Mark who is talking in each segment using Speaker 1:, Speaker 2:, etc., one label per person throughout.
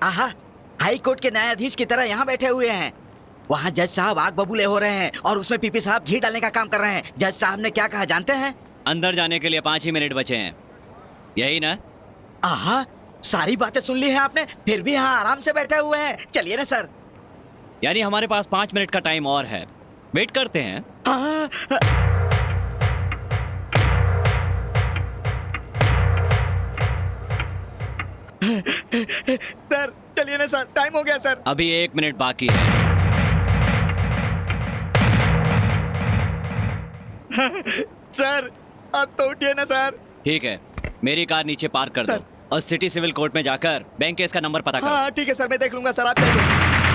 Speaker 1: आहा, high court के न्यायाधीश की तरह यहाँ बैठे हुए हैं। वहाँ जज साहब आग बबूले हो रहे हैं और उसमें पीपी साहब घी डालने का काम कर रहे हैं। जज साहब ने क्या कहा जानते हैं?
Speaker 2: अंदर जाने के लिए 5 ही मिनट बचे हैं, यही ना?
Speaker 1: आहा, सारी बातें सुन ली हैं आपने, फिर भी यहाँ आराम से बैठे हुए हैं। चलिए ना सर।
Speaker 2: यानी हमारे पास 5 मिनट का टाइम और है, वेट करते हैं।
Speaker 1: सर चलिए ना सर, टाइम हो गया सर।
Speaker 2: अभी 1 मिनट बाकी है।
Speaker 1: सर अब तो उठिए ना सर।
Speaker 2: ठीक है, मेरी कार नीचे पार्क कर दो और सिटी सिविल कोर्ट में जाकर बैंक केस का नंबर पता करो।
Speaker 1: हाँ ठीक है सर, मैं देख लूंगा सर, आप देखिए।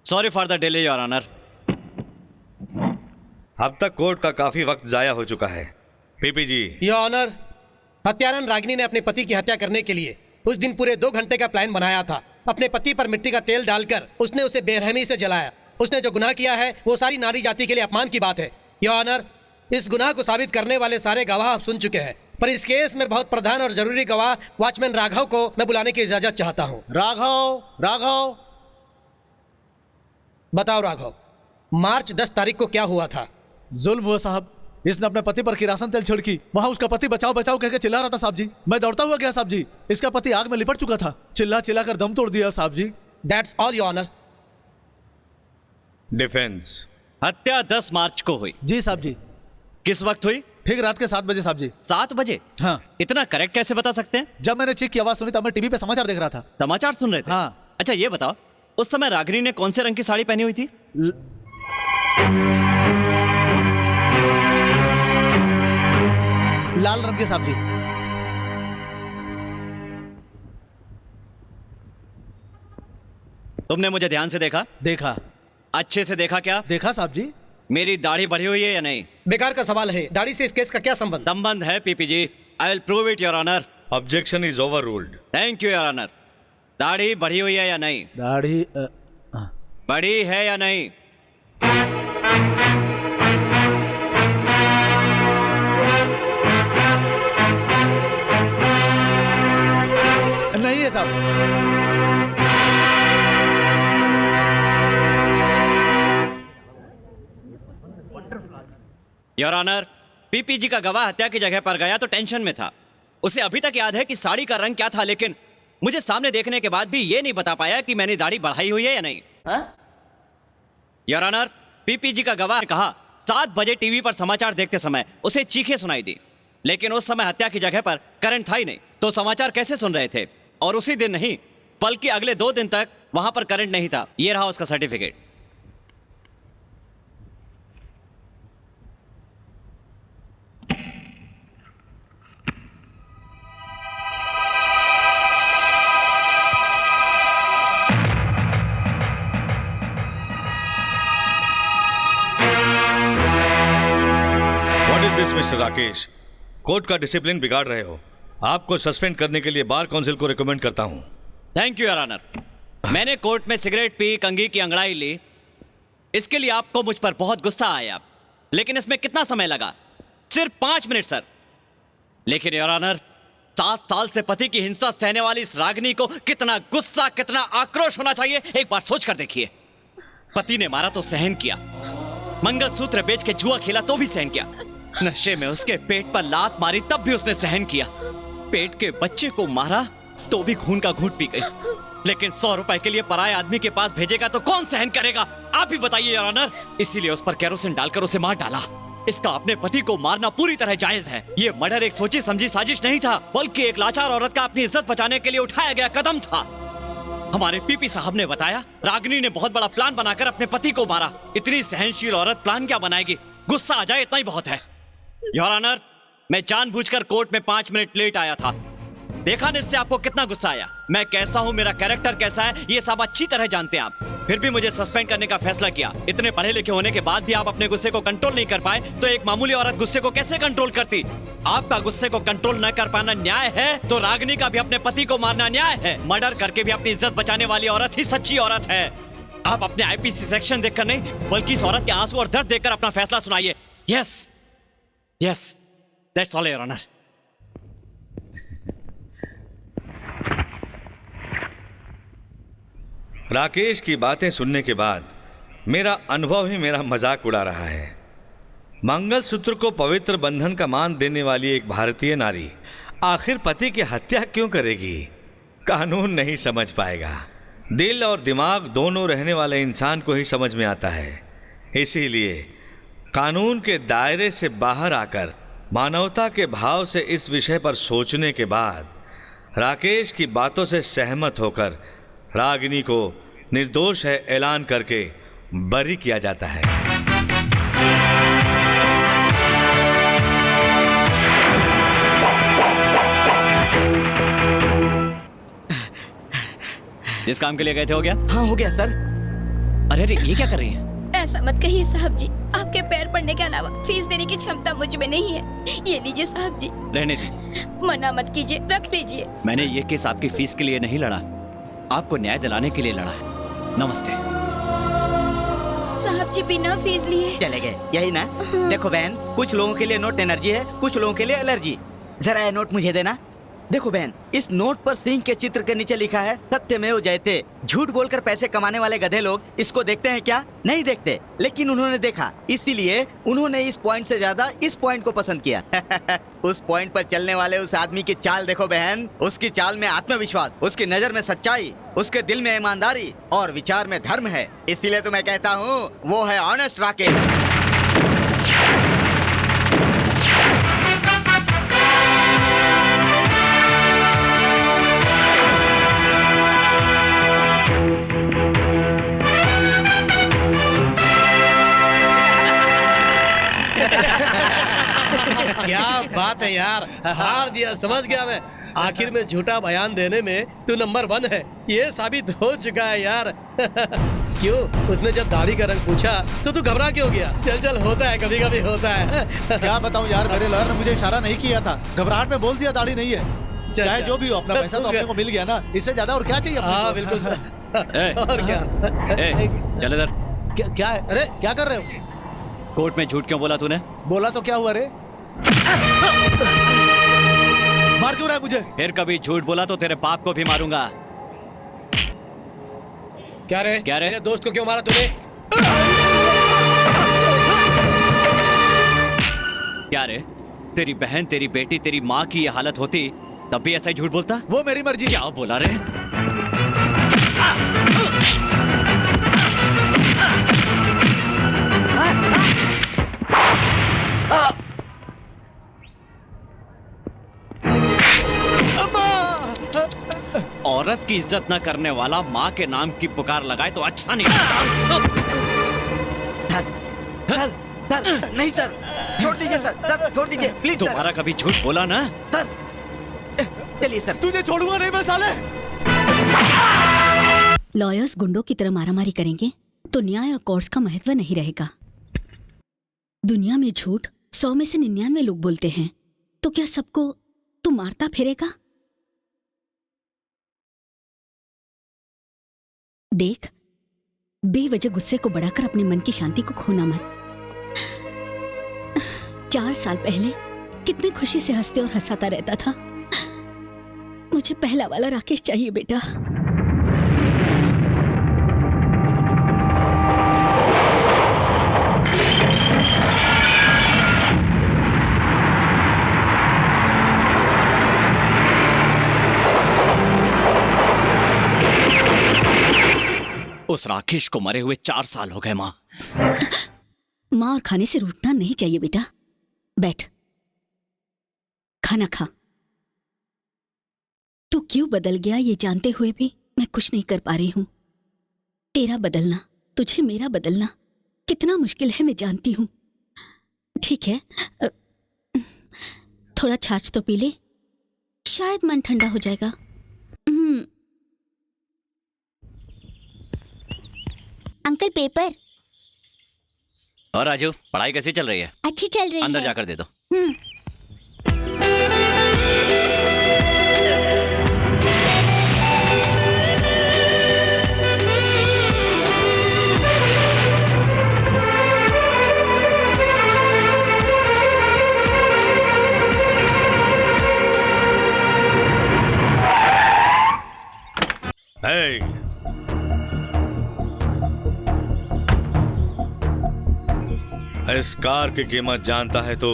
Speaker 2: Sorry for the delay your honour.
Speaker 3: अब तक कोर्ट का काफी वक्त जाया हो चुका है। पीपी जी।
Speaker 4: योर ऑनर, हत्यारन रागिनी ने अपने पति की हत्या करने के लिए उस दिन पूरे 2 घंटे का प्लान बनाया था। अपने पति पर मिट्टी का तेल डालकर उसने उसे बेरहमी से जलाया। उसने जो गुनाह किया है वो सारी नारी जाति के लिए अपमान की बात है। योर ऑनर, इस गुनाह को साबित करने वाले सारे गवाह आप सुन चुके हैं, पर इस केस में बहुत प्रधान और जरूरी गवाह वॉचमैन राघव को मैं बुलाने की इजाजत चाहता हूँ।
Speaker 5: राघव, राघव,
Speaker 4: बताओ राघव, मार्च 10 तारीख को क्या हुआ था?
Speaker 5: जुल्म हुआ साहब। इसने अपने पति पर किरासन तेल छिड़की। वहाँ उसका पति बचाओ बचाओ कहकर चिल्ला रहा था साहब जी। मैं दौड़ता हुआ गया साहब जी। इसका पति आग में लिपट चुका था। चिल्ला चिल्ला कर दम तोड़ दिया साहब जी।
Speaker 4: That's all your honour.
Speaker 3: Defence.
Speaker 2: हत्या 10 मार्च को हुई।
Speaker 5: जी साहब जी।
Speaker 2: किस वक्त हुई?
Speaker 5: ठीक रात के 7 बजे साहब जी।
Speaker 2: 7 बजे?
Speaker 5: हाँ।
Speaker 2: इतना करेक्ट कैसे बता सकते हैं?
Speaker 5: जब मैंने चीख की आवाज सुनी तब मैं टीवी पे समाचार देख रहा था।
Speaker 2: समाचार सुन रहे थे?
Speaker 5: हाँ।
Speaker 2: अच्छा ये बताओ, उस समय रागिनी ने कौन से रंग की साड़ी पहनी हुई थी?
Speaker 5: लाल रंग के साहब जी।
Speaker 2: तुमने मुझे ध्यान से देखा?
Speaker 5: देखा।
Speaker 2: अच्छे से देखा क्या?
Speaker 5: देखा साहब जी।
Speaker 2: मेरी दाढ़ी बढ़ी हुई है या नहीं?
Speaker 4: बेकार का सवाल है, दाढ़ी से इस केस का क्या संबंध?
Speaker 2: संबंध है PP ji. I will prove it your honour.
Speaker 3: Objection is overruled.
Speaker 2: Thank you your honour. दाढ़ी बढ़ी हुई है या नहीं?
Speaker 5: दाढ़ी
Speaker 2: बढ़ी है या नहीं?
Speaker 5: नहीं है साहब।
Speaker 2: योर ऑनर, पीपीजी का गवाह हत्या की जगह पर गया तो टेंशन में था। उसे अभी तक याद है कि साड़ी का रंग क्या था, लेकिन मुझे सामने देखने के बाद भी ये नहीं बता पाया कि मैंने दाढ़ी बढ़ाई हुई है या नहीं। योर ऑनर, पीपीजी का गवाह ने कहा 7 बजे टीवी पर समाचार देखते समय उसे चीखें सुनाई दी, लेकिन उस समय हत्या की जगह पर करंट था ही नहीं, तो समाचार कैसे सुन रहे थे? और उसी दिन नहीं बल्कि अगले 2 दिन तक वहां पर करंट नहीं था। ये रहा उसका certificate.
Speaker 3: What is this mister Rakesh? Court का डिसिप्लिन बिगाड़ रहे हो। आपको सस्पेंड करने के लिए बार काउंसिल को रिकमेंड करता हूं।
Speaker 2: Thank you your honour. मैंने कोर्ट में सिगरेट पी, कंघी की अंगड़ाई ली, इसके लिए आपको मुझ पर बहुत गुस्सा आया, लेकिन इसमें कितना समय लगा? सिर्फ 5 मिनट सर। लेकिन योर ऑनर, 7 साल से पति की हिंसा सहने वाली इस रागिनी को कितना गुस्सा, कितना आक्रोश होना चाहिए, एक बार सोच कर देखिए। पति ने मारा तो सहन किया, मंगलसूत्र बेच के जुआ खेला तो भी सहन किया, नशे में उसके पेट पर लात मारी तब भी उसने सहन किया, पेट के बच्चे को मारा तो भी खून का घूंट पी गई, लेकिन 100 रुपए के लिए पराये आदमी के पास भेजेगा तो कौन सहन करेगा? आप ही बताइए योर ऑनर। इसीलिए उस पर केरोसिन डालकर उसे मार डाला। इसका अपने पति को मारना पूरी तरह जायज है। ये मर्डर एक सोची समझी साजिश नहीं था, बल्कि एक लाचार औरत का अपनी इज्जत बचाने के लिए उठाया गया कदम था। हमारे पीपी साहब ने बताया रागिनी ने बहुत बड़ा प्लान बनाकर अपने पति को मारा। इतनी सहनशील औरत प्लान क्या बनाएगी? गुस्सा आ जाए इतना ही बहुत है। योर ऑनर, मैं जानबूझकर कोर्ट में 5 मिनट लेट आया था। देखा ना इससे आपको कितना गुस्सा आया। मैं कैसा हूँ, मेरा कैरेक्टर कैसा है, ये सब अच्छी तरह जानते हैं आप। फिर भी मुझे सस्पेंड करने का फैसला किया। इतने पढ़े लिखे होने के बाद भी आप अपने गुस्से को कंट्रोल नहीं कर पाए, तो एक मामूली औरत गुस्से को कैसे कंट्रोल करती? आपका गुस्से को कंट्रोल न कर पाना न्याय है, तो रागिनी का भी अपने पति को मारना न्याय है। मर्डर करके भी अपनी इज्जत बचाने वाली औरत ही सच्ची औरत है। आप अपने आईपीसी सेक्शन देखकर नहीं, बल्कि इस औरत के आंसू और दर्द देखकर अपना फैसला सुनाइए। Yes yes, that's all your honour.
Speaker 3: Rakesh की बातें सुनने के बाद मेरा अनुभव ही मेरा मजाक उड़ा रहा है। मंगलसूत्र को पवित्र बंधन का मान देने वाली एक भारतीय नारी आखिर पति की हत्या क्यों करेगी? कानून नहीं समझ पाएगा। दिल और दिमाग दोनों रहने वाले इंसान को ही समझ में आता है। इसीलिए कानून के दायरे से बाहर आकर मानवता के भाव से इस विषय पर सोचने के बाद राकेश की बातों से सहमत होकर रागिनी को निर्दोष है ऐलान करके बरी किया जाता है।
Speaker 2: जिस काम के लिए गए थे हो गया?
Speaker 1: हाँ हो गया सर।
Speaker 2: अरे अरे, ये क्या कर रही हैं?
Speaker 6: ऐसा मत कहिए साहब जी, आपके पैर पड़ने के अलावा फीस देने की क्षमता मुझ में नहीं है। ये लीजिए साहब जी।
Speaker 2: रहने दीजिए।
Speaker 6: मना मत कीजिए, रख लीजिए।
Speaker 2: मैंने ये केस आपकी फीस के लिए नहीं लड़ा, आपको न्याय दिलाने के लिए लड़ा है। नमस्ते।
Speaker 6: साहब जी बिना फीस लिए
Speaker 1: चले गए, यही ना? देखो बहन, कुछ लोगों के लिए नोट एनर्जी है, कुछ लोगों के लिए एलर्जी। जरा ये नोट मुझे देना। देखो बहन, इस नोट पर सिंह के चित्र के नीचे लिखा है सत्यमेव जयते। झूठ बोलकर पैसे कमाने वाले गधे लोग इसको देखते हैं क्या? नहीं देखते, लेकिन उन्होंने देखा, इसीलिए उन्होंने इस पॉइंट से ज्यादा इस पॉइंट को पसंद किया। उस पॉइंट पर चलने वाले उस आदमी की चाल देखो बहन। उसकी चाल में आत्मविश्वास, उसकी नजर में सच्चाई, उसके दिल में ईमानदारी और विचार में धर्म है। इसीलिए तो मैं कहता हूँ वो है ऑनेस्ट राकेश।
Speaker 4: क्या बात है यार, हार दिया, समझ गया मैं। आखिर में झूठा बयान देने में तू नंबर 1 है, ये साबित हो चुका है यार। क्यों, उसने जब दाढ़ी का रंग पूछा तो तू घबरा क्यों गया? चल चल, होता है, कभी कभी होता है।
Speaker 5: क्या बताऊं यार, मेरे लॉयर ने मुझे इशारा नहीं किया था, घबराहट में बोल दिया दाढ़ी नहीं है। चाहे जो भी हो, अपना पैसा तो अपने को मिल गया ना, इससे ज्यादा और क्या चाहिए?
Speaker 4: हाँ बिल्कुल सर। और क्या?
Speaker 2: चल इधर।
Speaker 5: क्या है? अरे क्या कर रहे हो?
Speaker 2: कोर्ट में झूठ क्यों बोला तूने?
Speaker 5: बोला तो क्या हुआ रे? मार क्यों रहा है मुझे?
Speaker 2: फिर कभी झूठ बोला तो तेरे बाप को भी मारूंगा।
Speaker 4: क्या रे?
Speaker 2: क्या रे?
Speaker 4: मेरे दोस्त को क्यों मारा तूने?
Speaker 2: क्या रे? तेरी बहन, तेरी बेटी, तेरी माँ की ये हालत होती तब भी ऐसा ही झूठ बोलता?
Speaker 5: वो मेरी मर्जी।
Speaker 2: क्या बोला रे? औरत की इज्जत न करने वाला माँ के नाम की पुकार लगाए तो अच्छा नहीं लगता।
Speaker 1: सर, सर, नहीं सर, छोड़ दीजिए सर, छोड़ दीजिए प्लीज सर।
Speaker 2: दोबारा कभी झूठ बोला ना?
Speaker 1: सर, चलिए सर।
Speaker 5: तुझे छोड़ूंगा नहीं मैं साले।
Speaker 7: लॉयर्स गुंडों की तरह मारामारी करेंगे तो न्याय और कोर्ट्स का महत्व नहीं रहेगा। दुनिया में झूठ 100 में से 99 लोग बोलते हैं, तो क्या सबको तू मारता फिरेगा? देख, बेवजह गुस्से को बढ़ाकर अपने मन की शांति को खोना मत। 4 साल पहले कितनी खुशी से हंसते और हंसाता रहता था। मुझे पहला वाला राकेश चाहिए बेटा।
Speaker 2: उस राकेश को मरे हुए 4 साल हो गए माँ।
Speaker 7: माँ और खाने से रूठना नहीं चाहिए बेटा। बैठ, खाना खा। तू क्यों बदल गया ये जानते हुए भी मैं कुछ नहीं कर पा रही हूं। तेरा बदलना, तुझे मेरा बदलना कितना मुश्किल है मैं जानती हूं। ठीक है, थोड़ा छाछ तो पी ले। शायद मन ठंडा हो जाएगा। Uncle paper.
Speaker 2: और राजू, पढ़ाई कैसी चल रही है?
Speaker 7: अच्छी चल रही
Speaker 2: अंदर
Speaker 7: है।
Speaker 2: जाकर दे दो।
Speaker 3: Hey! इस कार की कीमत जानता है तो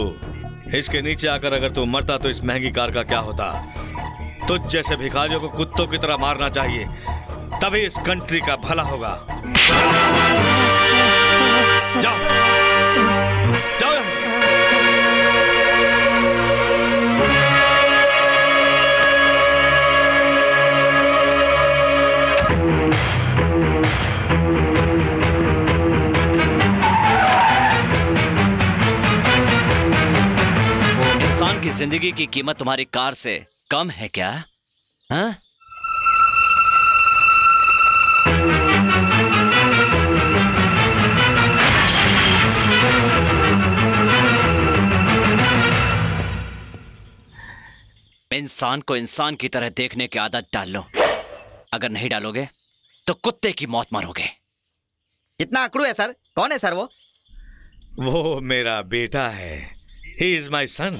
Speaker 3: इसके नीचे आकर अगर तू मरता तो इस महंगी कार का क्या होता? तुझ जैसे भिखारियों को कुत्तों की तरह मारना चाहिए, तभी इस कंट्री का भला होगा। जाओ, जाओ यहाँ से।
Speaker 2: इंसान की जिंदगी की कीमत तुम्हारी कार से कम है क्या? हाँ? इंसान को इंसान की तरह देखने की आदत डाल लो। अगर नहीं डालोगे तो कुत्ते की मौत मरोगे।
Speaker 1: कितना अकड़ू है सर। कौन है सर वो?
Speaker 3: वो मेरा बेटा है। He is my son.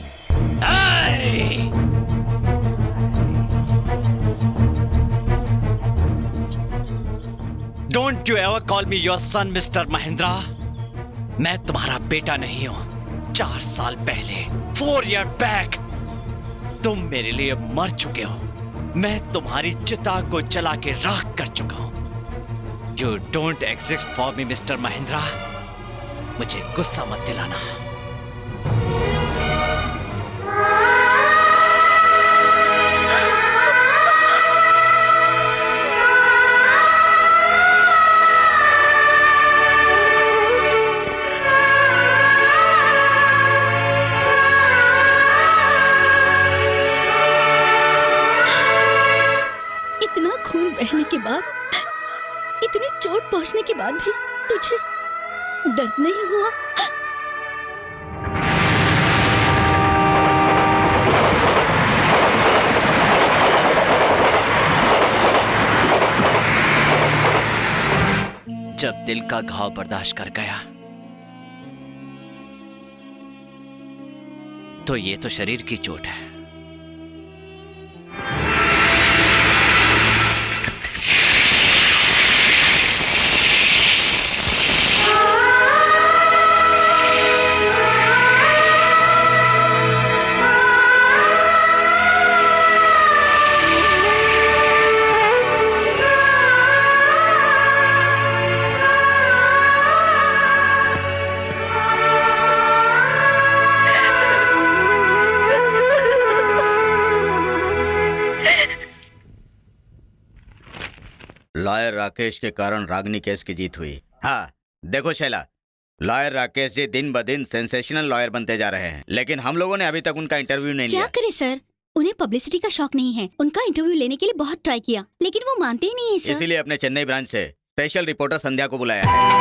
Speaker 2: Don't you ever call me your son, Mr. Mahindra. मैं तुम्हारा बेटा नहीं हूं। 4 साल पहले 4 years back तुम मेरे लिए मर चुके हो। मैं तुम्हारी चिता को जला के राख कर चुका हूं। You don't exist for me, Mr. Mahindra. मुझे गुस्सा मत दिलाना।
Speaker 7: इतना खून बहने के बाद, इतनी चोट पहुंचने के बाद भी तुझे दर्द नहीं हुआ?
Speaker 2: जब दिल का घाव बर्दाश्त कर गया तो ये तो शरीर की चोट है।
Speaker 1: लॉयर राकेश के कारण रागनी केस की जीत हुई। हाँ देखो शैला, लॉयर राकेश जी दिन ब दिन सेंसेशनल लॉयर बनते जा रहे हैं, लेकिन हम लोगों ने अभी तक उनका इंटरव्यू नहीं
Speaker 7: क्या
Speaker 1: लिया।
Speaker 7: करे सर, उन्हें पब्लिसिटी का शौक नहीं है। उनका इंटरव्यू लेने के लिए बहुत ट्राई किया, लेकिन वो मानते ही नहीं है सर।
Speaker 1: इसीलिए अपने चेन्नई ब्रांच से स्पेशल रिपोर्टर संध्या को बुलाया है।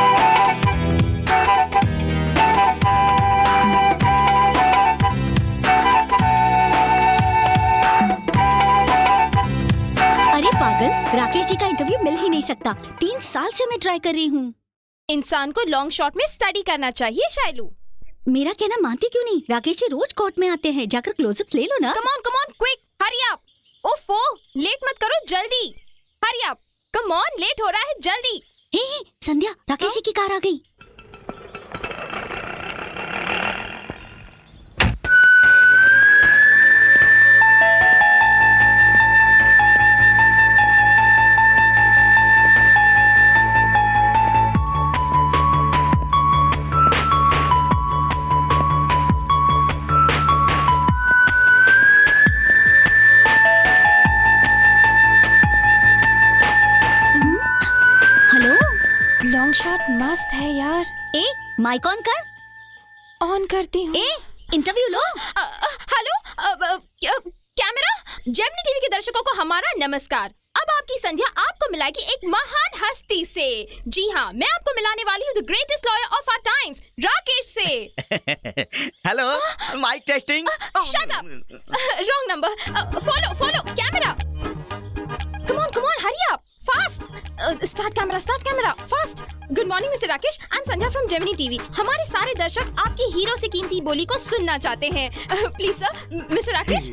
Speaker 7: अरे पागल, राकेश जी का इंटरव्यू मिल ही नहीं सकता। 3 साल से मैं ट्राई कर रही हूँ।
Speaker 6: इंसान को लॉन्ग शॉट में स्टडी करना चाहिए शाइलू।
Speaker 7: मेरा कहना मानती क्यों नहीं? राकेश जी रोज कोर्ट में आते हैं, जाकर क्लोजअप ले लो ना।
Speaker 6: Come on quick, hurry up. ओफो, लेट मत करो, जल्दी hurry up. Come on, late हो रहा है, जल्दी।
Speaker 7: हे संध्या, राकेश जी की कार आ गई।
Speaker 6: लॉन्ग शॉट मस्त है यार।
Speaker 7: ए माइक ऑन कर।
Speaker 6: ऑन करती हूँ।
Speaker 7: ए इंटरव्यू लो।
Speaker 6: हेलो, कैमरा, जेमिनी टीवी के दर्शकों को हमारा नमस्कार। अब आपकी संध्या आपको मिलाएगी एक महान हस्ती से। जी हाँ, मैं आपको मिलाने वाली हूँ the greatest lawyer of our times, Rakesh से।
Speaker 1: Hello, mike testing.
Speaker 6: Shut up, wrong number. Follow camera. Come on, hurry up, fast. Start camera, fast. Good morning mister Rakesh, I am Sandhya from Gemini TV. हमारे सारे दर्शक आपके hero से कीमती बोली को सुनना चाहते हैं। Please sir, mister Rakesh.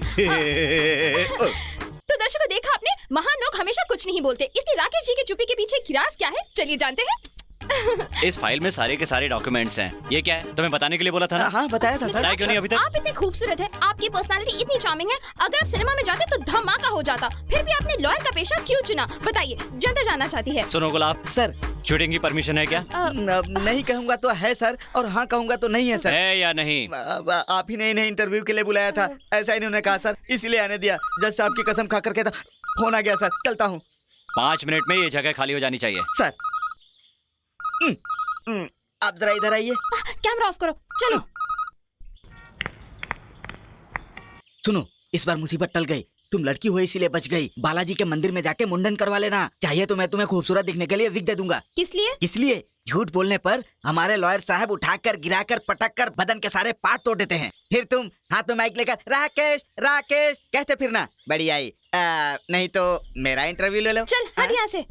Speaker 6: तो दर्शकों, देखा आपने, महान लोग हमेशा कुछ नहीं बोलते, इसलिए राकेश जी की चुप्पी के पीछे की राज क्या है, चलिए जानते हैं।
Speaker 2: इस फाइल में सारे के सारे डॉक्यूमेंट्स हैं। ये क्या है? तुम्हें बताने के लिए बोला था ना?
Speaker 1: हाँ, बताया था सर।
Speaker 2: बताया क्यों नहीं अभी तक?
Speaker 6: आप इतने खूबसूरत हैं, आपकी पर्सनालिटी इतनी चार्मिंग है, अगर आप सिनेमा में जाते तो धमाका हो जाता। फिर भी आपने लॉयर का पेशा क्यों चुना, बताइए, जनता जानना चाहती है।
Speaker 2: सुनो गुलाब
Speaker 1: सर,
Speaker 2: शूटिंग की परमिशन है क्या?
Speaker 1: नहीं कहूँगा तो है सर, और हाँ कहूँगा तो नहीं है सर।
Speaker 2: है या नहीं?
Speaker 1: आप ही ने इन्हें इंटरव्यू के लिए बुलाया था, ऐसा इन्होंने कहा सर, इसलिए आने दिया। जज साहब की कसम खा करके फोन आ गया सर, चलता हूँ।
Speaker 2: 5 मिनट में ये जगह खाली हो जानी चाहिए।
Speaker 1: सर, आप जरा इधर आइए।
Speaker 6: कैमरा ऑफ करो, चलो।
Speaker 1: सुनो, इस बार मुसीबत टल गई। तुम लड़की हो इसीलिए बच गई। बालाजी के मंदिर में जाके मुंडन करवा लेना। चाहिए तो मैं तुम्हें खूबसूरत दिखने के लिए विग दे दूंगा।
Speaker 6: किस लिए?
Speaker 1: इसलिए झूठ बोलने पर हमारे लॉयर साहब उठाकर, गिराकर, पटक कर बदन के सारे पार्ट तोड़ देते हैं। फिर तुम हाथ में माइक लेकर राकेश राकेश कहते फिरना। बढ़िया आई। नहीं तो मेरा इंटरव्यू ले लो।
Speaker 6: चल हट यहाँ से।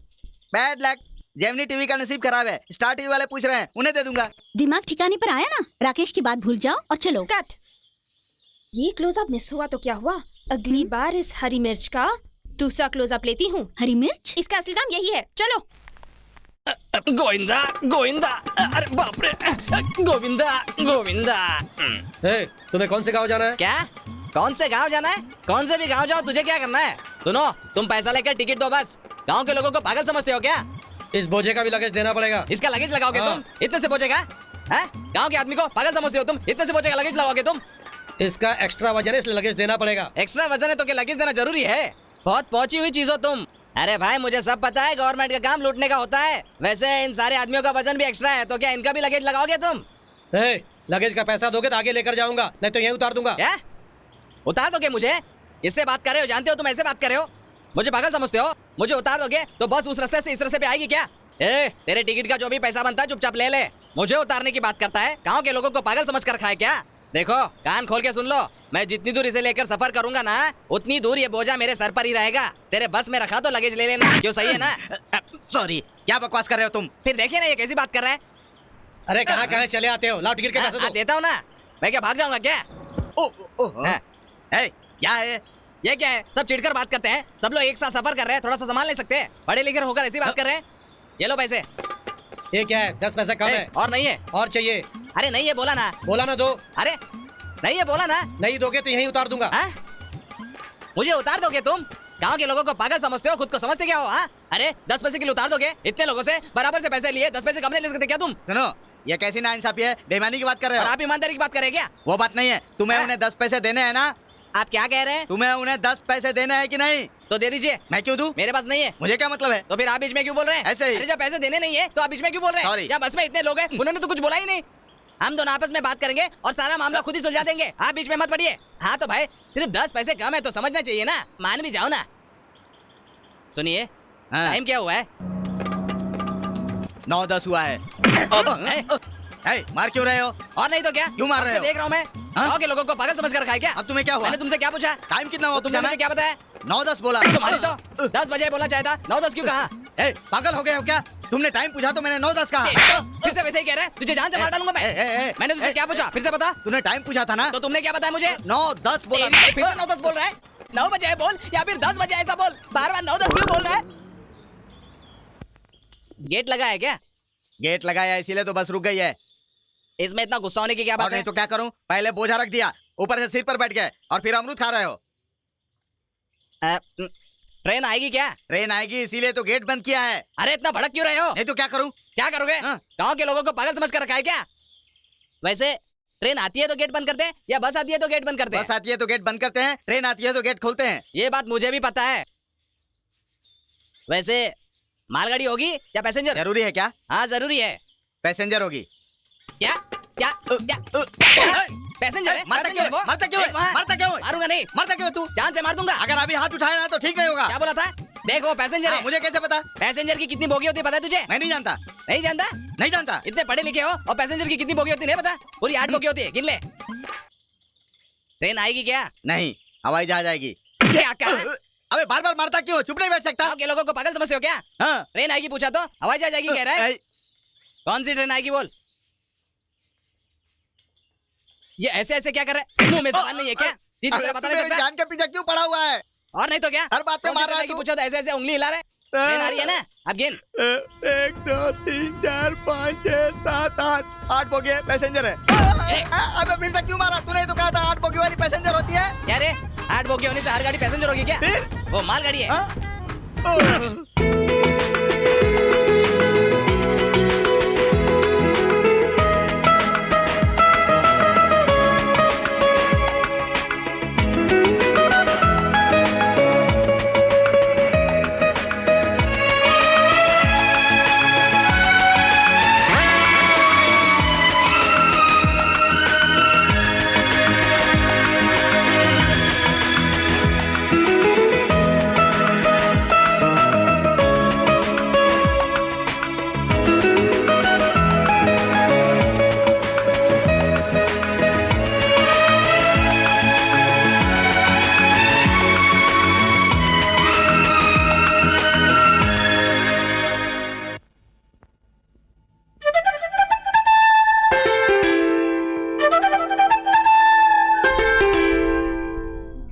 Speaker 1: बैड लक, जेमिनी टीवी का नसीब खराब है। स्टार टीवी वाले पूछ रहे हैं, उन्हें दे दूंगा।
Speaker 7: दिमाग ठिकाने पर आया ना? राकेश की बात भूल जाओ और चलो।
Speaker 6: कट। ये क्लोजअप मिस हुआ तो क्या हुआ, अगली बार इस हरी मिर्च का दूसरा क्लोजअप लेती हूँ।
Speaker 7: हरी मिर्च?
Speaker 6: इसका असली नाम यही है, चलो।
Speaker 2: गोविंदा गोविंदा, अरे बाप रे, गोविंदा गोविंदा।
Speaker 4: तुम्हें कौन से गाँव जाना है?
Speaker 8: क्या? कौन से गांव जाना है? कौन से भी गांव जाओ, तुझे क्या करना है? सुनो, तुम पैसा लेकर टिकट दो बस। गांव के लोगों को पागल समझते हो क्या?
Speaker 4: इस बोझे का भी लगेज देना पड़ेगा।
Speaker 8: इसका लगेज लगाओगे तुम? इतने से बोझे का? गांव के आदमी को पागल समझते हो तुम? इतने से बोझे का लगेज लगाओगे तुम?
Speaker 4: इसका एक्स्ट्रा वजन है, इसलिए लगेज देना पड़ेगा।
Speaker 8: एक्स्ट्रा वजन है तो क्या लगेज देना जरूरी है? बहुत पहुंची हुई चीज हो तुम। अरे भाई, मुझे सब पता है, गवर्नमेंट का काम लूटने का होता है। वैसे इन सारे आदमियों का वजन भी एक्स्ट्रा है, तो क्या इनका भी लगेज लगाओगे तुम?
Speaker 4: लगेज का पैसा दोगे तो आगे लेकर जाऊंगा, नहीं तो यहीं उतार दूंगा।
Speaker 8: क्या उतार दोगे मुझे? इससे बात कर रहे हो? जानते हो तुम ऐसे बात कर रहे हो? मुझे पागल समझते हो? मुझे उतार दोगे तो बस उस रास्ते से इस रास्ते पे आएगी क्या? तेरे टिकट का जो भी पैसा बनता है चुपचाप ले ले। मुझे उतारने की बात करता है? गांव के लोगों को पागल समझ कर खाए क्या? देखो, कान खोल के सुन लो, मैं जितनी दूर इसे लेकर सफर करूंगा ना, उतनी दूर ये बोझा मेरे सर पर ही रहेगा। तेरे बस में रखा तो लगेज ले लेना, क्यों? सही है ना?
Speaker 1: सॉरी, क्या बकवास कर रहे हो तुम?
Speaker 8: फिर देखिए ना ये कैसी बात कर रहा है।
Speaker 4: अरे कहाँ चले आते हो? लाओ टिकट के पैसे दो।
Speaker 8: देता हूँ ना, मैं क्या भाग जाऊंगा क्या?
Speaker 1: क्या है
Speaker 8: ये? क्या है? सब चिढ़कर बात करते हैं। सब लोग एक साथ सफर कर रहे हैं, थोड़ा सा संभाल नहीं सकते? पढ़े लिखे होकर ऐसी बात कर रहे हैं। ये लो पैसे।
Speaker 4: ये क्या है? 10 पैसे कम है।
Speaker 8: और नहीं है?
Speaker 4: और चाहिए?
Speaker 8: अरे नहीं है, बोला ना।
Speaker 4: बोला ना दो।
Speaker 8: अरे नहीं है, बोला ना।
Speaker 4: नहीं दोगे तो यहीं उतार दूंगा।
Speaker 8: मुझे उतार दोगे तुम? गांव के लोगों को पागल समझते हो, खुद को समझते क्या हो? अरे 10 पैसे के लिए उतार दोगे? इतने लोगों से बराबर से पैसे लिए, 10 पैसे कम नहीं ले सकते क्या तुम?
Speaker 1: सुनो, ये कैसी नाइंसाफी है? बेईमानी की बात कर रहे
Speaker 8: और
Speaker 1: हो?
Speaker 8: आप ईमानदारी की बात कर रहे हैं क्या?
Speaker 1: वो बात नहीं है। तुम्हें उन्हें 10 पैसे देने हैं ना?
Speaker 8: आप क्या कह रहे हैं?
Speaker 1: तुम्हें उन्हें 10 पैसे देने हैं कि नहीं?
Speaker 8: तो दे दीजिए।
Speaker 1: मैं क्यों दूं?
Speaker 8: मेरे पास नहीं है।
Speaker 1: मुझे क्या मतलब है?
Speaker 8: तो फिर आप बीच में क्यों बोल रहे हैं?
Speaker 1: ऐसे ही।
Speaker 8: अरे जब पैसे देने नहीं है तो आप बीच में क्यों बोल रहे हैं?
Speaker 1: Sorry।
Speaker 8: जब बस में इतने लोग हैं, उन्होंने तो कुछ बोला ही नहीं। हम दोनों आपस में बात करेंगे और सारा मामला खुद ही सुलझा देंगे। आप बीच में मत पड़िए। हाँ तो भाई, सिर्फ 10 पैसे कम है तो समझना चाहिए ना, मान भी जाओ ना। सुनिए, टाइम क्या हुआ है?
Speaker 1: 9:10 हुआ है। मार क्यों रहे हो?
Speaker 8: और नहीं तो क्या?
Speaker 1: क्यों मार रहे हो?
Speaker 8: देख रहा हूँ मैं। गाँव के लोगों को पागल समझ कर खाए क्या?
Speaker 1: अब तुम्हें क्या हुआ?
Speaker 8: मैंने तुमसे क्या पूछा?
Speaker 1: टाइम कितना हुआ?
Speaker 8: तुमने मुझे क्या बताया?
Speaker 1: 9:10 बोला।
Speaker 8: तुम्हारी तो 10 बजे बोलना चाहिए था, 9:10 क्यों कहा?
Speaker 1: पागल हो गए हो क्या? तुमने टाइम पूछा तो मैंने 9:10 कहा।
Speaker 8: फिर से वैसे ही कह रहे हैं? तुझे जान से मार डालूंगा मैं। मैंने तुझसे क्या पूछा? फिर से बता।
Speaker 1: तूने टाइम पूछा था ना?
Speaker 8: तो तुमने क्या बताया मुझे?
Speaker 1: 9:10 बोला।
Speaker 8: फिर से 9:10 बोल रहा है? 9 बजे बोल या फिर 10 बजे ऐसा बोल, बार-बार 9:10 क्यों बोल रहा है? गेट लगा है क्या?
Speaker 1: गेट लगाया इसीलिए तो बस रुक गई है।
Speaker 8: इसमें इतना गुस्सा होने की क्या
Speaker 1: और
Speaker 8: बात है?
Speaker 1: नहीं तो क्या करूं? पहले बोझा रख दिया, ऊपर से सिर पर बैठ गए और फिर अमरूद खा रहे हो।
Speaker 8: ट्रेन आएगी क्या?
Speaker 1: ट्रेन आएगी इसीलिए तो गेट बंद किया है।
Speaker 8: अरे इतना भड़क क्यों रहे हो?
Speaker 1: नहीं तो क्या करूं?
Speaker 8: क्या करोगे? गांव के लोगों को पागल समझ कर रखा है क्या? वैसे ट्रेन आती है तो गेट बंद करते हैं या बस आती है तो गेट बंद करते हैं?
Speaker 1: बस आती है तो गेट बंद करते हैं, ट्रेन आती है तो गेट खोलते हैं।
Speaker 8: ये बात मुझे भी पता है। वैसे मालगाड़ी होगी या पैसेंजर?
Speaker 1: जरूरी है क्या?
Speaker 8: हाँ जरूरी है।
Speaker 1: पैसेंजर होगी।
Speaker 8: क्या क्या क्या? पैसेंजर है,
Speaker 1: मारता क्यों
Speaker 8: पैसेंजर है वो।
Speaker 1: मारता क्यों
Speaker 8: देख वहाँ।
Speaker 1: मारता क्यों
Speaker 8: मारूंगा नहीं,
Speaker 1: मारता क्यों तू?
Speaker 8: जान से मार दूंगा।
Speaker 1: अगर अभी हाथ उठाया ना तो ठीक नहीं होगा।
Speaker 8: क्या बोला था? देख वो पैसेंजर
Speaker 1: हाँ,
Speaker 8: है।
Speaker 1: मुझे कैसे पता?
Speaker 8: पैसेंजर की कितनी बोगी होती है पता है तुझे?
Speaker 1: मैं नहीं जानता।
Speaker 8: नहीं जानता?
Speaker 1: नहीं जानता।
Speaker 8: इतने पढ़े लिखे हो और पैसेंजर की कितनी बोगी होती है नहीं पता? पूरी 8 बोगी होती है, गिन ले। ट्रेन आएगी क्या?
Speaker 1: नहीं, हवाई जहाज आएगी।
Speaker 8: क्या कहा?
Speaker 1: अबे बार बार मारता क्यों? चुप नहीं बैठ सकता?
Speaker 8: गाँव के लोगों को पागल समझते हो क्या?
Speaker 1: हाँ।
Speaker 8: ट्रेन आएगी पूछा तो हवाई जहाज आएगी कह रहा है। कौन सी ट्रेन आएगी बोल? ये ऐसे ऐसे क्या कर रहा है? मुंह में जबान नहीं है क्या? सीधी तरह बता नहीं सकता?
Speaker 1: जान के पीछे क्यों पड़ा हुआ है?
Speaker 8: और नहीं तो क्या?
Speaker 1: हर बात पे
Speaker 8: कौन सी
Speaker 1: मार रहा
Speaker 8: ट्रेन
Speaker 1: है
Speaker 8: आएगी
Speaker 1: तू?
Speaker 8: पूछा तो ऐसे ऐसे उंगली हिला रहा है। ट्रेन आ रही है ना? अब गिन।
Speaker 1: 1 2 3 4 5 6 7 8 बोगी है, पैसेंजर है। अबे फिर से क्यों मारा? तूने तो कहा था 8 बोगी वाली पैसेंजर होती है।
Speaker 8: क्या रे? 8 बोगी होने से हर गाड़ी पैसेंजर होगी क्या?
Speaker 1: फिर?
Speaker 8: वो माल गाड़ी है।
Speaker 1: हाँ?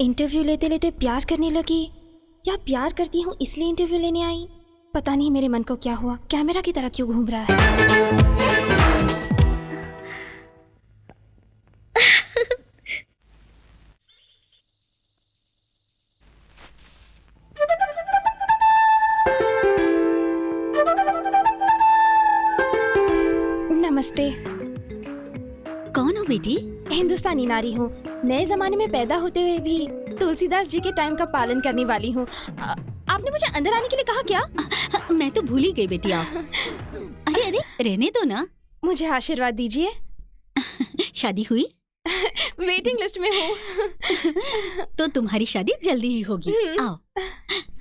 Speaker 6: इंटरव्यू लेते लेते प्यार करने लगी या प्यार करती हूँ इसलिए इंटरव्यू लेने आई? पता नहीं मेरे मन को क्या हुआ, कैमरा की तरह क्यों घूम रहा है। नमस्ते।
Speaker 7: कौन हो बेटी?
Speaker 6: हिंदुस्तानी नारी हूँ, नए जमाने में पैदा होते हुए भी तुलसीदास जी के टाइम का पालन करने वाली हूँ। आपने मुझे अंदर आने के लिए कहा क्या?
Speaker 7: मैं तो भूल ही गई बेटी आप। अरे अरे रहने दो ना।
Speaker 6: मुझे आशीर्वाद दीजिए।
Speaker 7: शादी हुई?
Speaker 6: वेटिंग लिस्ट में हूँ।
Speaker 7: तो तुम्हारी शादी जल्दी ही होगी। आओ।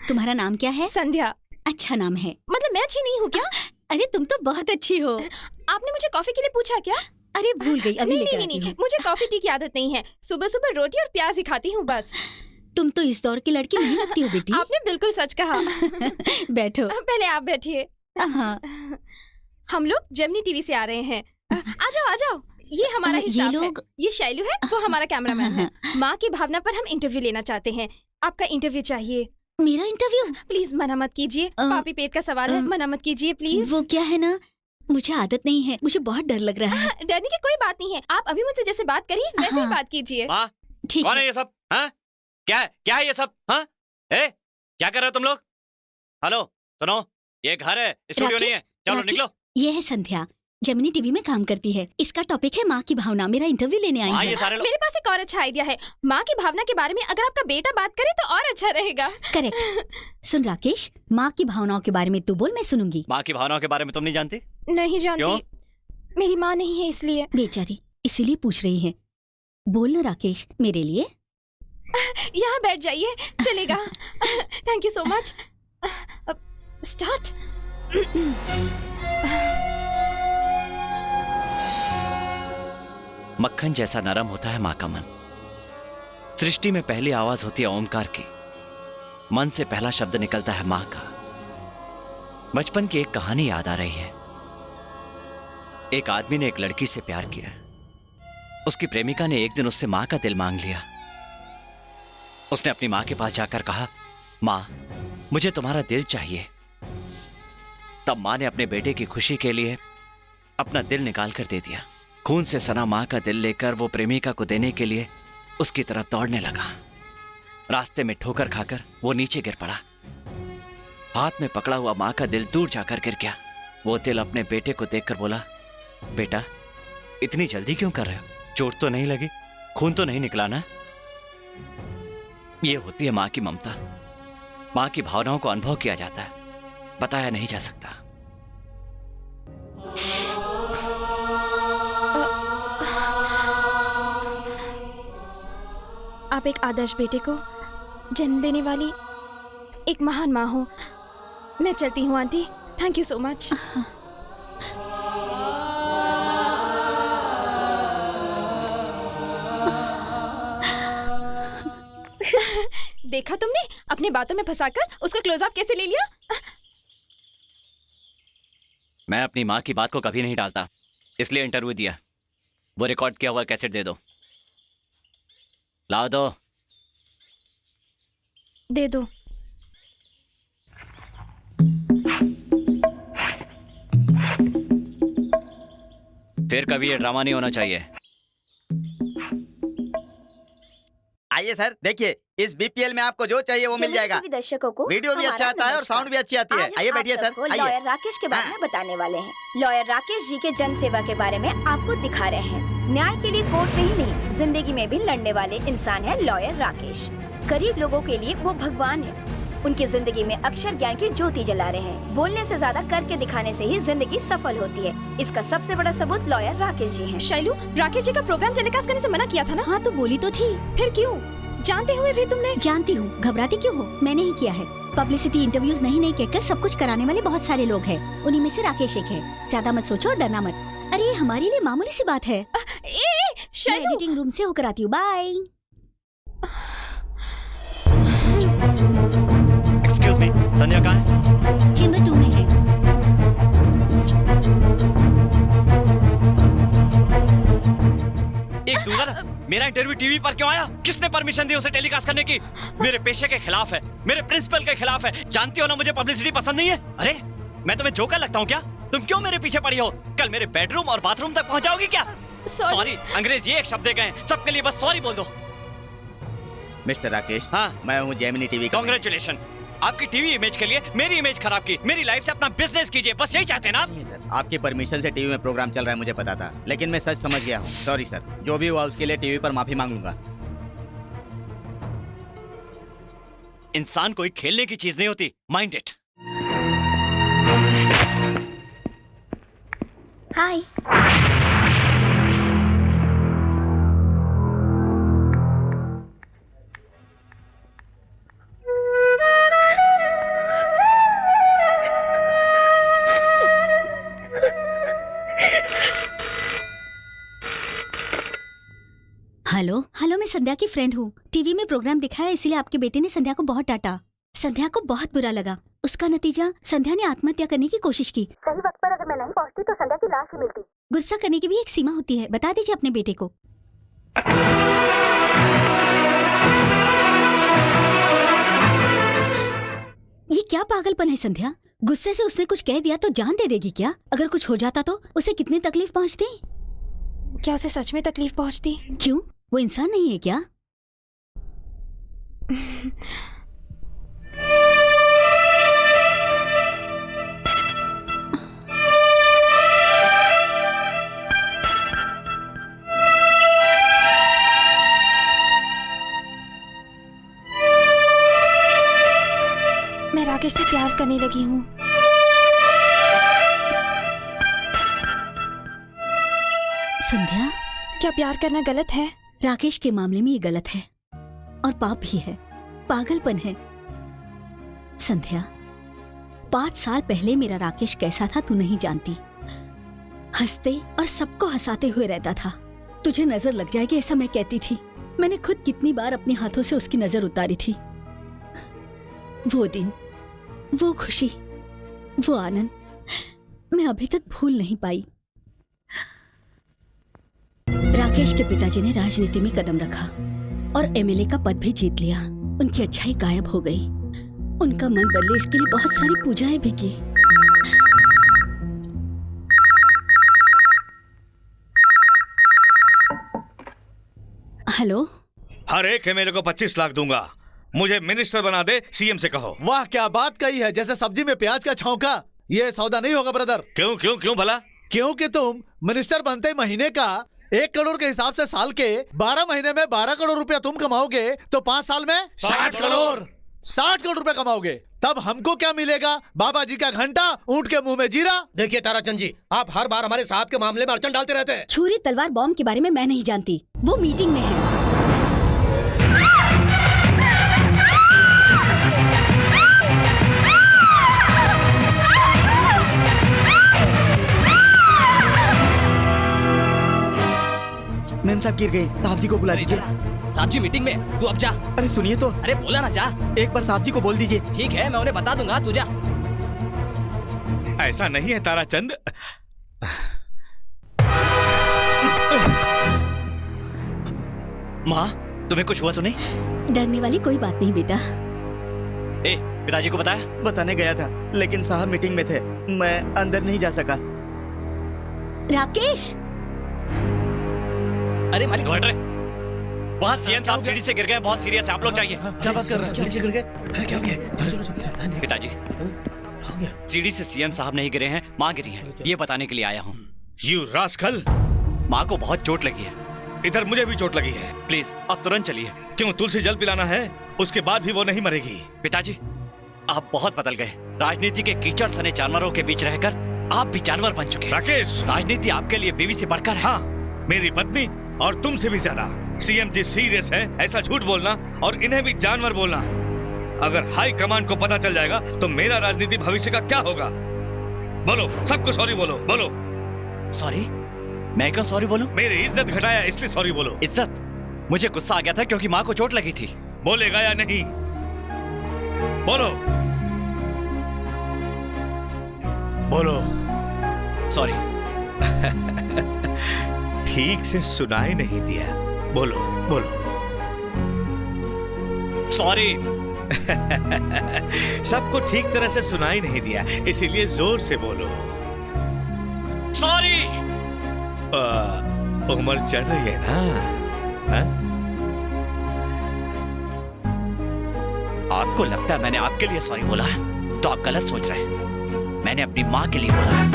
Speaker 7: तुम्हारा नाम क्या है?
Speaker 6: संध्या।
Speaker 7: अच्छा नाम है।
Speaker 6: मतलब मैं अच्छी नहीं हूँ क्या?
Speaker 7: अरे तुम तो बहुत अच्छी हो।
Speaker 6: आपने मुझे कॉफी के लिए पूछा क्या?
Speaker 7: अरे भूल गई, अभी
Speaker 6: नहीं
Speaker 7: लेकर
Speaker 6: नहीं
Speaker 7: आती
Speaker 6: नहीं,
Speaker 7: हूँ।
Speaker 6: मुझे कॉफी टी की आदत नहीं है। सुबह सुबह रोटी और प्याज ही खाती हूँ बस।
Speaker 7: तुम तो इस दौर की लड़की नहीं लगती हो बेटी।
Speaker 6: आपने बिल्कुल सच कहा।
Speaker 7: बैठो।
Speaker 6: पहले आप बैठिए।
Speaker 7: हाँ।
Speaker 6: हम लोग जेमिनी टीवी से आ रहे हैं। आ जाओ आ जाओ। ये हमारा ही
Speaker 7: ये
Speaker 6: स्टाफ है।
Speaker 7: लोग-
Speaker 6: ये शैलू है, वो हमारा कैमरामैन है। माँ की भावना पर हम इंटरव्यू लेना चाहते हैं। आपका इंटरव्यू चाहिए।
Speaker 7: मेरा इंटरव्यू?
Speaker 6: प्लीज मना मत कीजिए। पापी पेट का सवाल है, मना मत कीजिए प्लीज।
Speaker 7: वो क्या है ना, मुझे आदत नहीं है, मुझे बहुत डर लग रहा है।
Speaker 6: डरने की कोई बात नहीं है। आप अभी मुझसे जैसे बात करिए वैसे ही
Speaker 7: हाँ।
Speaker 6: बात कीजिए।
Speaker 2: माँ,
Speaker 7: ठीक
Speaker 2: कौन
Speaker 7: है।
Speaker 2: है ये सब? हाँ? क्या है ये सब? हाँ? क्या कर रहे हो तुम लोग? हेलो, सुनो, ये घर है, स्टूडियो नहीं है। चलो
Speaker 7: राकेश,
Speaker 2: निकलो।
Speaker 7: ये है संध्या, जेमिनी टीवी में काम करती है। इसका टॉपिक है माँ की भावना। मेरा इंटरव्यू लेने आई
Speaker 2: हाँ,
Speaker 7: है।
Speaker 2: ये सारे लोग।
Speaker 6: मेरे पास एक और अच्छा आइडिया है। माँ की भावना के बारे में अगर आपका बेटा बात करे तो और अच्छा रहेगा।
Speaker 7: करेक्ट। सुन राकेश, माँ की भावनाओं के बारे में तू बोल, मैं सुनूंगी।
Speaker 2: माँ की भावनाओं के बारे में तुम नहीं जानती?
Speaker 6: नहीं जानती।
Speaker 2: क्यों?
Speaker 6: मेरी माँ नहीं है इसलिए।
Speaker 7: बेचारी इसीलिए पूछ रही है। बोल ना राकेश, मेरे लिए।
Speaker 6: यहाँ बैठ जाइए, चलेगा। Thank you so much. Start.
Speaker 2: मक्खन जैसा नरम होता है माँ का मन। सृष्टि में पहली आवाज होती है ओमकार की। मन से पहला शब्द निकलता है माँ का। बचपन की एक कहानी याद आ रही है। एक आदमी ने एक लड़की से प्यार किया। उसकी प्रेमिका ने एक दिन उससे माँ का दिल मांग लिया। उसने अपनी माँ के पास जाकर कहा, माँ, मुझे तुम्हारा दिल चाहिए। तब माँ ने अपने बेटे की खुशी के लिए अपना दिल निकाल कर दे दिया। खून से सना माँ का दिल लेकर वो प्रेमिका को देने के लिए उसकी तरफ दौड़ने लगा। रास्ते में ठोकर खाकर वो नीचे गिर पड़ा। हाथ में पकड़ा हुआ माँ का दिल दूर जाकर गिर गया। वो दिल अपने बेटे को देखकर बोला, बेटा, इतनी जल्दी क्यों कर रहे हो? चोट तो नहीं लगी? खून तो नहीं निकला ना? ये होती है माँ की ममता। माँ की भावनाओं को अनुभव किया जाता है, बताया नहीं जा सकता।
Speaker 6: आप एक आदर्श बेटे को जन्म देने वाली एक महान माँ हो। मैं चलती हूँ aunty, thank you so much. देखा तुमने, अपने बातों में फंसाकर उसका क्लोजअप कैसे ले लिया।
Speaker 2: मैं अपनी माँ की बात को कभी नहीं टालता, इसलिए इंटरव्यू दिया। वो रिकॉर्ड किया हुआ कैसेट दे दो। लाओ दो।
Speaker 6: दे दो।
Speaker 2: फिर कभी ये ड्रामा नहीं होना चाहिए।
Speaker 1: आइए सर, देखिए इस बीपीएल में आपको जो चाहिए वो मिल जाएगा।
Speaker 9: दर्शकों को
Speaker 1: वीडियो भी अच्छा आता है और साउंड भी अच्छी आती है। आइए बैठिए सर, आइए।
Speaker 9: लॉयर राकेश के बारे में बताने वाले हैं। लॉयर राकेश जी के जन सेवा के बारे में आपको दिखा रहे हैं। न्याय के लिए कोर्ट में ही नहीं, जिंदगी में भी लड़ने वाले इंसान है लॉयर राकेश। गरीब लोगों के लिए वो भगवान है। उनकी जिंदगी में अक्षर ज्ञान की ज्योति जला रहे हैं। बोलने से ज्यादा करके दिखाने से ही जिंदगी सफल होती है। इसका सबसे बड़ा सबूत लॉयर राकेश जी हैं।
Speaker 6: शैलू, राकेश जी का प्रोग्राम टेलीकास्ट करने से मना किया था ना?
Speaker 7: हाँ तो बोली तो थी।
Speaker 6: फिर क्यों? जानते हुए भी तुमने?
Speaker 7: जानती हूँ, घबराती क्यों हो? मैंने ही किया है। पब्लिसिटी, इंटरव्यूज नहीं कहकर सब कुछ कराने वाले बहुत सारे लोग हैं। उन्हीं में से राकेश एक है। ज्यादा मत सोचो और डरना मत। अरे हमारे लिए मामूली सी बात है।
Speaker 6: शैलू,
Speaker 7: मैं एडिटिंग रूम से होकर आती हूँ। बाय।
Speaker 2: एक्सक्यूज मी, संध्या कहाँ है?
Speaker 7: चेंबर 2 में है।
Speaker 2: एक दूंगा ना। मेरा इंटरव्यू टीवी पर क्यों आया? किसने परमिशन दी उसे टेलीकास्ट करने की? मेरे पेशे के खिलाफ है, मेरे प्रिंसिपल के खिलाफ है। जानती हो ना मुझे पब्लिसिटी पसंद नहीं है। अरे मैं तुम्हें जोकर लगता हूँ क्या? तुम क्यों मेरे पीछे पड़ी हो? कल मेरे बेडरूम और बाथरूम तक पहुँच जाओगी क्या? सॉरी, अंग्रेजी एक शब्द गए, सबके लिए बस सॉरी बोल दो।
Speaker 1: मिस्टर राकेश,
Speaker 2: हाँ,
Speaker 1: मैं हूँ जेमिनी टीवी।
Speaker 2: कांग्रेचुलेशन। आपकी टीवी इमेज के लिए मेरी इमेज खराब की। मेरी लाइफ से अपना बिजनेस कीजिए, बस यही चाहते हैं ना आप?
Speaker 1: नहीं सर, आपकी परमिशन से टीवी में प्रोग्राम चल रहा है मुझे पता था, लेकिन मैं सच समझ गया हूँ। सॉरी सर, जो भी हुआ उसके लिए टीवी पर माफी मांग लूंगा।
Speaker 2: इंसान कोई खेलने की चीज नहीं होती, mind it.
Speaker 9: Hi.
Speaker 7: Hello hello, मैं संध्या की फ्रेंड हूँ। टीवी में प्रोग्राम दिखाया इसलिए आपके बेटे ने संध्या को बहुत डांटा। संध्या को बहुत बुरा लगा। उसका नतीजा, संध्या ने आत्महत्या करने की कोशिश की।
Speaker 9: सही वक्त पर अगर मैं नहीं पहुंचती तो संध्या की लाश ही मिलती।
Speaker 7: गुस्सा करने की भी एक सीमा होती है, बता दीजिए अपने बेटे को। ये क्या पागलपन है संध्या? गुस्से से उसने कुछ कह दिया तो जान दे देगी क्या? अगर कुछ हो जाता तो उसे कितनी तकलीफ पहुंचती?
Speaker 6: क्या उसे सच में तकलीफ पहुंचती?
Speaker 7: क्यों, वो इंसान नहीं है क्या?
Speaker 6: मैं राकेश से प्यार करने लगी हूँ।
Speaker 7: संध्या,
Speaker 6: क्या प्यार करना गलत है?
Speaker 7: राकेश के मामले में ये गलत है और पाप भी है, पागलपन है। संध्या, 5 साल पहले मेरा राकेश कैसा था तू नहीं जानती। हंसते और सबको हंसाते हुए रहता था। तुझे नजर लग जाएगी ऐसा मैं कहती थी। मैंने खुद कितनी बार अपने हाथों से उसकी नजर उतारी थी। वो दिन, वो खुशी, वो आनंद मैं अभी तक भूल नहीं पाई। राकेश के पिताजी ने राजनीति में कदम रखा और एमएलए का पद भी जीत लिया। उनकी अच्छाई गायब हो गई। उनका मन बदले इसके लिए बहुत सारी पूजाएं भी की। हेलो,
Speaker 3: हर एक एमएलए को 25 लाख दूंगा। मुझे मिनिस्टर बना दे, सीएम से कहो।
Speaker 5: वाह क्या बात कही है, जैसे सब्जी में प्याज का छौंका। ये सौदा नहीं होगा ब्रदर।
Speaker 3: क्यों क्यों क्यों भला?
Speaker 5: क्योंकि तुम मिनिस्टर बनते महीने का 1 करोड़ के हिसाब से साल के 12 महीने में 12 करोड़ रुपया तुम कमाओगे तो 5 साल में 60 करोड़ 60 करोड़ रुपया कमाओगे। तब हमको क्या मिलेगा? बाबा जी का घंटा, ऊंट के मुंह में जीरा।
Speaker 4: देखिए ताराचंद जी, आप हर बार हमारे साहब के मामले में अड़चन डालते रहते हैं।
Speaker 7: छुरी तलवार बॉम्ब के बारे में मैं नहीं जानती, वो मीटिंग में है।
Speaker 1: मैम साहब गिर गए, साहब जी को बुला दीजिए।
Speaker 8: साहब जी मीटिंग में, तू अब जा।
Speaker 1: अरे सुनिए तो,
Speaker 8: अरे बोला ना, जा।
Speaker 1: एक बार साहब जी को बोल दीजिए।
Speaker 8: ठीक है, मैं उन्हें बता दूंगा, तू जा।
Speaker 3: ऐसा नहीं है ताराचंद।
Speaker 2: माँ, तुम्हें कुछ हुआ तो नहीं?
Speaker 7: डरने वाली कोई बात नहीं बेटा।
Speaker 2: ए, पिताजी को बताया?
Speaker 1: बताने गया था, लेकिन साहब मीटिंग में थे, मैं अंदर नहीं जा सका।
Speaker 7: राकेश,
Speaker 8: अरे मालिक,
Speaker 2: तो हट रहे। वहाँ सीएम साहब सीढ़ी से गिर गए, बहुत सीरियस है, आप लोग चाहिए।
Speaker 4: क्या बात कर रहे हैं? सीढ़ी से गिर गए? क्या हो गया?
Speaker 2: पिताजी, सीढ़ी से सीएम साहब नहीं गिरे हैं, माँ गिरी है, ये बताने के लिए आया हूँ।
Speaker 3: You rascal!
Speaker 2: माँ को बहुत चोट लगी है।
Speaker 3: इधर मुझे भी चोट लगी है।
Speaker 2: प्लीज अब तुरंत चलिए।
Speaker 3: क्यों, तुलसी जल पिलाना है? उसके बाद भी वो नहीं मरेगी।
Speaker 2: पिताजी, आप बहुत बदल गए। राजनीति के कीचड़ सने जानवरों के बीच रहकर आप भी जानवर बन चुके हैं।
Speaker 3: राकेश,
Speaker 2: राजनीति आपके लिए बीवी से बढ़कर है।
Speaker 3: हाँ, मेरी पत्नी और तुमसे भी ज्यादा। सीएम जी सीरियस है, ऐसा झूठ बोलना और इन्हें भी जानवर बोलना। अगर हाई कमांड को पता चल जाएगा तो मेरा राजनीति भविष्य का क्या होगा? बोलो, सबको सॉरी बोलो, बोलो।
Speaker 2: सॉरी? मैं क्यों सॉरी बोलूं?
Speaker 3: मेरी इज्जत घटाया इसलिए सॉरी बोलो।
Speaker 2: इज्जत? मुझे गुस्सा आ गया था क्योंकि माँ को चोट लगी थी।
Speaker 3: बोलेगा या नहीं? बोलो बोलो।
Speaker 2: सॉरी।
Speaker 3: ठीक से सुनाई नहीं दिया। बोलो बोलो।
Speaker 2: सॉरी।
Speaker 3: सबको ठीक तरह से सुनाई नहीं दिया, इसीलिए जोर से बोलो।
Speaker 2: सॉरी।
Speaker 3: उम्र चढ़ रही है ना? हा?
Speaker 2: आपको लगता है मैंने आपके लिए सॉरी बोला है, तो आप गलत सोच रहे हैं। मैंने अपनी माँ के लिए बोला है।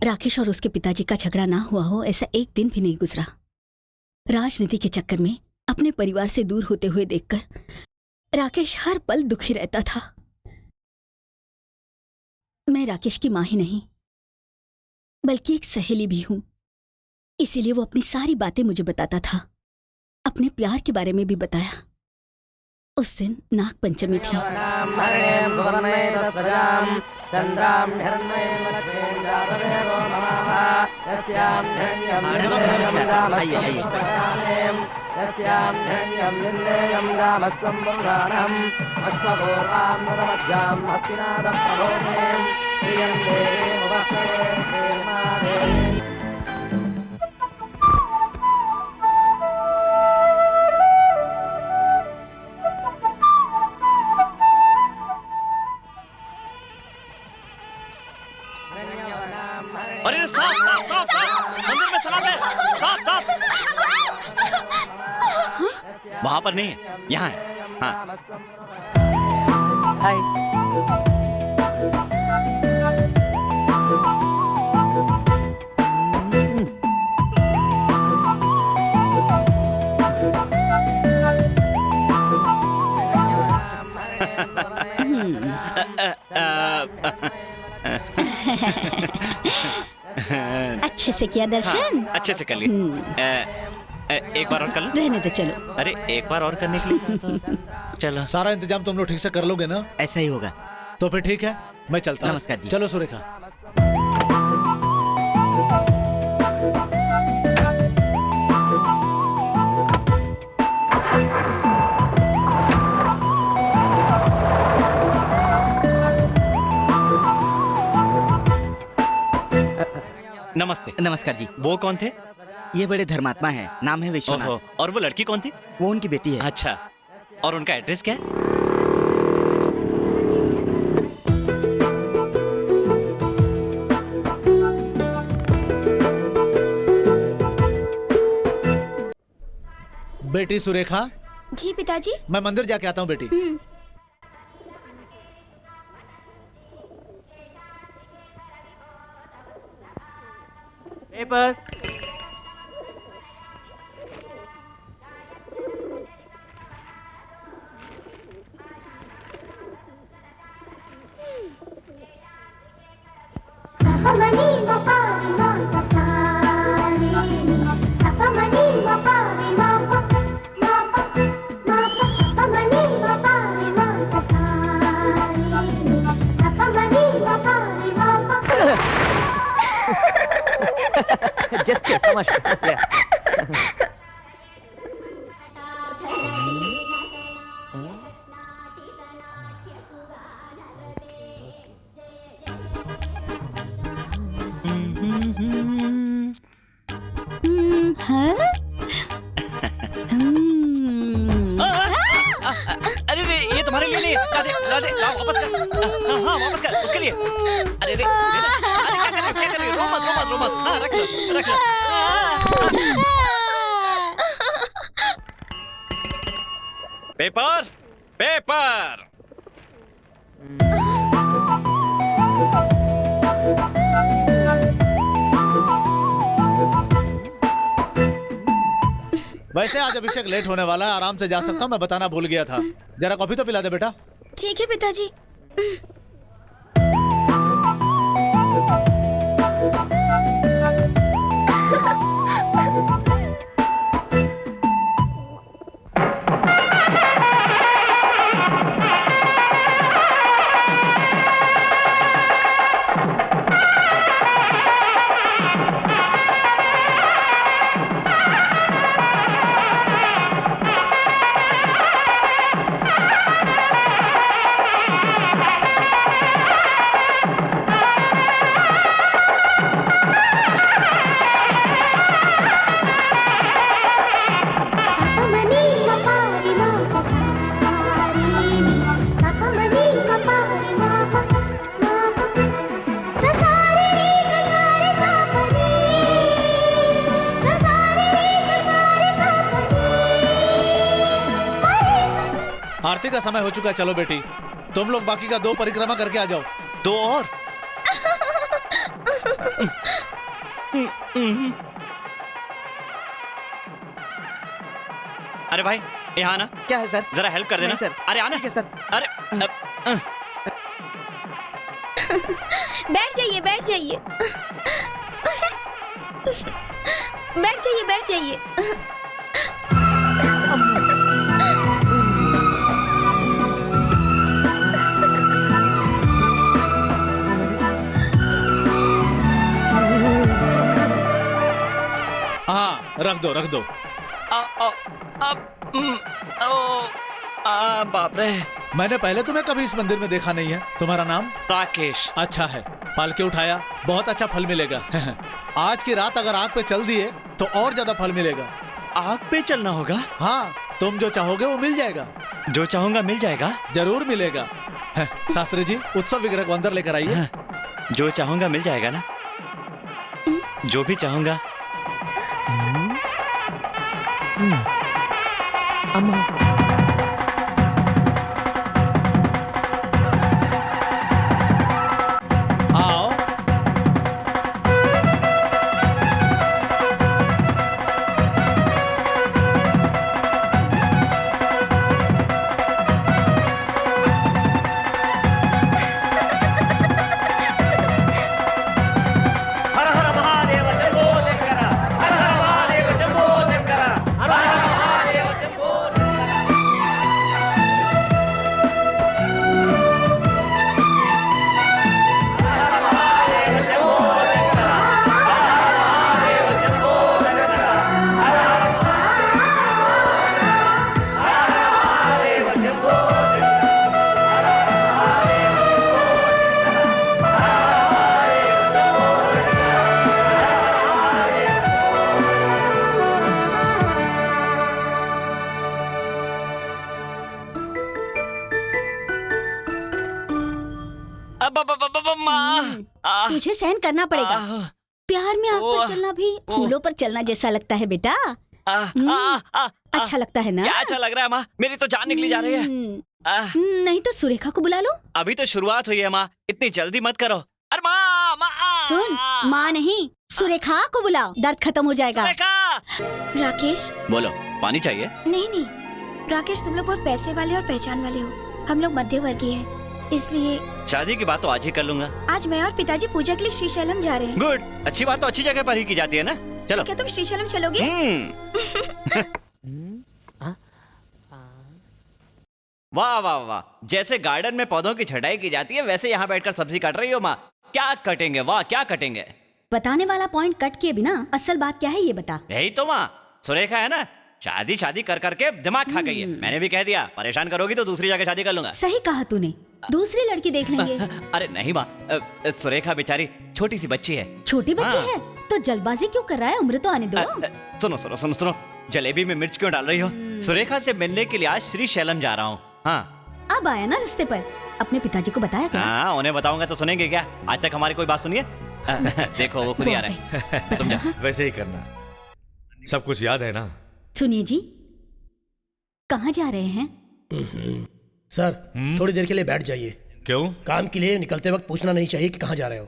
Speaker 7: राकेश और उसके पिताजी का झगड़ा ना हुआ हो ऐसा एक दिन भी नहीं गुजरा। राजनीति के चक्कर में अपने परिवार से दूर होते हुए देखकर राकेश हर पल दुखी रहता था। मैं राकेश की माँ ही नहीं बल्कि एक सहेली भी हूं, इसीलिए वो अपनी सारी बातें मुझे बताता था। अपने प्यार के बारे में भी बताया। उस दिन नाग पंचमी थी।
Speaker 2: अरे साफ साफ साफ साफ, मंदिर में सलाम है, साफ साफ। वहां पर नहीं है, यहाँ है। हाँ।
Speaker 7: अच्छे से किया दर्शन?
Speaker 2: अच्छे से कर ली। एक बार और कर लो।
Speaker 7: रहने दो, चलो।
Speaker 2: अरे एक बार और करने के लिए तो चलो।
Speaker 5: सारा इंतजाम तुम लोग ठीक से कर लोगे ना?
Speaker 1: ऐसा ही होगा।
Speaker 5: तो फिर ठीक है, मैं चलता हूं।
Speaker 1: नमस्कार जी।
Speaker 5: चलो सुरेखा।
Speaker 2: नमस्ते।
Speaker 1: नमस्कार जी।
Speaker 2: वो कौन थे?
Speaker 1: ये बड़े धर्मात्मा हैं, नाम है विश्वनाथ।
Speaker 2: ओहो, और वो लड़की कौन थी?
Speaker 1: वो उनकी बेटी है।
Speaker 2: अच्छा, और उनका एड्रेस क्या है?
Speaker 5: बेटी सुरेखा,
Speaker 6: जी पिताजी।
Speaker 5: मैं मंदिर जाके आता हूँ बेटी।
Speaker 10: पेपर।
Speaker 11: सपमनी मपारी मा ससारे सपमनी मपारी मा सपमनी मपारी मा ससारे सपमनी मपारी
Speaker 2: अरे रे, ये तुम्हारे लिए नहीं। राधे, राधे, लाओ वापस कर। हाँ, वापस कर, उसके लिए। अरे रे, अरे क्या कर रही हो? रो मत, रो मत, रो मत। हाँ, रख लो, रख लो। Paper, paper.
Speaker 5: वैसे आज अभिषेक लेट होने वाला है, आराम से जा सकता हूँ, मैं बताना भूल गया था। जरा कॉफी तो पिला दे बेटा।
Speaker 6: ठीक है पिताजी।
Speaker 5: आरती का समय हो चुका है, चलो बेटी तुम लोग बाकी का 2 परिक्रमा करके आ जाओ।
Speaker 2: 2 और? अरे भाई, यहाँ आना।
Speaker 1: क्या है सर?
Speaker 2: जरा हेल्प कर देना।
Speaker 1: नहीं, सर।
Speaker 2: अरे आना।
Speaker 1: ठीक है, सर।
Speaker 2: अरे
Speaker 6: बैठ जाइए, बैठ जाइए। बैठ जाइए, बैठ जाइए।
Speaker 5: हाँ रख दो, रख दो।
Speaker 2: बाप रे।
Speaker 5: मैंने पहले तुम्हें कभी इस मंदिर में देखा नहीं है। तुम्हारा नाम?
Speaker 2: राकेश।
Speaker 5: अच्छा है, पालके उठाया, बहुत अच्छा फल मिलेगा। आज की रात अगर आग पे चल दिए तो और ज्यादा फल मिलेगा।
Speaker 2: आग पे चलना होगा?
Speaker 5: हाँ, तुम जो चाहोगे वो मिल जाएगा।
Speaker 2: जो चाहूंगा मिल जाएगा?
Speaker 5: जरूर मिलेगा। शास्त्री जी, उत्सव विग्रह को अंदर लेकर आइए।
Speaker 2: जो चाहूंगा मिल जाएगा ना? जो भी चाहूंगा।
Speaker 5: आओ।
Speaker 7: तुझे सहन करना पड़ेगा। प्यार में आग पर चलना भी फूलों पर चलना जैसा लगता है बेटा। अच्छा लगता है ना?
Speaker 2: क्या अच्छा लग रहा है माँ? मेरी तो जान निकली जा रही है।
Speaker 7: नहीं तो सुरेखा को बुला लो।
Speaker 2: अभी तो शुरुआत हुई है माँ, इतनी जल्दी मत करो। अरे माँ, माँ
Speaker 7: सुन, माँ नहीं सुरेखा को बुलाओ, दर्द खत्म हो जाएगा।
Speaker 6: राकेश।
Speaker 2: बोलो, पानी चाहिए?
Speaker 6: नहीं नहीं राकेश, तुम लोग बहुत पैसे वाले और पहचान वाले हो, हम लोग मध्यवर्गीय हैं, इसलिए
Speaker 2: शादी की बात तो आज ही कर लूंगा।
Speaker 6: आज मैं और पिताजी पूजा के लिए श्रीशैलम जा रहे हैं।
Speaker 2: गुड, अच्छी बात तो अच्छी जगह पर ही की जाती है ना। चलो।
Speaker 6: क्या तुम श्रीशैलम चलोगे?
Speaker 2: वाह वाह वाह, जैसे गार्डन में पौधों की छटाई की जाती है वैसे यहाँ बैठकर सब्जी काट रही हो माँ। क्या कटेंगे, वाह क्या कटेंगे।
Speaker 7: बताने वाला पॉइंट कट किए बिना असल बात क्या है ये बता।
Speaker 2: यही तो माँ सुरेखा है ना, शादी शादी कर करके दिमाग खा गई है। मैंने भी कह दिया परेशान करोगी तो दूसरी जगह शादी कर लूंगा।
Speaker 7: सही कहा तूने, दूसरी लड़की देख लेंगे।
Speaker 2: अरे नहीं माँ, सुरेखा बेचारी छोटी सी बच्ची है।
Speaker 7: छोटी बच्ची
Speaker 2: हाँ।
Speaker 7: है तो जल्दबाजी क्यों कर रहा है, उम्र तो आने दो।
Speaker 2: सुनो सुनो सुनो सुनो, जलेबी में मिर्च क्यों डाल रही हो? सुरेखा से मिलने के लिए आज श्री शैलम जा रहा हूँ। हाँ
Speaker 7: अब आया ना रास्ते पर, अपने पिताजी को बताया क्या?
Speaker 2: हाँ, उन्हें बताऊंगा तो सुनेंगे क्या? आज तक हमारी कोई बात सुनिए? देखो वो खुद ही आ रहे हैं। तुम जाओ।
Speaker 3: वैसे ही करना, सब कुछ याद है ना?
Speaker 7: सुनिए जी, कहाँ जा रहे हैं?
Speaker 4: सर थोड़ी देर के लिए बैठ जाइए।
Speaker 3: क्यों?
Speaker 4: काम के लिए निकलते वक्त पूछना नहीं चाहिए कि कहाँ जा रहे हो।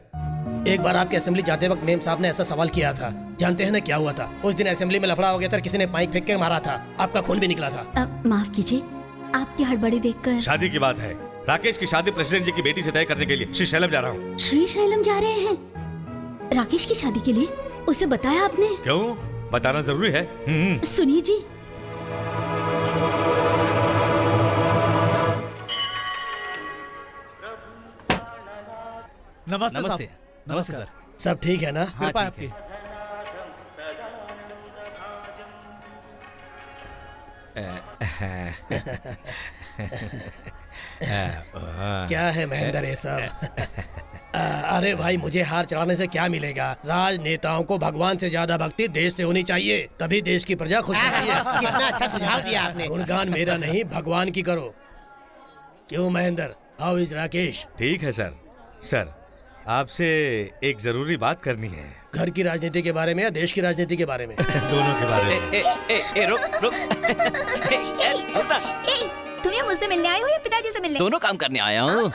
Speaker 4: एक बार आपके असेंबली जाते वक्त मेम साहब ने ऐसा सवाल किया था, जानते हैं ना क्या हुआ था? उस दिन असेंबली में लफड़ा हो गया था, किसी ने पाइप फेंक के मारा था, आपका खून भी निकला था।
Speaker 7: माफ कीजिए, आपकी हड़बड़ी देखकर।
Speaker 3: शादी की बात है, राकेश की शादी प्रेसिडेंट जी की बेटी से तय करने के लिए श्री शैलम जा रहा हूँ।
Speaker 7: श्री शैलम जा रहे हैं राकेश की शादी के लिए? उसे बताया आपने?
Speaker 3: क्यों, बताना जरूरी है?
Speaker 7: सुनिए जी,
Speaker 5: नमस्ते
Speaker 10: नमस्ते।
Speaker 5: साहब।
Speaker 10: नमस्ते सर।
Speaker 4: सब ठीक है ना?
Speaker 5: कृपा है आपकी।
Speaker 4: क्या है महेंद्र ये सब? अरे भाई, मुझे हार चढ़ाने से क्या मिलेगा? राजनेताओं को भगवान से ज्यादा भक्ति देश से होनी चाहिए, तभी देश की प्रजा खुश रहती है। कितना अच्छा सुझाव दिया आपने। गुणगान मेरा नहीं, भगवान की करो। क्यों महेंद्र, हाउ इज राकेश?
Speaker 3: ठीक है सर। सर, आपसे एक जरूरी बात करनी है।
Speaker 4: घर की राजनीति के बारे में या देश की राजनीति के बारे में?
Speaker 3: दोनों के बारे में।
Speaker 2: रुक रुक। रुक ना।
Speaker 6: तुम ये मुझसे मिलने आए हो या पिताजी से मिलने?
Speaker 2: दोनों काम करने आया हूँ।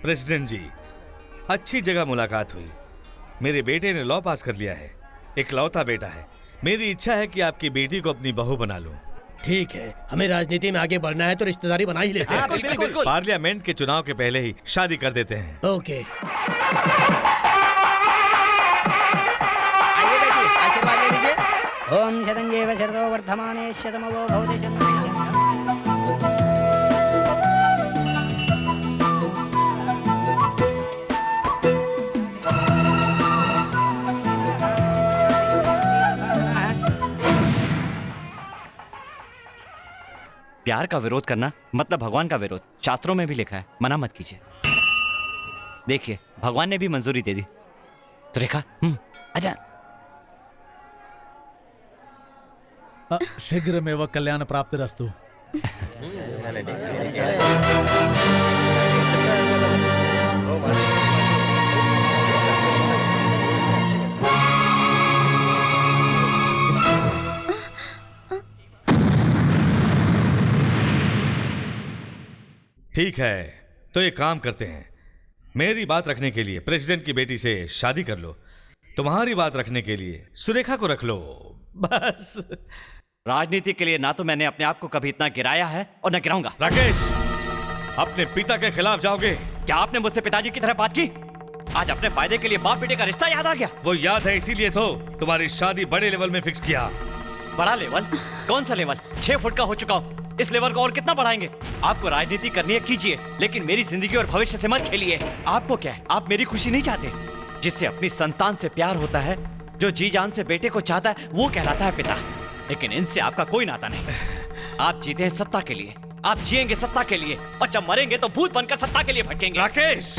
Speaker 3: प्रेसिडेंट जी, अच्छी जगह मुलाकात हुई। मेरे बेटे ने लॉ पास कर लिया है, इकलौता बेटा है। मेरी इच्छा है कि आपकी बेटी को अपनी बहू बना लूं।
Speaker 4: ठीक है, हमें राजनीति में आगे बढ़ना है तो रिश्तेदारी बना ही लेते हैं।
Speaker 2: बिल्कुल।
Speaker 3: पार्लियामेंट के चुनाव के पहले ही शादी कर देते हैं।
Speaker 4: ओके।
Speaker 1: आइए बेटी, आशीर्वाद ले लीजिए।
Speaker 12: ओम शतंजेव शरदो वर्धमाने शतमवो भवते शतम्।
Speaker 2: प्यार का विरोध करना मतलब भगवान का विरोध, शास्त्रों में भी लिखा है, मना मत कीजिए। देखिए भगवान ने भी मंजूरी दे दी। सुरेखा, आजा।
Speaker 5: शीघ्र में वह कल्याण प्राप्त रस्तु।
Speaker 3: ठीक है, तो एक काम करते हैं। मेरी बात रखने के लिए प्रेसिडेंट की बेटी से शादी कर लो, तुम्हारी बात रखने के लिए सुरेखा को रख लो, बस।
Speaker 2: राजनीति के लिए ना तो मैंने अपने आप को कभी इतना गिराया है और न गिराऊंगा।
Speaker 3: राकेश, अपने पिता के खिलाफ जाओगे?
Speaker 2: क्या आपने मुझसे पिताजी की तरह बात की? आज अपने फायदे के लिए बाप बेटे का रिश्ता याद आ गया?
Speaker 3: वो याद है, इसीलिए तो तुम्हारी शादी बड़े लेवल में फिक्स किया।
Speaker 2: बड़ा लेवल? कौन सा लेवल? 6 फुट का हो चुका हूँ, इस लेवल को और कितना बढ़ाएंगे? आपको राजनीति करनी है कीजिए, लेकिन मेरी जिंदगी और भविष्य से मत खेलिए। आपको क्या है, आप मेरी खुशी नहीं चाहते? जिससे अपनी संतान से प्यार होता है, जो जी जान से बेटे को चाहता है, वो कहलाता है पिता। लेकिन इनसे आपका कोई नाता नहीं। आप जीते हैं सत्ता के लिए, आप जिएंगे सत्ता के लिए, और जब मरेंगे तो भूत बनकर सत्ता के लिए भटकेंगे।
Speaker 3: राकेश,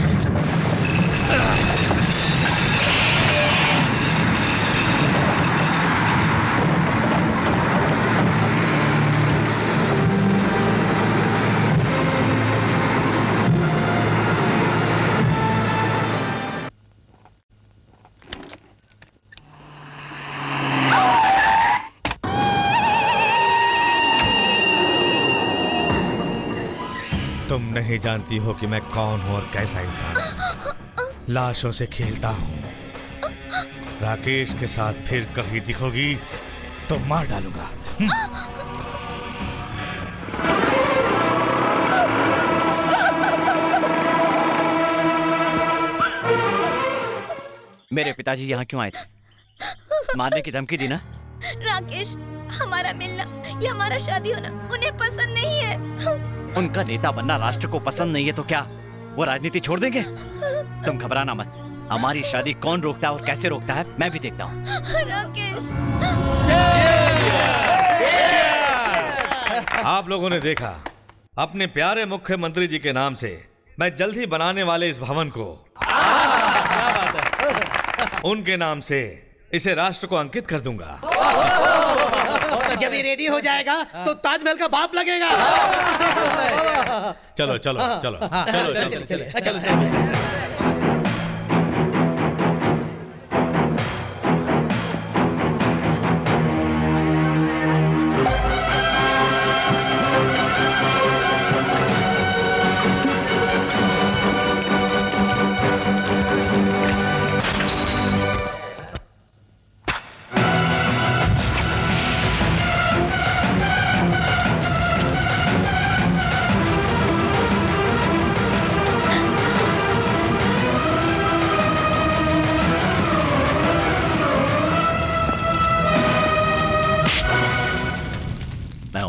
Speaker 3: तुम नहीं जानती हो कि मैं कौन हूं और कैसा इंसान हूं। लाशों से खेलता हूं। राकेश के साथ फिर कभी दिखोगी तो मार डालूंगा।
Speaker 2: मेरे पिताजी यहाँ क्यों आए थे? मारने की धमकी दी ना?
Speaker 6: राकेश, हमारा मिलना या हमारा शादी होना उन्हें पसंद नहीं है।
Speaker 2: उनका नेता बनना राष्ट्र को पसंद नहीं है तो क्या वो राजनीति छोड़ देंगे? तुम घबराना मत, हमारी शादी कौन रोकता है और कैसे रोकता है मैं भी देखता हूँ।
Speaker 6: राकेश।
Speaker 3: आप लोगों ने देखा, अपने प्यारे मुख्यमंत्री जी के नाम से मैं जल्द ही बनाने वाले इस भवन को उनके नाम से इसे राष्ट्र को अंकित कर दूंगा।
Speaker 4: जब ये रेडी हो जाएगा तो ताजमहल का बाप लगेगा।
Speaker 3: चलो चलो चलो चलो चलो
Speaker 4: चलो।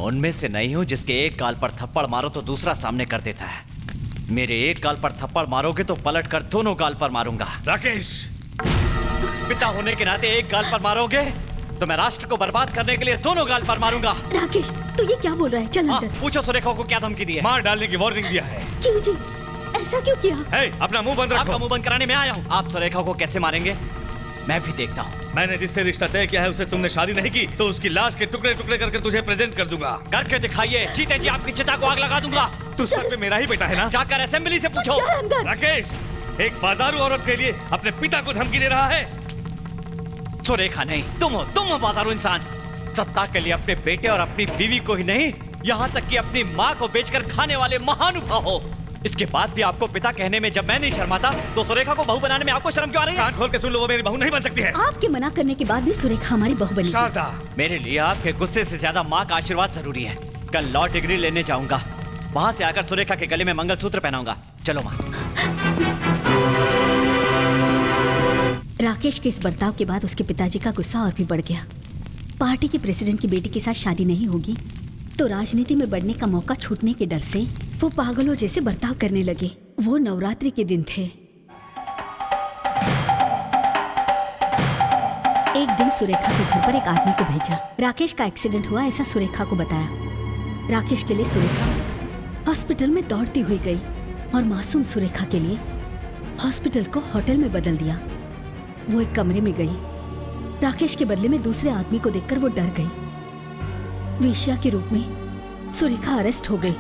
Speaker 2: उनमें से नहीं हूं जिसके एक गाल पर थप्पड़ मारो तो दूसरा सामने कर देता है। मेरे एक गाल पर थप्पड़ मारोगे तो पलट कर दोनों गाल पर मारूंगा।
Speaker 3: राकेश,
Speaker 2: पिता होने के नाते एक गाल पर मारोगे तो मैं राष्ट्र को बर्बाद करने के लिए दोनों गाल पर मारूंगा।
Speaker 7: राकेश, तू ये क्या बोल रहा है? चल अंदर।
Speaker 2: पूछो सुरेखा को क्या धमकी दी है।
Speaker 3: मार डालने की वार्निंग दिया है।
Speaker 7: क्यों जी, ऐसा क्यों किया?
Speaker 3: अपना मुंह बंद रखो।
Speaker 2: आपका मुंह बंद कराने में आया हूँ। आप सुरेखा को कैसे मारेंगे मैं भी देखता हूँ।
Speaker 3: मैंने जिससे रिश्ता तय किया है उसे तुमने शादी नहीं की तो उसकी लाश के टुकड़े टुकड़े करके तुझे प्रेजेंट कर दूंगा।
Speaker 2: करके दिखाइए। जीते जी आपकी चिता को आग लगा दूंगा।
Speaker 3: तू सर पे मेरा ही बेटा है ना?
Speaker 2: जाकर असेंबली से पूछो।
Speaker 3: राकेश, एक बाजारू औरत के लिए अपने पिता को धमकी दे रहा है।
Speaker 2: सुरेखा नहीं, तुम हो बाजारू इंसान। सत्ता के लिए अपने बेटे और अपनी बीवी को ही नहीं, यहाँ तक कि अपनी माँ को बेचकर खाने वाले महानुभाव हो। इसके बाद भी आपको पिता कहने में जब मैं नहीं शर्माता तो सुरेखा को बहू बनाने में आपको शर्म क्यों आ रही है?
Speaker 3: कान खोल के सुन लो, वो मेरी बहू नहीं बन सकती है।
Speaker 7: आपके मना करने के बाद भी सुरेखा हमारी बहू बनी।
Speaker 3: शारदा,
Speaker 2: मेरे लिए आपके गुस्से से ज्यादा माँ का आशीर्वाद जरूरी है। कल लॉ डिग्री लेने जाऊंगा, वहाँ से आकर सुरेखा के गले में मंगलसूत्र पहनाऊंगा। चलो माँ।
Speaker 7: राकेश के इस बर्ताव के बाद उसके पिताजी का गुस्सा और भी बढ़ गया। पार्टी के प्रेसिडेंट की बेटी के साथ शादी नहीं होगी तो राजनीति में बढ़ने का मौका छूटने के डर से वो पागलों जैसे बर्ताव करने लगे। वो नवरात्रि के दिन थे। एक दिन सुरेखा के घर पर एक आदमी को भेजा। राकेश का एक्सीडेंट हुआ ऐसा सुरेखा को बताया। राकेश के लिए सुरेखा हॉस्पिटल में दौड़ती हुई गई और मासूम सुरेखा के लिए हॉस्पिटल को होटल में बदल दिया। वो एक कमरे में गई। राकेश के बदले में दूसरे आदमी को देखकर वो डर गई। वेश्या के रूप में सुरेखा अरेस्ट हो गई।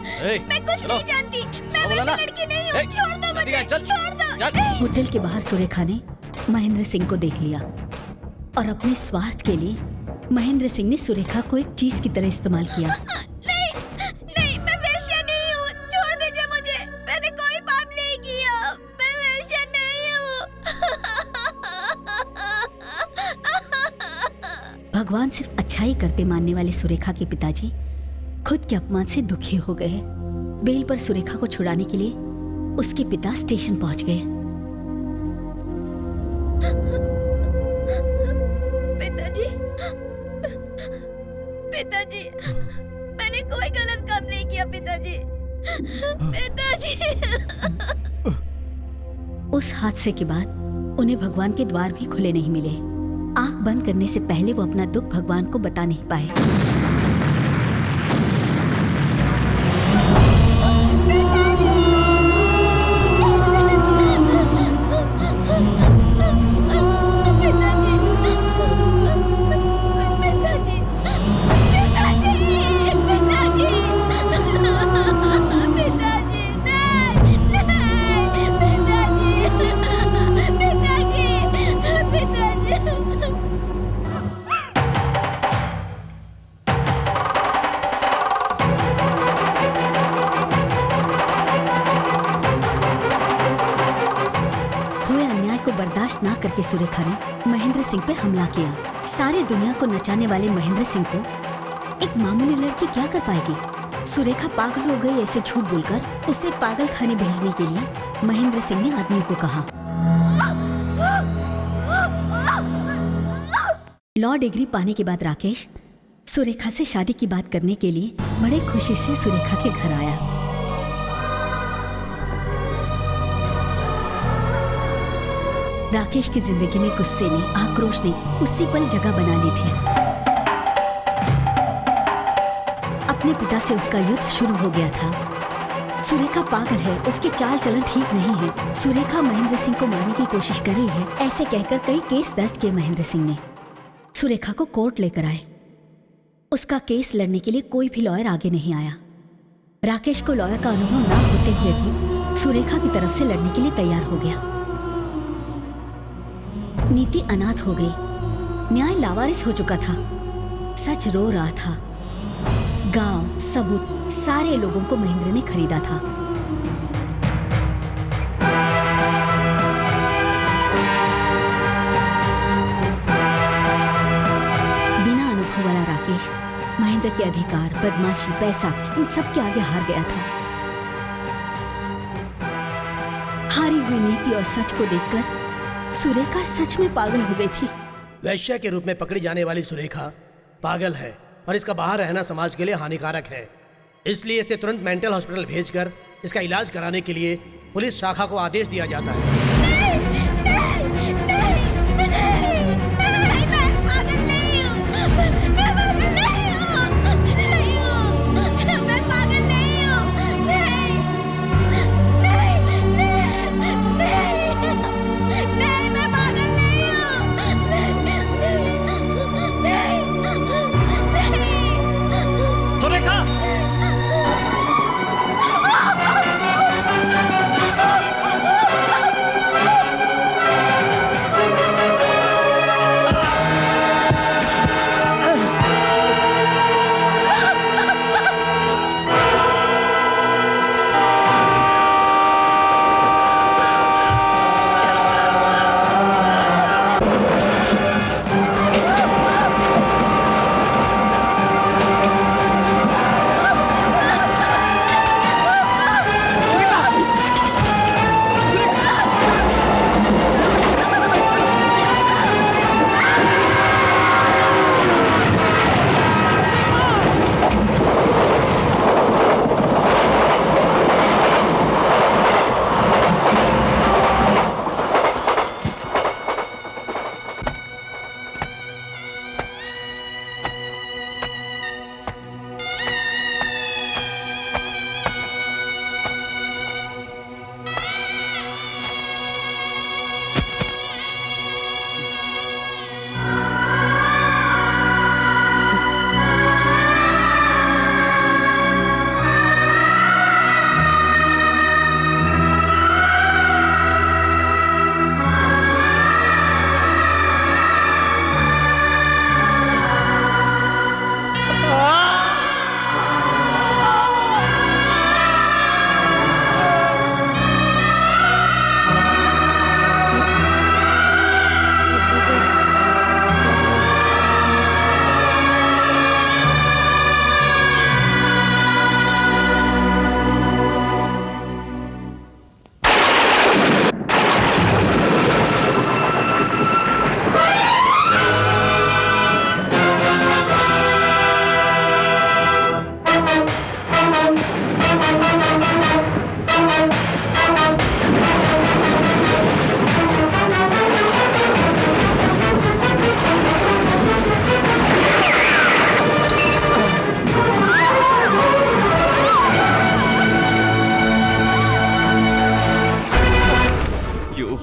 Speaker 6: मैं कुछ नहीं जानती, मैं वैसी लड़की नहीं हूँ। छोड़ दो मुझे, छोड़ दो।
Speaker 7: होटल के बाहर सुरेखा ने महेंद्र सिंह को देख लिया और अपने स्वार्थ के लिए महेंद्र सिंह ने सुरेखा को एक चीज की तरह इस्तेमाल किया।
Speaker 6: नहीं, मैं वैश्या नहीं हूँ। छोड़ दीजिए मुझे, मैंने कोई पाप नहीं किया। मैं वैश्या नहीं हूँ।
Speaker 7: भगवान सिर्फ अच्छाई करते मानने वाले सुरेखा के पिताजी खुद के अपमान से दुखी हो गए। बेल पर सुरेखा को छुड़ाने के लिए उसके पिता स्टेशन पहुंच गए।
Speaker 6: पिताजी, मैंने कोई गलत काम नहीं किया। पिताजी।
Speaker 7: उस हादसे के बाद उन्हें भगवान के द्वार भी खुले नहीं मिले। आंख बंद करने से पहले वो अपना दुख भगवान को बता नहीं पाए। बर्दाश्त ना करके सुरेखा ने महेंद्र सिंह पे हमला किया। सारी दुनिया को नचाने वाले महेंद्र सिंह को एक मामूली लड़की क्या कर पाएगी? सुरेखा पागल हो गई ऐसे झूठ बोलकर उसे पागल खाने भेजने के लिए महेंद्र सिंह ने आदमियों को कहा। लॉ डिग्री पाने के बाद राकेश सुरेखा से शादी की बात करने के लिए बड़े खुशी से सुरेखा के घर आया। राकेश की जिंदगी में गुस्से ने, आक्रोश ने उसी पल जगह बना ली थी। अपने पिता से उसका युद्ध शुरू हो गया था। सुरेखा पागल है, उसके चाल चलन ठीक नहीं है। सुरेखा महेंद्र सिंह को मारने की कोशिश कर रही है, ऐसे कहकर कई केस दर्ज किए महेंद्र सिंह ने। सुरेखा को कोर्ट लेकर आए। उसका केस लड़ने के लिए कोई भी लॉयर आगे नहीं आया। राकेश को लॉयर का अनुभव ना होते हुए भी सुरेखा की तरफ से लड़ने के लिए तैयार हो गया। नीति अनाथ हो गई, न्याय लावारिस हो चुका था, सच रो रहा था। गांव, सबूत, सारे लोगों को महेंद्र ने खरीदा था। बिना अनुभव वाला राकेश महेंद्र के अधिकार, बदमाशी, पैसा, इन सब के आगे हार गया था। हारी हुई नीति और सच को देखकर सुरेखा सच में पागल हो गई थी।
Speaker 4: वैश्या के रूप में पकड़ी जाने वाली सुरेखा पागल है और इसका बाहर रहना समाज के लिए हानिकारक है। इसलिए इसे तुरंत मेंटल हॉस्पिटल भेजकर इसका इलाज कराने के लिए पुलिस शाखा को आदेश दिया जाता है।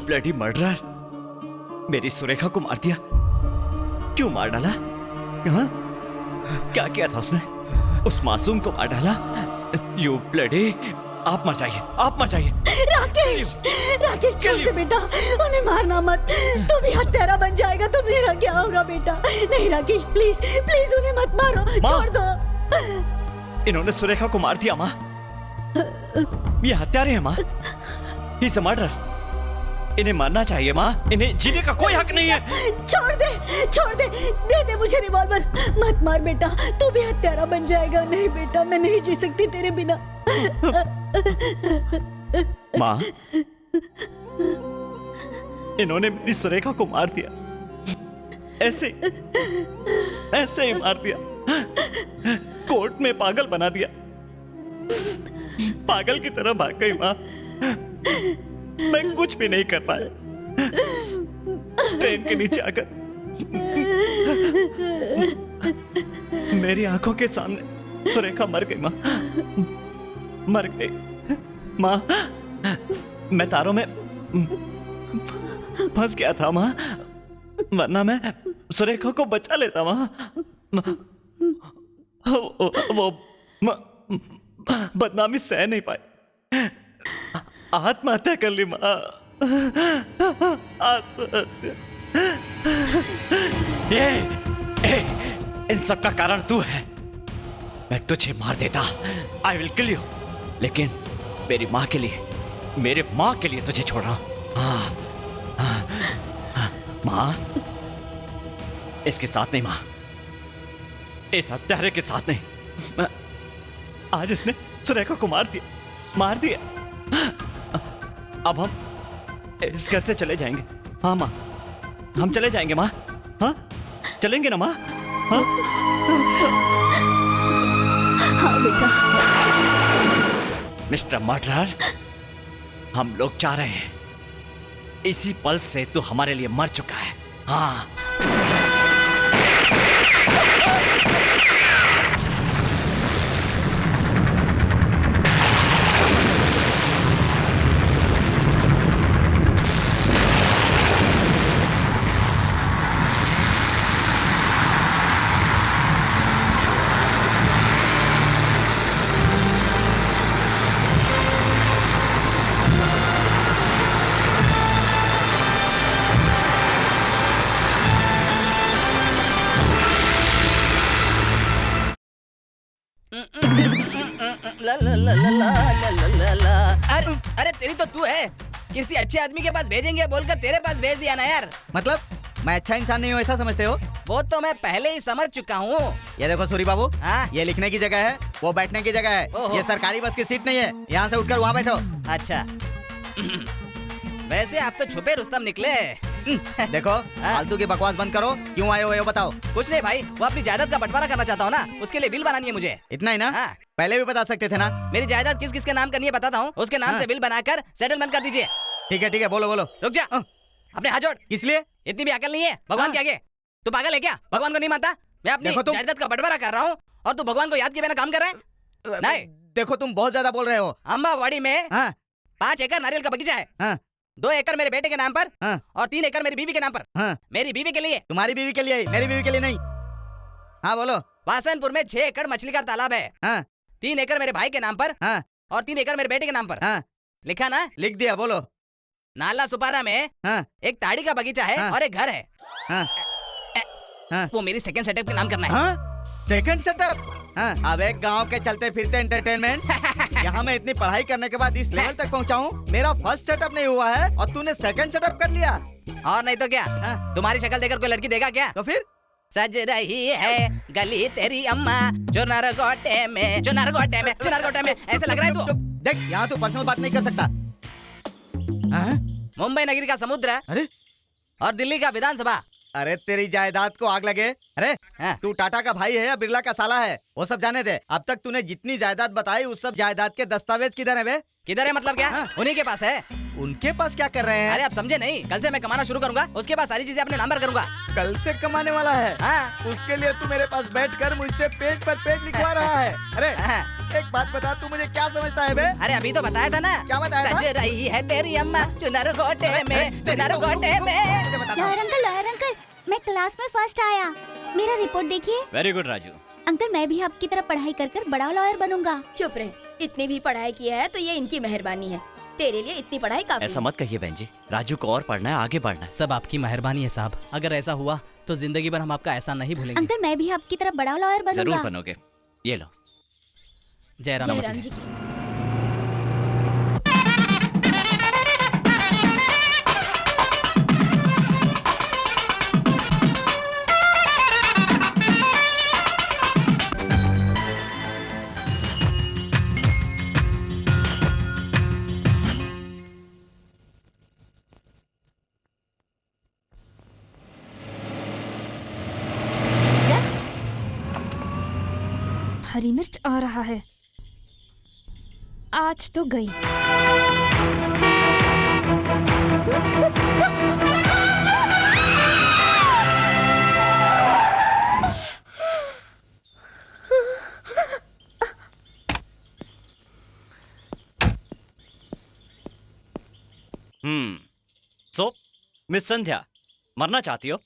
Speaker 2: ब्लडी मर्डरर, मेरी सुरेखा को मार दिया। क्यों मार डाला? हाँ? क्या किया था उसने? उस मासूम को मार डाला। यू ब्लडी, आप मर जाइए, आप मर जाइए।
Speaker 7: राकेश, राकेश छोड़ दे बेटा, उन्हें मारना मत। तू भी हत्यारा बन जाएगा तो मेरा क्या होगा बेटा? नहीं राकेश, प्लीज प्लीज उन्हें मत मारो, छोड़ दो।
Speaker 2: इन्होंने सुरेखा को मार दिया माँ। ये हत्यारे हैं माँ। He is a murderer. इन्हें मारना चाहिए माँ, इन्हें जीने का कोई हक नहीं है।
Speaker 7: छोड़ दे, छोड़ दे, दे दे मुझे रिवॉल्वर। मत मार बेटा, तू भी हत्यारा बन जाएगा। नहीं बेटा, मैं नहीं जी सकती तेरे बिना।
Speaker 2: माँ, इन्होंने मेरी सुरेखा को मार दिया, ऐसे ऐसे ही मार दिया। कोर्ट में पागल बना दिया, पागल की तरह भाग गई माँ। मैं कुछ भी नहीं कर पाया। ट्रेन के नीचे आकर मेरी आंखों के सामने सुरेखा मर गई माँ, मर गई माँ। मैं तारों में फंस गया था माँ, वरना मैं सुरेखा को बचा लेता माँ। वो बदनामी सह नहीं पाई, आत्महत्या कर ली माँ, आत्महत्या। ये इन सब का कारण तू है। मैं तुझे मार देता, आई विल किल यू, लेकिन मेरी माँ के लिए, मेरे माँ के लिए तुझे छोड़ रहा हूँ। माँ, इसके साथ नहीं माँ, इस हत्यारे के साथ नहीं। आज इसने सुरेखा को मार दिया। अब हम इस घर से चले जाएंगे। हाँ माँ, हम चले जाएंगे माँ। हाँ, चलेंगे ना माँ? हाँ?
Speaker 7: हाँ बेटा।
Speaker 2: मिस्टर मर्डरर, हम लोग चाह रहे हैं, इसी पल से तू हमारे लिए मर चुका है। हाँ।
Speaker 8: अरे तेरी तो तू है, किसी अच्छे आदमी के पास भेजेंगे बोलकर तेरे पास भेज दिया ना यार।
Speaker 1: मतलब मैं अच्छा इंसान नहीं हूँ ऐसा समझते हो?
Speaker 8: वो तो मैं पहले ही समझ चुका हूँ।
Speaker 1: ये देखो सूरी बाबू,
Speaker 8: हाँ?
Speaker 1: ये लिखने की जगह है, वो बैठने की जगह है।
Speaker 8: ओहो।
Speaker 1: ये सरकारी बस की सीट नहीं है, यहाँ से उठकर वहाँ बैठो।
Speaker 8: अच्छा। वैसे आप तो छुपे रुस्तम निकले।
Speaker 1: देखो फालतू की बकवास बंद करो, क्यों आए हो ये बताओ।
Speaker 8: कुछ नहीं भाई, वो अपनी जायदाद का बंटवारा करना चाहता हूँ ना, उसके लिए बिल बनानी है मुझे।
Speaker 1: इतना ही ना?
Speaker 8: हाँ।
Speaker 1: पहले भी बता सकते थे ना।
Speaker 8: मेरी जायदाद किस किस के नाम करनी है बताता हूँ, उसके नाम
Speaker 1: हाँ।
Speaker 8: से बिल बनाकर सेटलमेंट कर दीजिए।
Speaker 1: ठीक है बोलो बोलो।
Speaker 8: रुक जा, अपने हाथ जोड़।
Speaker 1: किस लिए?
Speaker 8: इतनी भी अकल नहीं है भगवान
Speaker 1: हाँ।
Speaker 8: के आगे। तू पागल है क्या? भगवान को नहीं मानता? मैं अपनी
Speaker 1: देखो तुम-
Speaker 8: जायदाद का बंटवारा कर रहा हूँ और तू भगवान को याद किए बिना काम कर रहा है? नहीं।
Speaker 1: देखो तुम बहुत ज्यादा बोल रहे हो।
Speaker 8: अम्बावाड़ी में
Speaker 1: हाँ
Speaker 8: 5 एकड़ नारियल का बगीचा है।
Speaker 1: हाँ
Speaker 8: 2 एकड़ मेरे बेटे के नाम पर
Speaker 1: हाँ
Speaker 8: और 3 एकड़ मेरी बीवी के नाम पर।
Speaker 1: हाँ।
Speaker 8: मेरी बीवी के लिए।
Speaker 1: तुम्हारी बीवी के लिए, मेरी बीवी के लिए नहीं। हाँ बोलो।
Speaker 8: वासनपुर में 6 एकड़ मछली का तालाब है।
Speaker 1: हाँ
Speaker 8: 3 एकड़ मेरे भाई के नाम पर
Speaker 1: हाँ
Speaker 8: और 3 एकड़ मेरे बेटे के नाम पर।
Speaker 1: हाँ
Speaker 8: लिखा ना?
Speaker 1: लिख दिया, बोलो।
Speaker 8: नाला सुपारा में
Speaker 1: हाँ
Speaker 8: एक ताड़ी का बगीचा है
Speaker 1: हाँ।
Speaker 8: और एक घर है।
Speaker 1: हाँ हाँ
Speaker 8: वो मेरी सेकंड सेटअप के नाम करना है।
Speaker 1: हाँ सेकंड सेटअप। हाँ अब एक गांव के चलते फिरते एंटरटेनमेंट। यहाँ मैं इतनी पढ़ाई करने के बाद इस लेवल तक पहुँचा हूँ, मेरा फर्स्ट सेटअप नहीं हुआ है और तूने सेकंड सेटअप कर लिया।
Speaker 8: और नहीं तो क्या?
Speaker 1: हाँ।
Speaker 8: तुम्हारी शक्ल देखकर कोई लड़की देगा क्या?
Speaker 1: तो फिर
Speaker 8: सज रही है गली तेरी अम्मा जो नरगोटे में, जो नरगोटे में, जो नरगोटे में, ऐसे लग रहा है तू।
Speaker 1: देख यहाँ तू पर्सनल बात नहीं कर सकता। हाँ?
Speaker 8: मुंबई नगरी का समुद्र
Speaker 1: अरे
Speaker 8: और दिल्ली का विधानसभा।
Speaker 1: अरे तेरी जायदाद को आग लगे। अरे
Speaker 8: हाँ।
Speaker 1: तू टाटा का भाई है या बिरला का साला है, वो सब जाने दे। अब तक तूने जितनी जायदाद बताई उस सब जायदाद के दस्तावेज किधर है बे?
Speaker 8: किधर है मतलब क्या?
Speaker 1: हाँ।
Speaker 8: उन्हीं के पास है।
Speaker 1: उनके पास क्या कर रहे हैं?
Speaker 8: अरे आप समझे नहीं, कल से मैं कमाना शुरू करूंगा, उसके बाद सारी चीजें अपने नाम पर करूंगा।
Speaker 1: कल से कमाने वाला है?
Speaker 8: हाँ।
Speaker 1: उसके लिए तू मेरे पास बैठकर मुझसे पेज पर पेज लिखवा रहा है। अरे
Speaker 8: हाँ।
Speaker 1: एक बात बता, तू मुझे क्या समझता है बे?
Speaker 8: अरे अभी तो बताया था ना।
Speaker 1: क्या बताया था?
Speaker 8: सज रही है तेरी अम्मा चुनर गोटे में, चुनर गोटे में।
Speaker 1: मुझे बता।
Speaker 11: लॉयर अंकल, मैं क्लास में फर्स्ट आया। मेरा रिपोर्ट देखिए।
Speaker 2: Very good Raju.
Speaker 11: अंकल मैं भी आपकी तरह पढ़ाई कर कर बड़ा लॉयर बनूंगा।
Speaker 6: चुप रहे, इतनी भी पढ़ाई की है तो ये इनकी मेहरबानी है। तेरे लिए इतनी पढ़ाई काफी
Speaker 2: ऐसा मत कहिए बहन जी, राजू को और पढ़ना है, आगे बढ़ना है।
Speaker 8: सब आपकी मेहरबानी है साहब, अगर ऐसा हुआ तो जिंदगी भर हम आपका एहसान नहीं भूलेंगे।
Speaker 11: अंकल मैं भी आपकी तरह बड़ा लॉयर बनूंगा।
Speaker 2: जरूर बनोगे। ये लो।
Speaker 8: जय राम।
Speaker 6: जयराम जी की। हरी मिर्च आ रहा है, आज तो गई।
Speaker 2: सो मिस संध्या, मरना चाहती हो?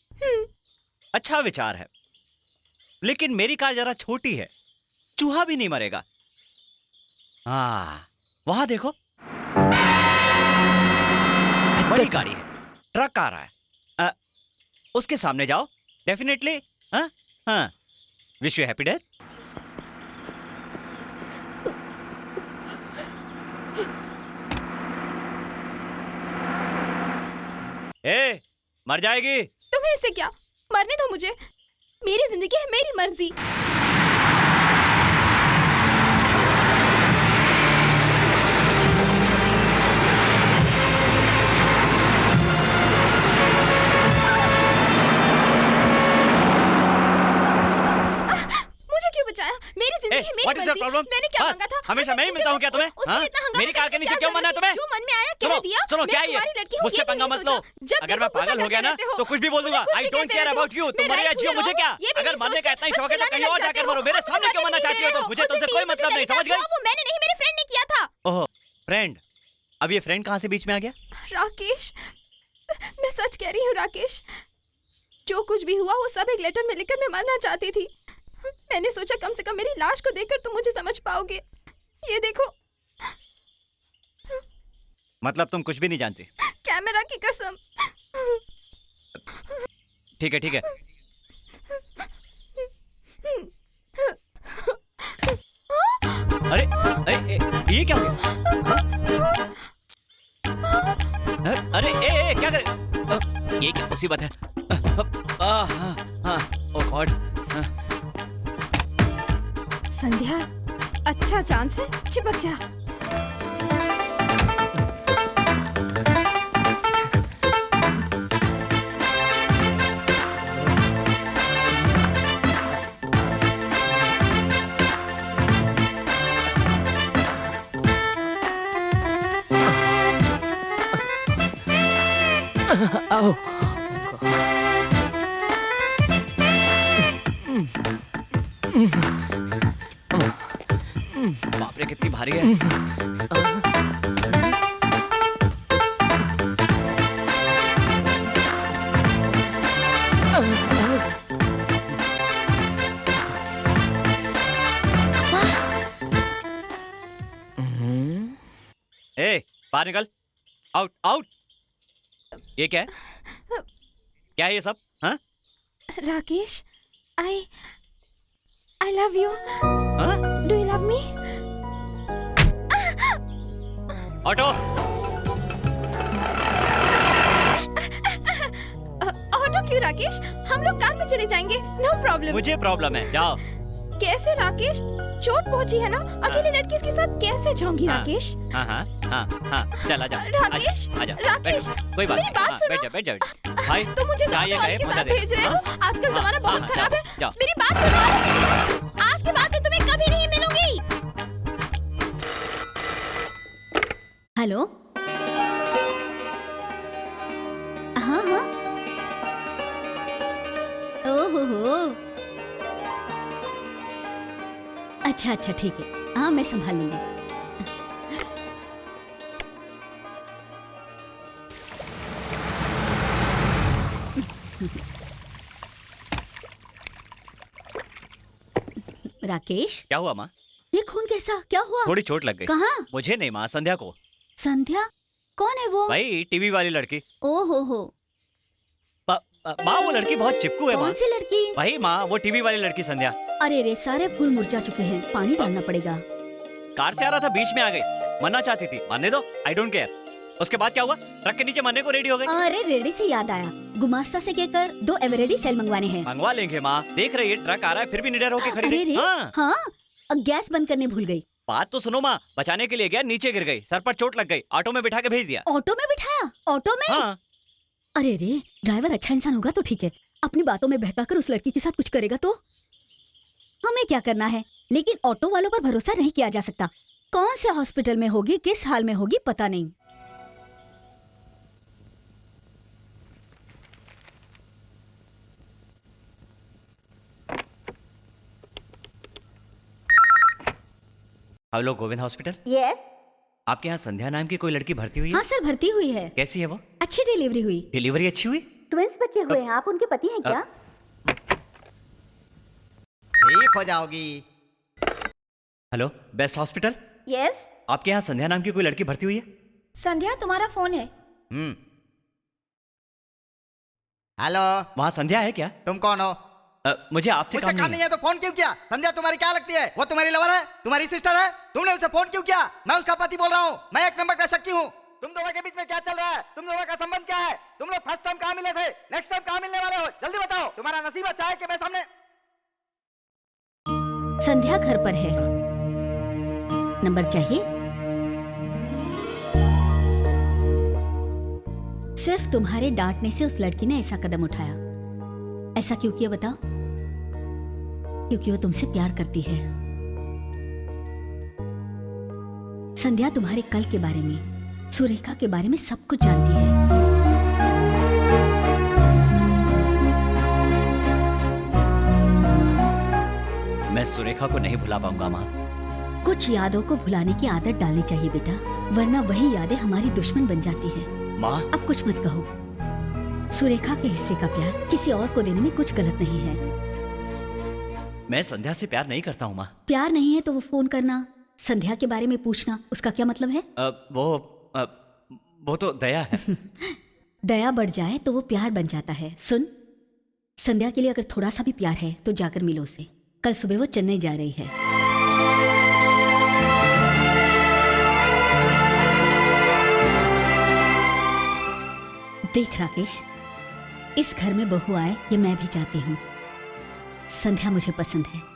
Speaker 2: अच्छा विचार है, लेकिन मेरी कार जरा छोटी है, चूहा भी नहीं मरेगा। वहां देखो, बड़ी गाड़ी है, ट्रक आ रहा है। उसके सामने जाओ, डेफिनेटली। हाँ, विश यू हैप्पी डेथ। मर जाएगी।
Speaker 6: तुम्हें इससे क्या, मरने दो मुझे। मेरी जिंदगी है, मेरी मर्जी। मेरी जिंदगी है, मेरी मर्जी। मैंने क्या मांगा था?
Speaker 2: हमेशा मैं ही मिलता हूँ क्या तुम्हें? मेरी कार के नीचे क्यों मरना है तुम्हें?
Speaker 6: जो मन में आया कह दिया।
Speaker 2: सुनो क्या है ये? मुझसे पंगा मत लो। अगर मैं पागल हो गया ना तो कुछ भी बोल दूंगा। I don't care about you. तुम मरे या जियो मुझे क्या? अगर मरने का इतना ही शौक है तो कहीं और जाकर मरो। मेरे सामने क्यों मरना चाहती हो? तो मुझे तुमसे कोई मतलब नहीं, समझ गई?
Speaker 6: वो मैंने नहीं, मेरे फ्रेंड ने किया था।
Speaker 2: ओह फ्रेंड, अब ये फ्रेंड कहाँ से बीच में आ गया?
Speaker 6: राकेश, मैं सच कह रही हूँ राकेश, जो कुछ भी हुआ वो सब एक लेटर में लिखकर मैं मरना चाहती थी। मैंने सोचा कम से कम मेरी लाश को देखकर तुम मुझे समझ पाओगे। ये देखो।
Speaker 2: मतलब तुम कुछ भी नहीं जानती?
Speaker 6: कैमरा की कसम।
Speaker 2: ठीक है ठीक है। अरे अरे ये क्या हो गया? अरे क्या करे? ये क्या मुसीबत है? ओह गॉड।
Speaker 6: संध्या, अच्छा चांस है, चिपक जा।
Speaker 12: आओ।
Speaker 2: बाप रे कितनी भारी है। बाहर निकल, आउट आउट। ये क्या है? क्या है ये सब? हाँ?
Speaker 6: Rakesh, I love you. Do you love me?
Speaker 2: Auto.
Speaker 6: Auto क्यों राकेश? हम लोग कार में चले जाएंगे, नो प्रॉब्लम।
Speaker 2: मुझे प्रॉब्लम है, जाओ।
Speaker 6: कैसे राकेश? चोट पहुंची है ना, अकेली लड़की के साथ कैसे जाऊंगी राकेश?
Speaker 2: हाँ, चला जा।
Speaker 6: राकेश,
Speaker 2: आजा,
Speaker 6: राकेश,
Speaker 2: कोई बात
Speaker 6: मेरी बात सुनो।
Speaker 2: बैठ जा। भाई,
Speaker 6: तुम मुझे
Speaker 2: चाहिए
Speaker 6: वाले के साथ भेज रहे हो? आजकल जमाना बहुत खराब है।
Speaker 2: जाओ।
Speaker 6: मेरी बात सुनो। आज के बाद मैं तुम्हें कभी नहीं मिलूंगी।
Speaker 7: हेलो। हाँ। ओहो। अच्छा ठीक है, हाँ मैं संभाल लूंगी। राकेश,
Speaker 2: क्या हुआ माँ?
Speaker 7: ये खून कैसा? क्या हुआ?
Speaker 2: थोड़ी चोट लग गई।
Speaker 7: कहाँ?
Speaker 2: मुझे नहीं माँ, संध्या को।
Speaker 7: संध्या? कौन है वो?
Speaker 2: भाई टीवी वाली लड़की।
Speaker 7: ओहो।
Speaker 2: माँ वो लड़की बहुत चिपकू है।
Speaker 7: कौन सी लड़की?
Speaker 2: भाई माँ, वो टीवी वाली लड़की संध्या।
Speaker 7: अरे रे, सारे फूल मुरझा चुके हैं, पानी डालना पड़ेगा।
Speaker 2: कार से आ रहा था, बीच में आ गई, मरना चाहती थी, मरने दो, आई डोंट केयर। उसके बाद क्या हुआ? ट्रक के नीचे मरने को रेडी हो गई।
Speaker 7: अरे रेडी से याद आया, गुमास्ता से कहकर 2 एवरेडी सेल मंगवाने हैं।
Speaker 2: मंगवा लेंगे माँ, देख रही है ट्रक आ रहा है फिर भी निडर होके खड़ी रही।
Speaker 7: हाँ, गैस बंद करने भूल गई।
Speaker 2: बात तो सुनो माँ, बचाने के लिए गया, नीचे गिर गई, सर पर चोट लग गई, ऑटो में बिठा के भेज दिया।
Speaker 7: ऑटो में बिठाया? ऑटो में?
Speaker 2: हाँ।
Speaker 7: अरे रे, ड्राइवर अच्छा इंसान होगा तो ठीक है, अपनी बातों में बहकाकर उस लड़की के साथ कुछ करेगा तो हमें क्या करना है। लेकिन ऑटो वालों पर भरोसा नहीं किया जा सकता, कौन से हॉस्पिटल में होगी, किस हाल में होगी, पता नहीं।
Speaker 2: Hello Govind hospital.
Speaker 9: यस।
Speaker 2: आपके यहाँ संध्या नाम की कोई लड़की भर्ती हुई है?
Speaker 7: हाँ सर, भर्ती हुई है।
Speaker 2: कैसी है वो?
Speaker 7: अच्छी डिलीवरी हुई।
Speaker 2: डिलीवरी अच्छी हुई?
Speaker 11: ट्विंस बच्चे हुए हैं, आप उनके पति हैं क्या?
Speaker 1: ठीक हो जाओगी।
Speaker 2: Hello, best hospital?
Speaker 9: यस।
Speaker 2: आपके यहाँ संध्या नाम की कोई लड़की भर्ती हुई है?
Speaker 9: संध्या, तुम्हारा फोन है।
Speaker 1: हेलो,
Speaker 2: वहाँ संध्या है क्या?
Speaker 1: तुम कौन हो?
Speaker 2: मुझे आपसे
Speaker 1: मुझसे काम नहीं है तो फोन क्यों किया? संध्या तुम्हारी क्या लगती है? वो तुम्हारी लवर है? तुम्हारी सिस्टर है? तुमने उसे फोन क्यों किया? मैं उसका पति बोल रहा हूँ। मैं एक नंबर का शक्ति हूँ। तुम दोनों के बीच में क्या चल रहा है? तुम दोनों का संबंध क्या है? तुम लोग फर्स्ट टाइम कहाँ मिले थे? नेक्स्ट टाइम कहाँ मिलने वाले हो? जल्दी बताओ। तुम्हारा नसीब अच्छा है कि मैं सामने।
Speaker 7: संध्या घर पर है। नंबर चाहिए? सिर्फ तुम्हारे डांटने से उस लड़की ने ऐसा कदम उठाया। ऐसा क्यों किया बताओ? क्योंकि वो तुमसे प्यार करती है। संध्या तुम्हारे कल के बारे में, सुरेखा के बारे में सब कुछ जानती है।
Speaker 2: मैं सुरेखा को नहीं भुला पाऊंगा माँ।
Speaker 7: कुछ यादों को भुलाने की आदत डालनी चाहिए बेटा, वरना वही यादें हमारी दुश्मन बन जाती है।
Speaker 2: माँ,
Speaker 7: अब कुछ मत कहो। सुरेखा के हिस्से का प्यार किसी और को देने में कुछ गलत नहीं है।
Speaker 2: मैं संध्या से प्यार नहीं करता हूँ माँ।
Speaker 7: प्यार नहीं है तो वो फोन करना, संध्या के बारे में पूछना, उसका क्या मतलब है?
Speaker 2: वो तो दया है।
Speaker 7: दया बढ़ जाए तो वो प्यार बन जाता है। सुन, संध्या के लिए अगर थोड़ा सा भी प्यार है तो जाकर मिलो उसे। कल सुबह वो चेन्नई जा रही है। देख राकेश, इस घर में बहू आए ये मैं भी चाहती हूँ। संध्या मुझे पसंद है।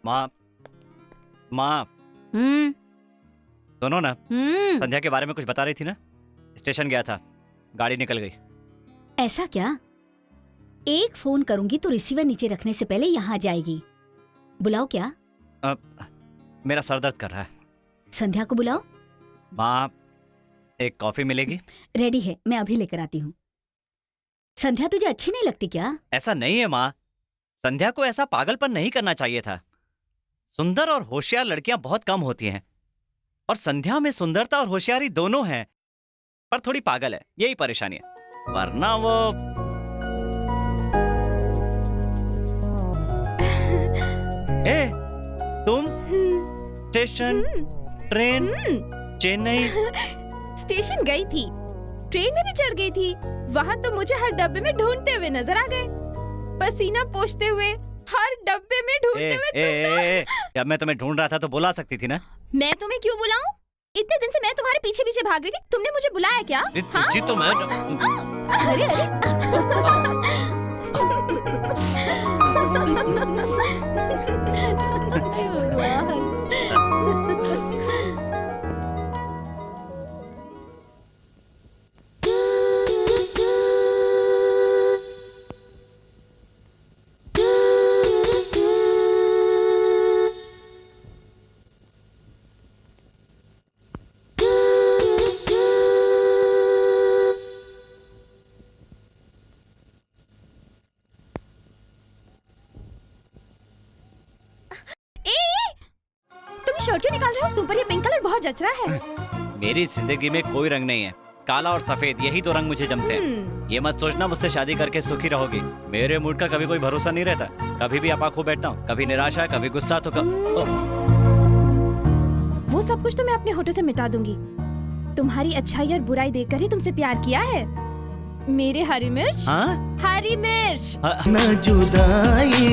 Speaker 2: माँ, माँ, सुनो ना, संध्या के बारे में कुछ बता रही थी ना? स्टेशन गया था, गाड़ी निकल गई।
Speaker 7: ऐसा क्या? एक फोन करूंगी तो रिसीवर नीचे रखने से पहले यहाँ आ जाएगी। बुलाओ क्या?
Speaker 2: मेरा सर दर्द कर रहा है।
Speaker 7: संध्या को बुलाओ।
Speaker 2: माँ, एक कॉफी मिलेगी?
Speaker 7: रेडी है, मैं अभी लेकर आती हूँ। संध्या तुझे अच्छी नहीं लगती क्या?
Speaker 2: ऐसा नहीं है माँ, संध्या को ऐसा पागलपन नहीं करना चाहिए था। सुंदर और होशियार लड़कियां बहुत कम होती हैं, और संध्या में सुंदरता और होशियारी दोनों हैं, पर थोड़ी पागल है, यही परेशानी है। वरना वो तुम स्टेशन, ट्रेन, चेन्नई।
Speaker 6: स्टेशन गई थी, ट्रेन में भी चढ़ गई थी। वहाँ तो मुझे हर डब्बे में ढूंढते हुए नजर आ गए, पसीना पोंछते हुए हर डब्बे में ढूंढते हुए।
Speaker 2: जब मैं तुम्हें ढूंढ रहा था तो बुला सकती थी ना?
Speaker 6: मैं तुम्हें क्यों बुलाऊं? इतने दिन से मैं तुम्हारे पीछे पीछे भाग रही थी, तुमने मुझे बुलाया क्या?
Speaker 2: जी तो मैं
Speaker 6: अरे अरे शर्ट क्यों निकाल रहे हो? तुम पर ये पिंक कलर बहुत जच रहा है।
Speaker 2: मेरी जिंदगी में कोई रंग नहीं है, काला और सफेद यही तो रंग मुझे जमते हैं। ये मत सोचना मुझसे शादी करके सुखी रहोगी। मेरे मूड का कभी कोई भरोसा नहीं रहता, कभी भी आपा खो बैठता हूँ, कभी निराशा, कभी गुस्सा तो
Speaker 6: वो सब कुछ तो मैं अपने होठों से मिटा दूंगी। तुम्हारी अच्छाई और बुराई देखकर ही तुमसे प्यार किया है मेरे हरी मिर्च। हरी मिर्च
Speaker 10: न जुदाई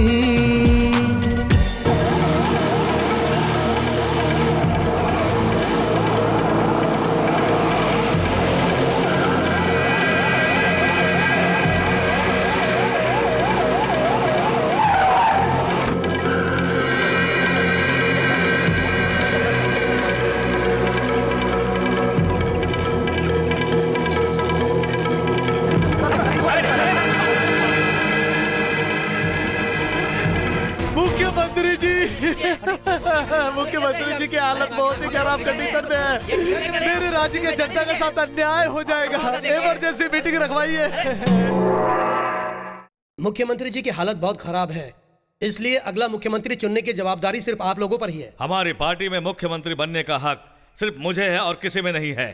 Speaker 5: मुख्यमंत्री जी की हालत बहुत ही खराब कंडीशन में है। मेरे राज्य के जनता के साथ अन्याय हो जाएगा। इमरजेंसी मीटिंग रखवाइए।
Speaker 4: मुख्यमंत्री जी की हालत बहुत खराब है, इसलिए अगला मुख्यमंत्री चुनने की जवाबदारी सिर्फ आप लोगों पर ही है।
Speaker 3: हमारी पार्टी में मुख्यमंत्री बनने का हक सिर्फ मुझे है और किसी में नहीं है।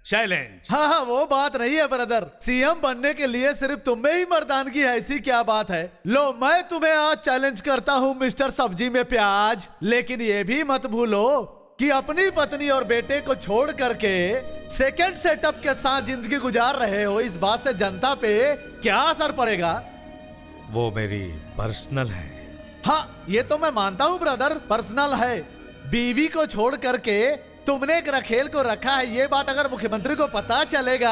Speaker 3: चैलेंज।
Speaker 5: हाँ, वो बात नहीं है ब्रदर। सीएम बनने के लिए सिर्फ तुम में ही मर्दानगी है, ऐसी क्या बात है? लो, मैं तुम्हें आज चैलेंज करता हूँ मिस्टर सब्जी में प्याज। लेकिन ये भी मत भूलो कि अपनी पत्नी और बेटे को छोड़ करके सेकंड सेटअप के साथ जिंदगी गुजार रहे हो। इस बात से जनता पे क्या असर पड़ेगा?
Speaker 3: वो मेरी पर्सनल है।
Speaker 5: हाँ, ये तो मैं मानता हूँ ब्रदर, पर्सनल है। बीवी को छोड़ करके तुमने एक रखेल को रखा है, ये बात अगर मुख्यमंत्री को पता चलेगा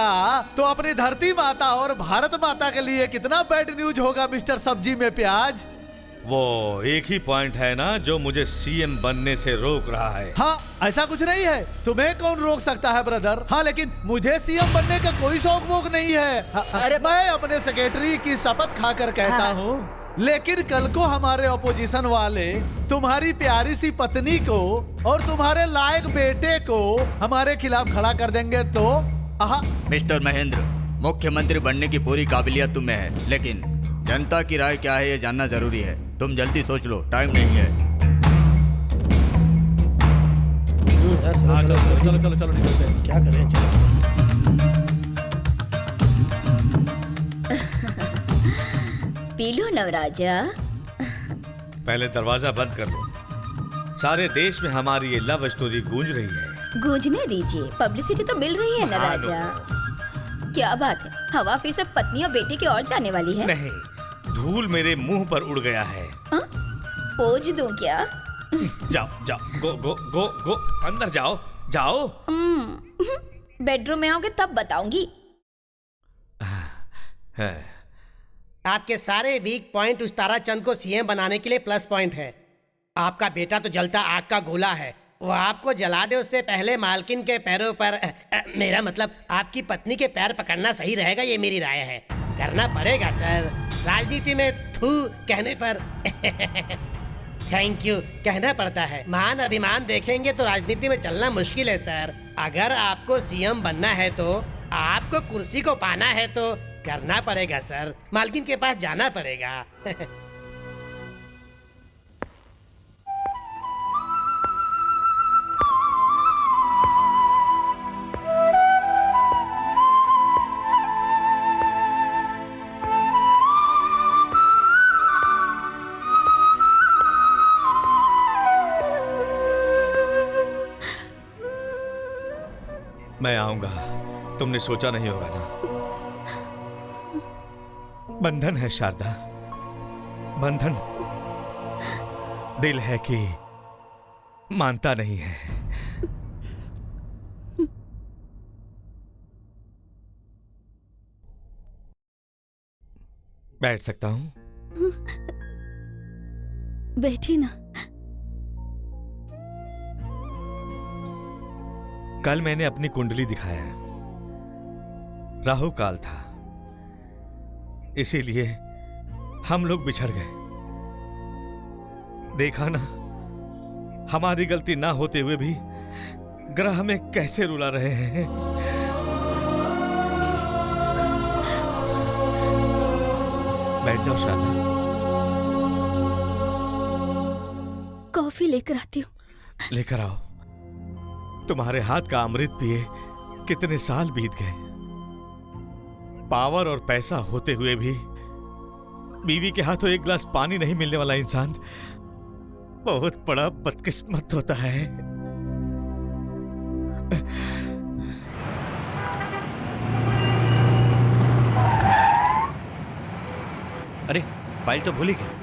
Speaker 5: तो अपनी धरती माता और भारत माता के लिए कितना बैड न्यूज होगा मिस्टर सब्जी में प्याज।
Speaker 3: वो एक ही पॉइंट है ना जो मुझे सीएम बनने से रोक रहा है।
Speaker 5: हाँ, ऐसा कुछ नहीं है। तुम्हें कौन रोक सकता है ब्रदर? हाँ, लेकिन मुझे सीएम बनने का कोई शौक वोक नहीं है। अरे मैं अपने सेक्रेटरी की शपथ खाकर कहता हूँ, लेकिन कल को हमारे ऑपोजिशन वाले तुम्हारी प्यारी सी पत्नी को और तुम्हारे लायक बेटे को हमारे खिलाफ खड़ा कर देंगे तो
Speaker 1: मिस्टर महेंद्र, मुख्यमंत्री बनने की पूरी काबिलियत तुम्हें है, लेकिन जनता की राय क्या है ये जानना जरूरी है। तुम जल्दी सोच लो, टाइम नहीं है।
Speaker 4: चलो निकलते हैं। क्या करें? चलो।
Speaker 13: P low नवराजा।
Speaker 3: पहले दरवाजा बंद कर दो। सारे देश में हमारी ये लव स्टोरी गूंज रही है।
Speaker 13: गूंजने दीजिए, पब्लिसिटी तो मिल रही है नवराजा। क्या बात है, हवा फिर से पत्नी और बेटे की ओर जाने वाली है?
Speaker 3: नहीं, धूल मेरे मुंह पर उड़ गया है।
Speaker 13: पोज दूं क्या?
Speaker 3: जाओ जाओ, गो गो गो गो, अंदर जाओ जाओ।
Speaker 13: बेडरूम में आओगे तब बताऊंगी।
Speaker 4: आपके सारे वीक पॉइंट उस ताराचंद को सीएम बनाने के लिए प्लस पॉइंट है। आपका बेटा तो जलता आग का गोला है, वो आपको जला दे उससे पहले मालकिन के पैरों पर मेरा मतलब आपकी पत्नी के पैर पकड़ना सही रहेगा, ये मेरी राय है। करना पड़ेगा सर, राजनीति में थू कहने पर थैंक यू कहना पड़ता है। मान अभिमान देखेंगे तो राजनीति में चलना मुश्किल है सर। अगर आपको सीएम बनना है तो, आपको कुर्सी को पाना है तो करना पड़ेगा सर, मालकिन के पास जाना पड़ेगा।
Speaker 3: मैं आऊंगा, तुमने सोचा नहीं होगा ना। बंधन है शारदा, बंधन। दिल है कि मानता नहीं है। बैठ सकता हूं?
Speaker 7: बैठिए ना।
Speaker 3: कल मैंने अपनी कुंडली दिखाया, राहु काल था, इसीलिए हम लोग बिछड़ गए। देखा ना, हमारी गलती ना होते हुए भी ग्रह में कैसे रुला रहे हैं। बैठ जाओ शारदा।
Speaker 7: कॉफी लेकर आती हूँ।
Speaker 3: लेकर आओ। तुम्हारे हाथ का अमृत पिए कितने साल बीत गए। पावर और पैसा होते हुए भी बीवी के हाथों एक गिलास पानी नहीं मिलने वाला इंसान बहुत बड़ा बदकिस्मत होता है।
Speaker 2: अरे फाइल तो भूल ही गए।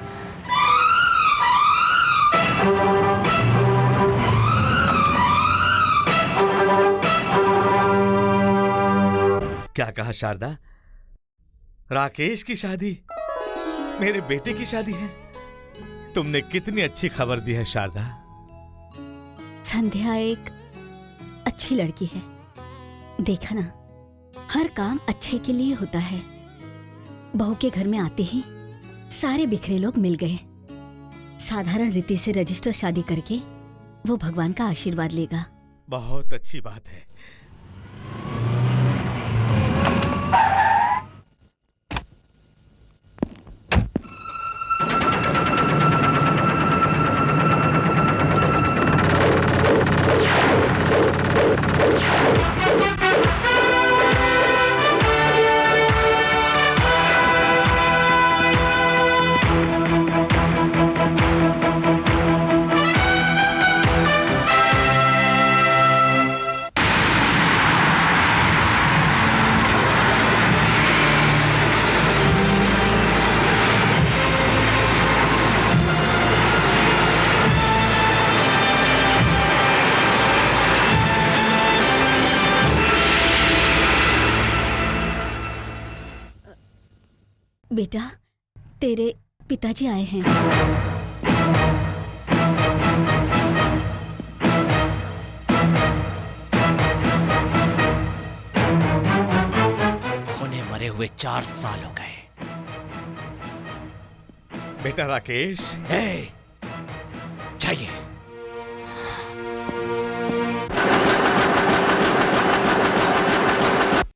Speaker 3: क्या कहा शारदा? राकेश की शादी मेरे बेटे की शादी है? तुमने कितनी अच्छी खबर दी है शारदा।
Speaker 7: संध्या एक अच्छी लड़की है। देखा ना, हर काम अच्छे के लिए होता है। बहू के घर में आते ही सारे बिखरे लोग मिल गए। साधारण रीति से रजिस्टर शादी करके वो भगवान का आशीर्वाद लेगा।
Speaker 3: बहुत अच्छी बात है।
Speaker 7: बेटा, तेरे पिताजी आए हैं।
Speaker 2: उन्हें मरे हुए 4 साल हो गए।
Speaker 3: बेटा राकेश,
Speaker 2: चाहिए।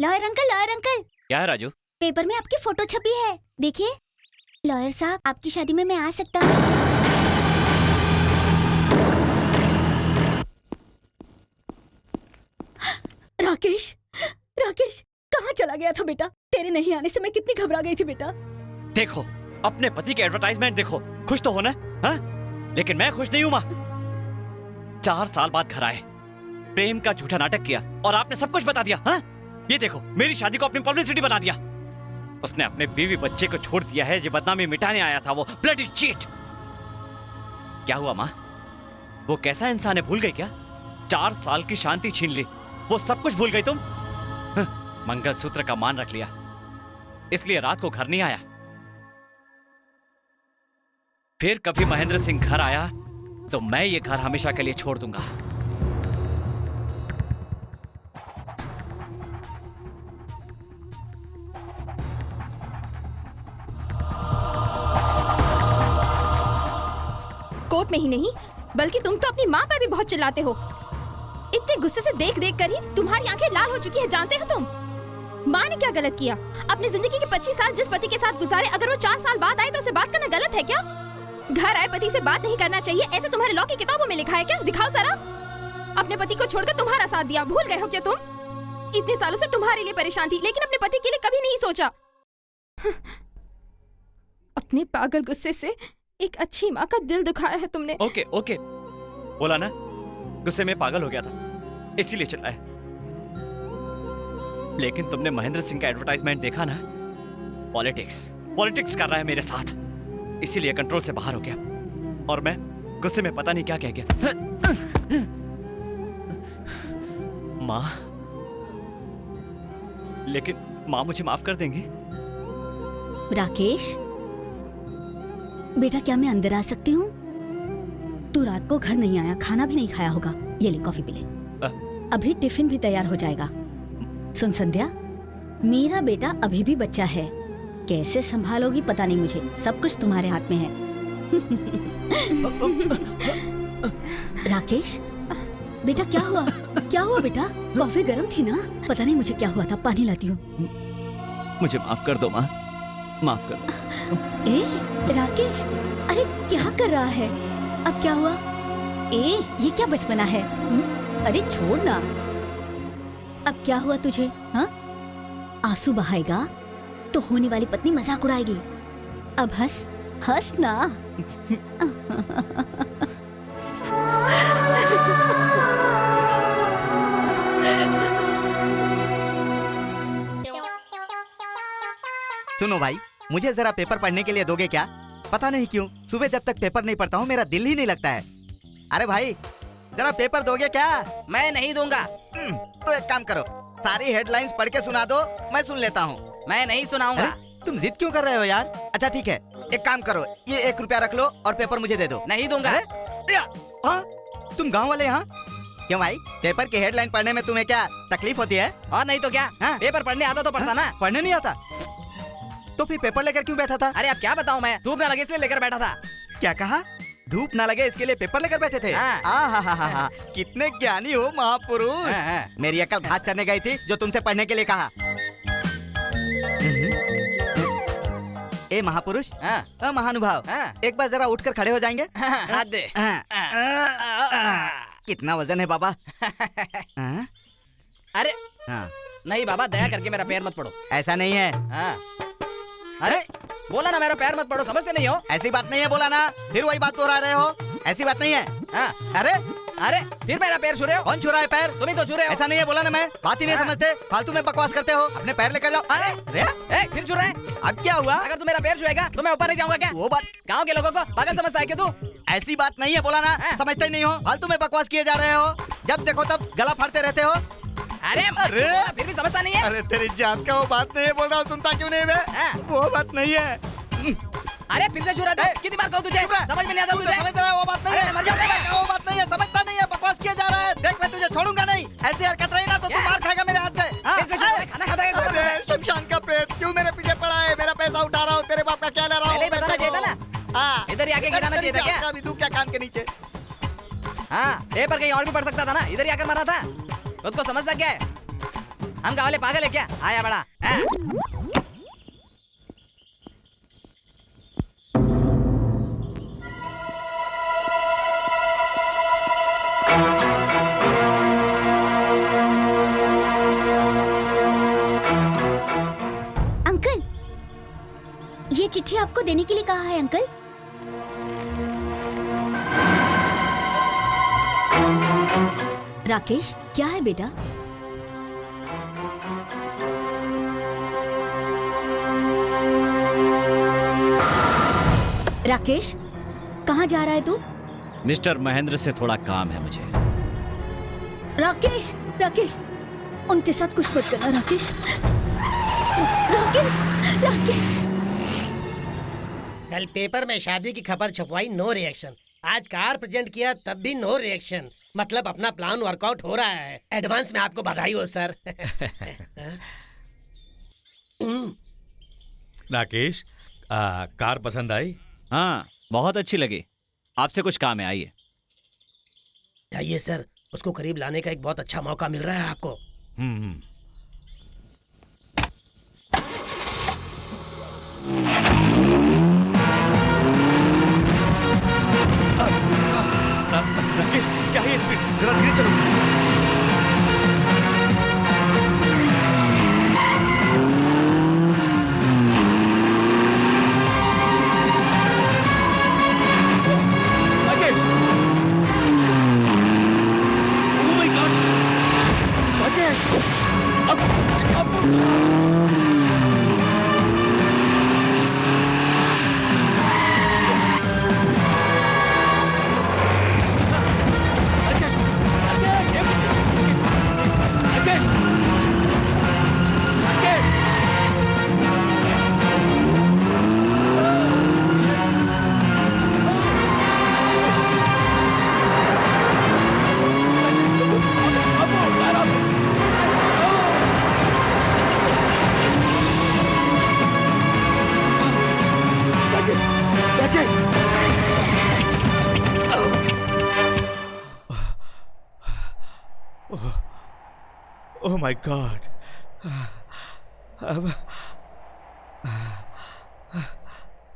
Speaker 11: लॉयर अंकल
Speaker 2: क्या है राजू?
Speaker 11: पेपर में आपकी फोटो छपी है, देखिए। लॉयर साहब, आपकी शादी में मैं आ सकता हूँ?
Speaker 7: राकेश, राकेश कहाँ चला गया था बेटा? तेरे नहीं आने से मैं कितनी घबरा गई थी बेटा।
Speaker 2: देखो, अपने पति के एडवर्टाइजमेंट देखो, खुश तो होना, हाँ? लेकिन मैं खुश नहीं हूं माँ। 4 साल बाद घर आए, प्रेम का झूठा नाटक किया और आपने सब कुछ बता दिया, हाँ? ये देखो, मेरी शादी को अपनी पब्लिसिटी बना दिया। उसने अपने बीवी बच्चे को छोड़ दिया है, जो बदनामी मिटाने आया था, वो ब्लडी चीट। क्या हुआ माँ? वो कैसा इंसान है, भूल गई क्या? 4 साल की शांति छीन ली, वो सब कुछ भूल गई तुम? मंगलसूत्र का मान रख लिया, इसलिए रात को घर नहीं आया। फिर कभी महेंद्र सिंह घर आया तो मैं ये घर हमेशा के लिए छोड़ दूंगा।
Speaker 6: कोर्ट में ही नहीं, बल्कि तुम तो अपनी माँ पर भी बहुत चिल्लाते हो। इतने गुस्से से देख देख कर ही तुम्हारी आंखें लाल हो चुकी है, जानते हो तुम? माँ ने क्या गलत किया? अपनी जिंदगी के 25 साल जिस पति के साथ गुजारे, अगर वो 4 साल बाद आए तो उसे बात करना गलत है क्या? घर आए पति से बात नहीं करना चाहिए, ऐसे तुम्हारे लॉ की किताबों में लिखा है क्या? दिखाओ जरा। अपने पति को छोड़कर तुम्हारा साथ दिया, भूल गए हो क्या तुम? इतने सालों से तुम्हारे लिए परेशान थी, लेकिन अपने पति के लिए कभी नहीं सोचा। अपने पागल गुस्से से एक अच्छी माँ का दिल दुखाया है तुमने।
Speaker 2: ओके, बोला ना, गुस्से में पागल हो गया था, इसीलिए चिल्लाया। लेकिन तुमने महेंद्र सिंह का एडवर्टाइजमेंट देखा ना? पॉलिटिक्स कर रहा है मेरे साथ, इसीलिए कंट्रोल से बाहर हो गया और मैं गुस्से में पता नहीं क्या कह गया। माँ, लेकिन माँ मुझे माफ कर देंगी?
Speaker 7: राकेश बेटा, क्या मैं अंदर आ सकती हूँ? तू रात को घर नहीं आया, खाना भी नहीं खाया होगा। ये ले, कॉफी पी ले। अभी टिफिन भी तैयार हो जाएगा। सुन संध्या, मेरा बेटा अभी भी बच्चा है, कैसे संभालोगी पता नहीं मुझे, सब कुछ तुम्हारे हाथ में है। राकेश बेटा, क्या हुआ? क्या हुआ बेटा? कॉफी गर्म थी ना? पता नहीं मुझे क्या हुआ था, पानी लाती हूँ।
Speaker 2: मुझे माफ कर दो माँ, माफ कर दो।
Speaker 7: राकेश, अरे क्या कर रहा है? अब क्या हुआ? ये क्या बचपना है? अरे छोड़ ना। अब क्या हुआ तुझे? हाँ, आंसू बहाएगा तो होने वाली पत्नी मजाक उड़ाएगी। अब हंस हंस ना।
Speaker 1: सुनो भाई, मुझे जरा पेपर पढ़ने के लिए दोगे क्या? पता नहीं क्यों सुबह जब तक पेपर नहीं पढ़ता हूँ मेरा दिल ही नहीं लगता है। अरे भाई, जरा पेपर दोगे क्या?
Speaker 8: मैं नहीं दूंगा।
Speaker 1: तो एक काम करो, सारी हेडलाइंस पढ़ के सुना दो, मैं सुन लेता हूँ।
Speaker 8: मैं नहीं सुनाऊंगा।
Speaker 1: तुम जिद क्यों कर रहे हो यार? अच्छा ठीक है, एक काम करो, ये 1 रुपया रख लो और पेपर मुझे दे दो।
Speaker 8: नहीं दूंगा।
Speaker 1: तुम गाँव वाले यहाँ? क्यों भाई, पेपर की हेडलाइन पढ़ने में तुम्हें क्या तकलीफ होती है?
Speaker 8: और नहीं तो क्या, पेपर पढ़ने आता तो पढ़ता ना।
Speaker 1: पढ़ने नहीं आता तो फिर पेपर लेकर क्यों बैठा था?
Speaker 8: अरे अब क्या बताऊं, मैं धूप न लगे इसलिए लेकर बैठा था।
Speaker 1: क्या कहा? धूप ना लगे इसके लिए पेपर लेकर बैठे थे। हाँ। कितने ज्ञानी हो महापुरुष। मेरी अकल घास चरने गई थी जो तुमसे पढ़ने के लिए कहा। ए महापुरुष, महानुभाव, एक बार जरा उठकर खड़े हो जाएंगे?
Speaker 8: हाथ दे।
Speaker 1: कितना वजन है बाबा?
Speaker 8: अरे नहीं बाबा, दया करके मेरा पैर मत पड़ो।
Speaker 1: ऐसा नहीं है।
Speaker 8: अरे बोला ना मेरा पैर मत पड़ो, समझते नहीं हो?
Speaker 1: ऐसी बात नहीं है, बोला ना, फिर वही बात दोहरा रहे हो। ऐसी बात नहीं है। अरे
Speaker 8: अरे फिर मेरा पैर छू रहे हो?
Speaker 1: कौन छू रहा है पैर?
Speaker 8: तुम ही तो छू रहे हो।
Speaker 1: ऐसा नहीं है, बोला ना मैं, बात ही नहीं समझते, फालतू में बकवास करते हो। अपने पैर लेकर जाओ। अरे
Speaker 8: फिर छू रहा है?
Speaker 1: अब क्या हुआ?
Speaker 8: अगर तू मेरा पैर छुएगा तो मैं ऊपर नहीं जाऊंगा क्या?
Speaker 1: वो बात
Speaker 8: गांव के लोगों को पागल समझता है क्या तू?
Speaker 1: ऐसी बात नहीं है, बोला ना, समझते नहीं हो, फालतू में बकवास किए जा रहे हो। जब देखो तब गला फाड़ते रहते हो।
Speaker 8: अरे फिर भी समझता नहीं है।
Speaker 1: अरे तेरी जात का वो बात नहीं है, बोल रहा हूँ, सुनता क्यों नहीं मैं? वो बात नहीं है।
Speaker 8: अरे फिर से छू रहा था। कितनी बार कहूँ तुझे? समझ में नहीं आता तुझे?
Speaker 1: समझ रहा है वो बात नहीं है।
Speaker 8: मर जाऊंगा।
Speaker 1: वो बात नहीं है, समझता नहीं है, बकवास किया जा रहा है। देख मैं तुझे छोड़ूंगा नहीं। ऐसी हरकत रही ना तो तू मार खाएगा मेरे हाथ से।
Speaker 8: खाना खाता है।
Speaker 1: शमशान का प्रेत क्यों मेरे पीछे पड़ा है? मेरा पैसा उठा रहा हूँ, तेरे बाप का क्या ले रहा हूँ?
Speaker 8: बताना चाहिए था ना।
Speaker 1: हाँ,
Speaker 8: इधर ही आके गिराना चाहिए था क्या?
Speaker 1: अभी तू क्या कान के नीचे?
Speaker 8: हाँ, पेपर कहीं और भी पढ़ सकता था ना, इधर ही आकर मरा था। खुद को समझता क्या है? हम गाँव वाले पागल है क्या? आया बड़ा।
Speaker 11: अंकल, ये चिट्ठी आपको देने के लिए कहा है अंकल।
Speaker 7: राकेश, क्या है बेटा? राकेश, कहाँ जा रहा है तू?
Speaker 2: मिस्टर महेंद्र से थोड़ा काम है मुझे।
Speaker 7: राकेश, राकेश, उनके साथ कुछ मत करना राकेश। राकेश, राकेश।
Speaker 4: कल पेपर में शादी की खबर छपवाई, नो रिएक्शन। आज कार प्रेजेंट किया तब भी नो रिएक्शन। मतलब अपना प्लान वर्कआउट हो रहा है। एडवांस में आपको बधाई हो सर।
Speaker 3: राकेश, कार पसंद आई?
Speaker 2: हाँ, बहुत अच्छी लगी। आपसे कुछ काम है, आइए।
Speaker 4: आइए सर, उसको करीब लाने का एक बहुत अच्छा मौका मिल रहा है आपको।
Speaker 3: राकेश, क्या है स्पीड? जरा धीरे चलो। Oh my God. अब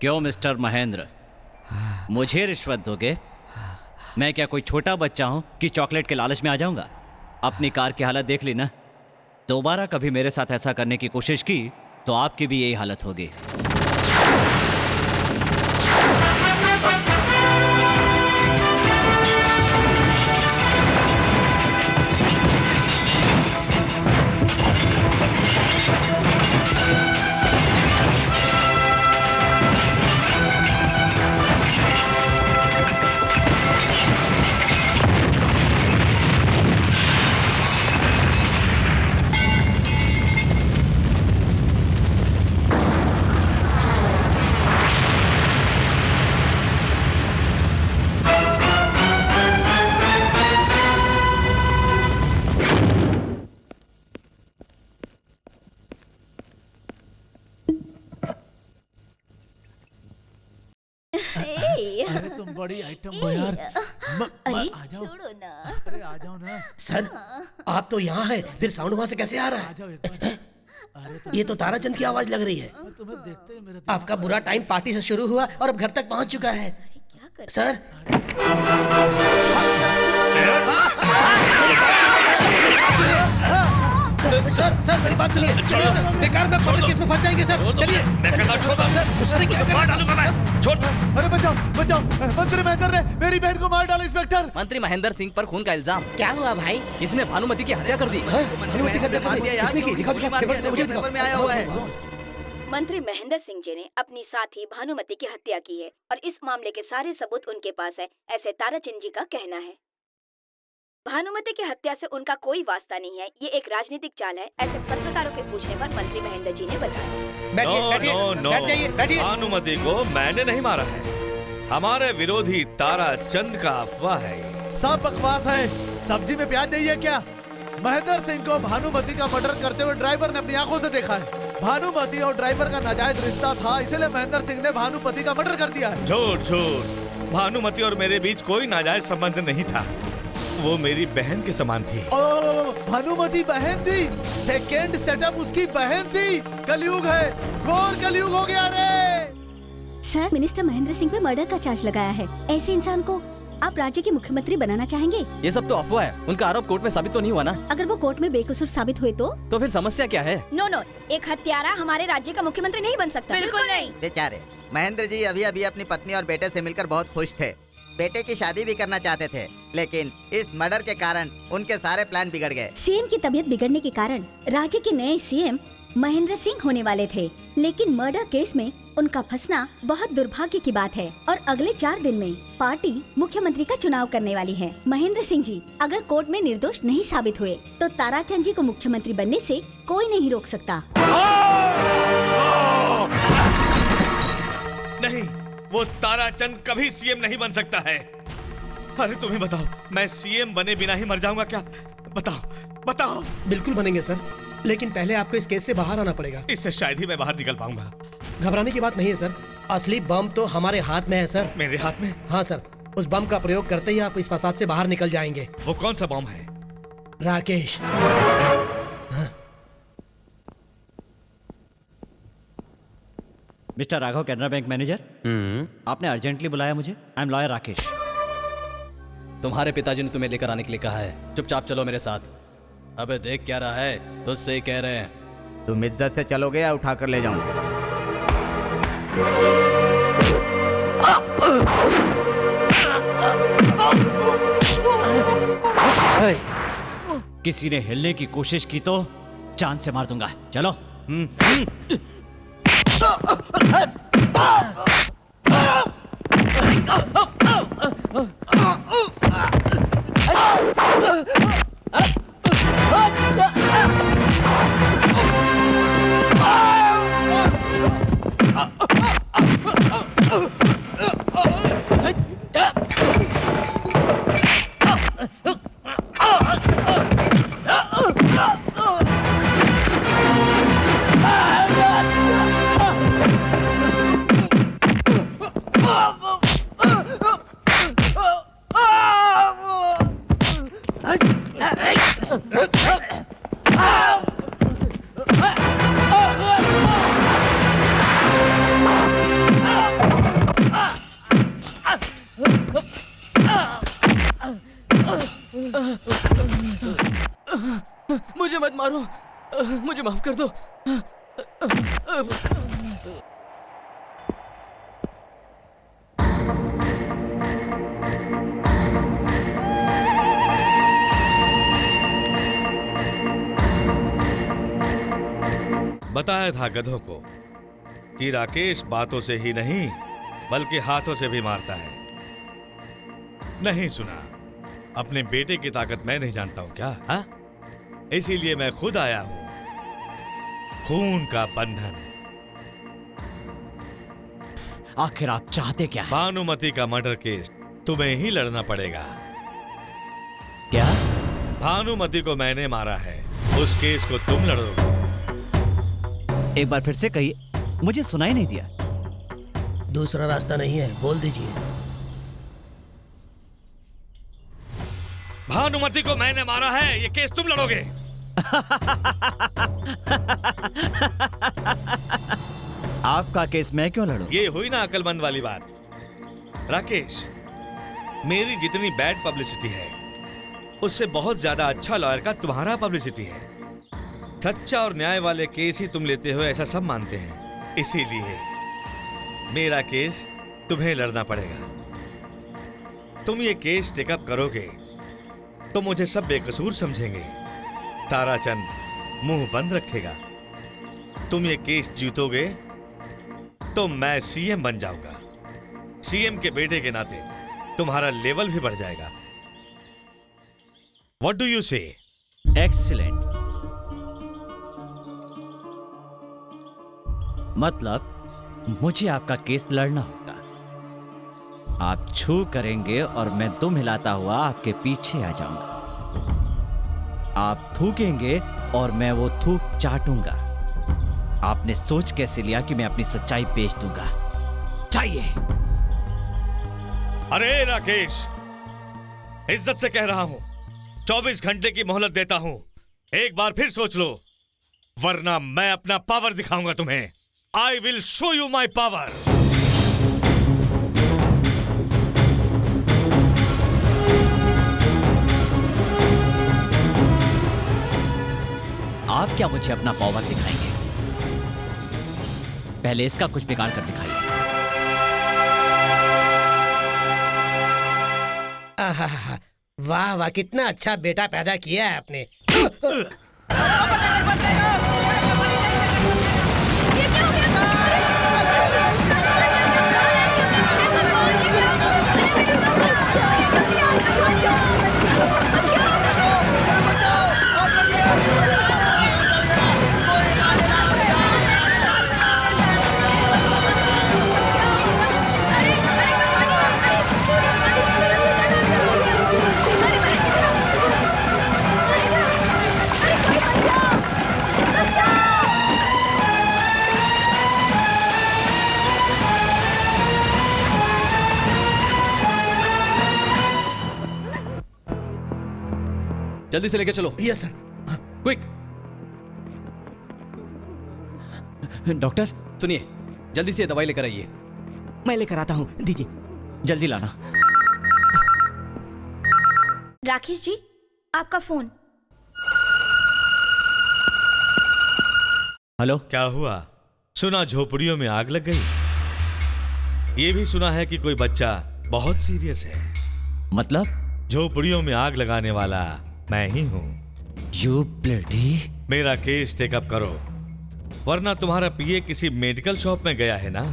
Speaker 2: क्यों मिस्टर महेंद्र, मुझे रिश्वत दोगे? मैं क्या कोई छोटा बच्चा हूं कि चॉकलेट के लालच में आ जाऊंगा? अपनी कार की हालत देख ली ना। दोबारा कभी मेरे साथ ऐसा करने की कोशिश की तो आपकी भी यही हालत होगी।
Speaker 5: बड़ी आइटम हो यार।
Speaker 13: अरे
Speaker 5: आ जाओ।
Speaker 13: छोड़ो ना।
Speaker 5: अरे आ जाओ ना।
Speaker 4: सर आप तो यहाँ हैं, फिर साउंड वहाँ से कैसे आ रहा
Speaker 5: आ
Speaker 4: है?
Speaker 5: जाओ एक बार। अरे
Speaker 4: ये तो ताराचंद की आवाज लग रही है।
Speaker 5: तुम्हें देखते ही मेरे
Speaker 4: आपका बुरा टाइम पार्टी से शुरू हुआ और अब घर तक पहुँच चुका है।
Speaker 13: क्या कर
Speaker 4: सर सर मेरी बात सुनिए। चलिए सर, बेकार में मर्डर केस में फंस जाएंगे सर। चलिए
Speaker 5: अरे बचाओ बचाओ, मंत्री महेंद्र ने मेरी बहन को मार डाला। इंस्पेक्टर
Speaker 8: मंत्री महेंद्र सिंह पर खून का इल्जाम।
Speaker 4: क्या हुआ भाई?
Speaker 8: किसने भानुमति की हत्या कर दी?
Speaker 4: भानुमति की हत्या कर दी? किसने की? दिखाओ दिखाओ, पेपर से मुझे दिखाओ।
Speaker 1: पेपर में आया हुआ है।
Speaker 13: मंत्री महेंद्र सिंह जी ने अपनी साथी भानुमति की हत्या की है और इस मामले के सारे सबूत उनके पास है, ऐसे ताराचंद जी का कहना है। भानुमति की हत्या से उनका कोई वास्ता नहीं है, ये एक राजनीतिक चाल है, ऐसे पत्रकारों के पूछने पर मंत्री महेंद्र जी ने बताया।
Speaker 4: बैठ जाइए, बैठिए।
Speaker 3: भानुमति को मैंने नहीं मारा है, हमारे विरोधी ताराचंद का अफवाह है।
Speaker 5: सब बकवास है। सब्जी में प्याज नहीं है क्या? महेंद्र सिंह को भानुमति का मर्डर करते हुए ड्राइवर ने अपनी आंखों से देखा है। भानुमति और ड्राइवर का नाजायज रिश्ता था, इसलिए महेंद्र सिंह ने भानुमति का मर्डर कर दिया है।
Speaker 3: झूठ झूठ, भानुमति और मेरे बीच कोई नाजायज संबंध नहीं था, वो मेरी बहन के समान थी।
Speaker 5: भानुमति बहन थी? सेकेंड सेटअप उसकी बहन थी? कलयुग है, घोर कलयुग हो गया रे।
Speaker 7: सर, मिनिस्टर महेंद्र सिंह पे मर्डर का चार्ज लगाया है। ऐसे इंसान को आप राज्य के मुख्यमंत्री बनाना चाहेंगे?
Speaker 8: ये सब तो अफवाह है, उनका आरोप कोर्ट में साबित तो नहीं हुआ ना?
Speaker 7: अगर वो कोर्ट में बेकसूर साबित हुए तो
Speaker 8: फिर समस्या क्या है?
Speaker 13: नो, एक हत्यारा हमारे राज्य का मुख्यमंत्री नहीं बन सकता। बिल्कुल नहीं।
Speaker 1: बेचारे महेंद्र जी अभी अभी अपनी पत्नी और बेटे से मिलकर बहुत खुश थे। बेटे की शादी भी करना चाहते थे, लेकिन इस मर्डर के कारण उनके सारे प्लान बिगड़ गए।
Speaker 7: सीएम की तबीयत बिगड़ने के कारण राज्य के नए सीएम महेंद्र सिंह होने वाले थे, लेकिन मर्डर केस में उनका फंसना बहुत दुर्भाग्य की बात है और अगले 4 दिन में पार्टी मुख्यमंत्री का चुनाव करने वाली है। महेंद्र सिंह जी अगर कोर्ट में निर्दोष नहीं साबित हुए तो ताराचंद जी को मुख्यमंत्री बनने से कोई नहीं रोक सकता।
Speaker 3: नहीं, वो ताराचंद कभी सीएम नहीं बन सकता है। अरे तुम्हें बताओ, मैं सीएम बने बिना ही मर जाऊंगा क्या? बताओ।
Speaker 4: बिल्कुल बनेंगे सर, लेकिन पहले आपको इस केस से बाहर आना पड़ेगा।
Speaker 3: इससे शायद ही मैं बाहर निकल पाऊंगा।
Speaker 4: घबराने की बात नहीं है सर, असली बम तो हमारे हाथ में है सर।
Speaker 3: मेरे हाथ में?
Speaker 4: हाँ सर, उस बम का प्रयोग करते ही आप इस फसाद से बाहर निकल जाएंगे।
Speaker 3: वो कौन सा बम है?
Speaker 4: Rakesh.
Speaker 2: Mister Raghav, Canara bank manager. आपने अर्जेंटली बुलाया मुझे। I am lawyer Rakesh.
Speaker 8: तुम्हारे पिताजी ने तुम्हें लेकर आने के लिए कहा है, चुपचाप चलो मेरे साथ। अबे देख क्या रहा है, तुझसे ही कह रहे हैं।
Speaker 1: तुम इज्जत से चलोगे या उठा कर ले जाऊं?
Speaker 2: किसी ने हिलने की कोशिश की तो जान से मार दूंगा। चलो।
Speaker 8: मुझे मत मारो, मुझे माफ कर दो।
Speaker 3: बताया था गधों को कि राकेश बातों से ही नहीं बल्कि हाथों से भी मारता है। नहीं सुना? अपने बेटे की ताकत मैं नहीं जानता हूं क्या? हा? इसीलिए मैं खुद आया हूं। खून का बंधन।
Speaker 2: आखिर आप चाहते क्या?
Speaker 3: भानुमति का मर्डर केस तुम्हें ही लड़ना पड़ेगा।
Speaker 2: क्या?
Speaker 3: भानुमति को मैंने मारा है, उस केस को तुम लड़ोगे।
Speaker 2: एक बार फिर से कहिए, मुझे सुनाई नहीं दिया।
Speaker 4: दूसरा रास्ता नहीं है, बोल दीजिए।
Speaker 3: भानुमति को मैंने मारा है, ये केस तुम लड़ोगे।
Speaker 2: आपका केस मैं क्यों लड़ूं?
Speaker 3: ये हुई ना अकलमंद वाली बात। राकेश, मेरी जितनी बैड पब्लिसिटी है उससे बहुत ज्यादा अच्छा लॉयर का तुम्हारा पब्लिसिटी है। सच्चा और न्याय वाले केस ही तुम लेते हो ऐसा सब मानते हैं, इसीलिए मेरा केस तुम्हें लड़ना पड़ेगा। तुम ये केस टेकअप करोगे तो मुझे सब बेकसूर समझेंगे। ताराचंद मुंह बंद रखेगा। तुम ये केस जीतोगे तो मैं सीएम बन जाऊंगा। सीएम के बेटे के नाते तुम्हारा लेवल भी बढ़ जाएगा। What do you say?
Speaker 2: Excellent. मतलब मुझे आपका केस लड़ना होगा। आप छू करेंगे और मैं दुम हिलाता हुआ आपके पीछे आ जाऊंगा। आप थूकेंगे और मैं वो थूक चाटूंगा। आपने सोच कैसे लिया कि मैं अपनी सच्चाई पेश दूंगा? चाहिए।
Speaker 3: अरे राकेश, इज्जत से कह रहा हूं, 24 घंटे की मोहलत देता हूं। एक बार फिर सोच लो, वरना मैं अपना पावर दिखाऊंगा तुम्हें। I will show you my power.
Speaker 2: आप क्या मुझे अपना पावर दिखाएंगे? पहले इसका कुछ बिगाड़ कर दिखाइए।
Speaker 4: आहा, वाह वाह, कितना अच्छा बेटा पैदा किया है आपने।
Speaker 8: जल्दी से लेके चलो।
Speaker 4: Yes sir.
Speaker 8: क्विक।
Speaker 2: डॉक्टर
Speaker 8: सुनिए, जल्दी से दवाई लेकर आइए।
Speaker 1: मैं लेकर आता हूँ, दीजिए।
Speaker 2: जल्दी लाना।
Speaker 11: राकेश जी, आपका फोन।
Speaker 2: हेलो।
Speaker 3: क्या हुआ? सुना झोपड़ियों में आग लग गई। ये भी सुना है कि कोई बच्चा बहुत सीरियस है।
Speaker 2: मतलब?
Speaker 3: झोपड़ियों में आग लगाने वाला मैं ही हूं।
Speaker 2: You bloody.
Speaker 3: मेरा केस टेकअप करो, वरना तुम्हारा पीए किसी मेडिकल शॉप में गया है ना,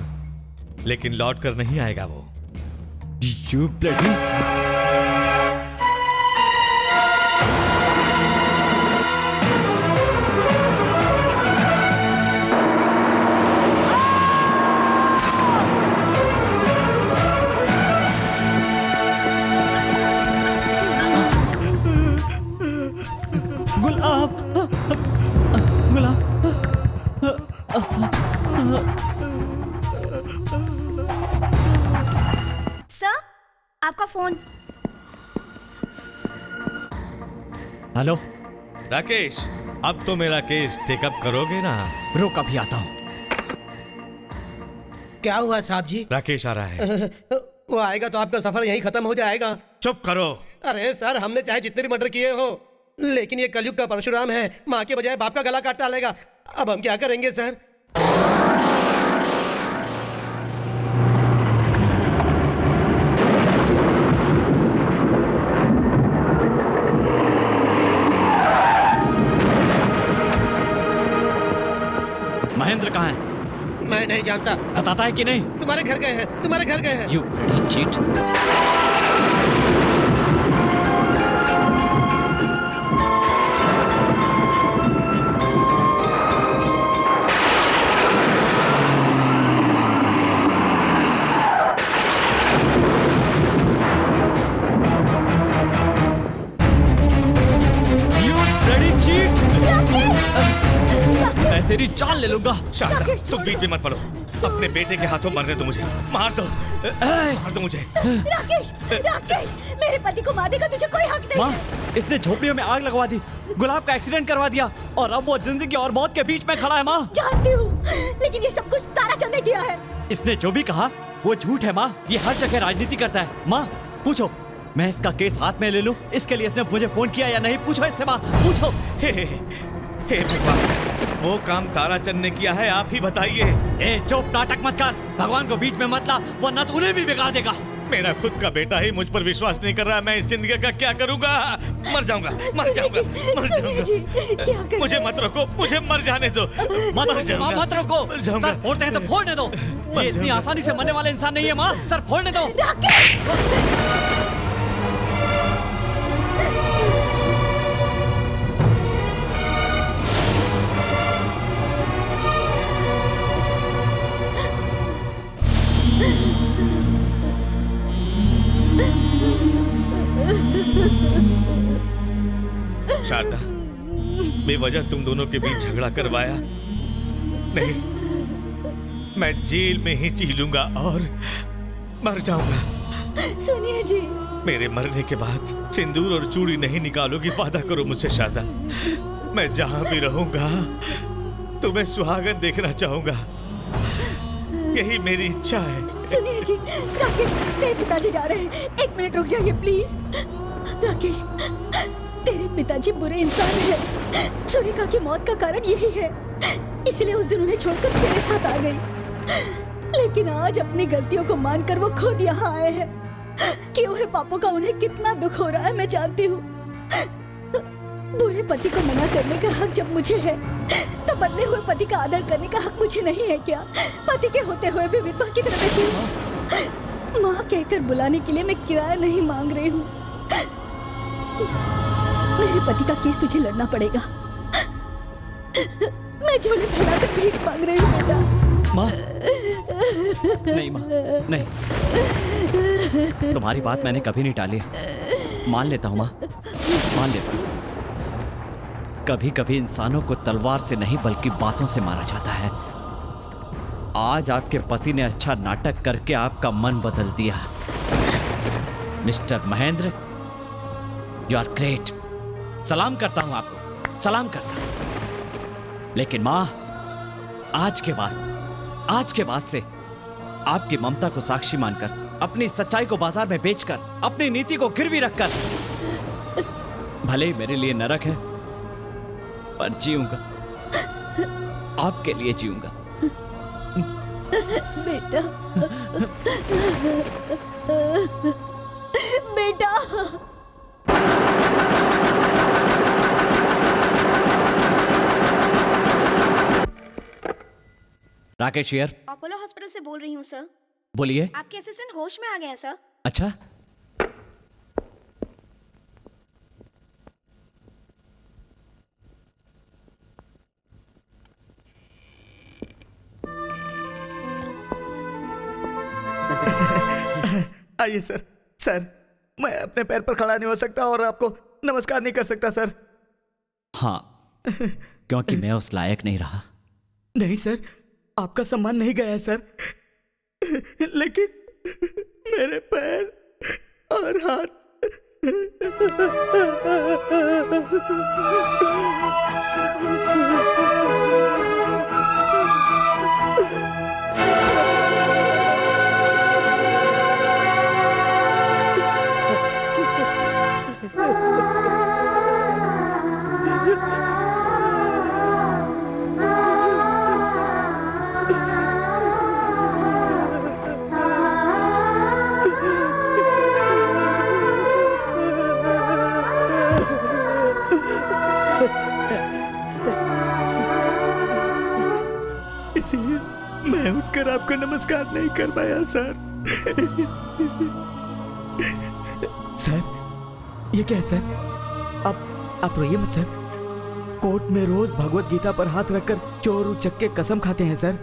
Speaker 3: लेकिन लौट कर नहीं आएगा वो।
Speaker 2: You bloody.
Speaker 11: सर, आपका फोन।
Speaker 2: हेलो
Speaker 3: राकेश, अब तो मेरा केस टेकअप करोगे ना?
Speaker 2: रुक, अभी आता हूं।
Speaker 4: क्या हुआ साहब जी?
Speaker 3: राकेश आ रहा है।
Speaker 4: वो आएगा तो आपका सफर यहीं खत्म हो जाएगा।
Speaker 3: चुप करो।
Speaker 4: अरे सर, हमने चाहे जितने भी मर्डर किए हो, लेकिन ये कलयुग का परशुराम है, माँ के बजाय बाप का गला काट डालेगा। अब हम क्या करेंगे सर?
Speaker 2: महेंद्र कहाँ है?
Speaker 4: मैं नहीं जानता।
Speaker 2: बताता है कि नहीं?
Speaker 4: तुम्हारे घर गए हैं, तुम्हारे घर गए हैं।
Speaker 2: You bloody cheat. तेरी जान ले लूंगा।
Speaker 3: शारदा, तुम बीच में मत पड़ो। अपने बेटे के हाथों मरने दो मुझे। मार दो, मार दो मुझे।
Speaker 7: राकेश, राकेश, मेरे पति को मारने का तुझे कोई हक नहीं
Speaker 2: माँ, इसने झोपड़ियों में आग लगवा दी, गुलाब का एक्सीडेंट करवा दिया और अब वो जिंदगी और मौत के बीच में खड़ा है। माँ
Speaker 7: जानती हूँ, लेकिन ये सब कुछ ताराचंद ने किया है।
Speaker 2: इसने जो भी कहा वो झूठ है। माँ, ये हर जगह राजनीति करता है। माँ पूछो, मैं इसका केस हाथ में ले लूं, इसके लिए इसने मुझे फोन किया या नहीं? पूछो इससे माँ, पूछो।
Speaker 3: हे भगवान, वो काम ताराचंद ने किया है, आप ही बताइए।
Speaker 2: ए चुप, नाटक मत कर, भगवान को बीच में मत ला, वरना तो उन्हें भी बिगाड़ देगा।
Speaker 3: मेरा खुद का बेटा ही मुझ पर विश्वास नहीं कर रहा, मैं इस जिंदगी का क्या करूंगा? मर जाऊंगा, मर जाऊंगा, मर जाऊंगा। मुझे मत रोको, मुझे मर जाने दो।
Speaker 2: मत रोको, सर फोड़ते हैं तो फोड़ने दो। ये इतनी आसानी से मरने वाले इंसान नहीं है। माँ, सर फोड़ने दो।
Speaker 3: शारदा, बेवजह तुम दोनों के बीच झगड़ा करवाया नहीं, मैं जेल में ही जी लूंगा और मर जाऊंगा।
Speaker 7: सुनिए जी,
Speaker 3: मेरे मरने के बाद सिंदूर और चूड़ी नहीं निकालोगी, वादा करो मुझसे शारदा। मैं जहां भी रहूंगा तुम्हें सुहागन देखना चाहूंगा, यही मेरी इच्छा है।
Speaker 7: सुनिए जी, राकेश, तेरे पिताजी जा रहे हैं, 1 मिनट रुक जाइए प्लीज। राकेश, तेरे पिताजी बुरे इंसान हैं। सुनीता की मौत का कारण यही है, इसलिए उस दिन उन्हें छोड़कर तेरे साथ आ गई। लेकिन आज अपनी गलतियों को मानकर वो खुद यहाँ आए हैं। किए हुए पापों का उन्हें कितना दुख हो रहा है मैं जानती हूँ। बुरे पति को मना करने का हक जब मुझे है, तो बदले हुए पति का आदर करने का हक मुझे नहीं है क्या? पति के होते हुए भी विधवा की तरह जीऊं? माँ कहकर बुलाने के लिए मैं किराया नहीं मांग रही हूँ। मेरे पति का केस तुझे लड़ना पड़ेगा। मैं झोले फैलाकर भीख मांग रही हूँ बेटा।
Speaker 2: माँ, नहीं माँ, नहीं, तुम्हारी बात मैंने कभी नहीं टाली। मान लेता हूँ माँ, मान लेता हूँ। कभी कभी इंसानों को तलवार से नहीं बल्कि बातों से मारा जाता है। आज आपके पति ने अच्छा नाटक करके आपका मन बदल दिया। Mister Mahendra, you are great. सलाम करता हूं आपको, सलाम करता हूं। लेकिन मां, आज के बाद से आपकी ममता को साक्षी मानकर, अपनी सच्चाई को बाजार में बेचकर, अपनी नीति को गिरवी रखकर, भले ही मेरे लिए नरक है पर जीऊंगा, आपके लिए जीऊंगा।
Speaker 7: बेटा, बेटा।
Speaker 2: राकेश हियर।
Speaker 13: अपोलो हॉस्पिटल से बोल रही हूँ सर।
Speaker 2: बोलिए।
Speaker 13: आपके असिस्टेंट होश में आ गए हैं सर।
Speaker 2: अच्छा,
Speaker 1: आइए सर। सर, मैं अपने पैर पर खड़ा नहीं हो सकता और आपको नमस्कार नहीं कर सकता सर।
Speaker 2: हाँ, क्योंकि मैं उस लायक नहीं रहा।
Speaker 1: नहीं सर, आपका सम्मान नहीं गया है सर, लेकिन मेरे पैर और हाथ। इसलिए मैं उठकर आपको नमस्कार नहीं कर पाया सर। सर, ये क्या है सर? आप रोइए मत सर। कोर्ट में रोज भगवत गीता पर हाथ रखकर चोर उचक के कसम खाते हैं सर।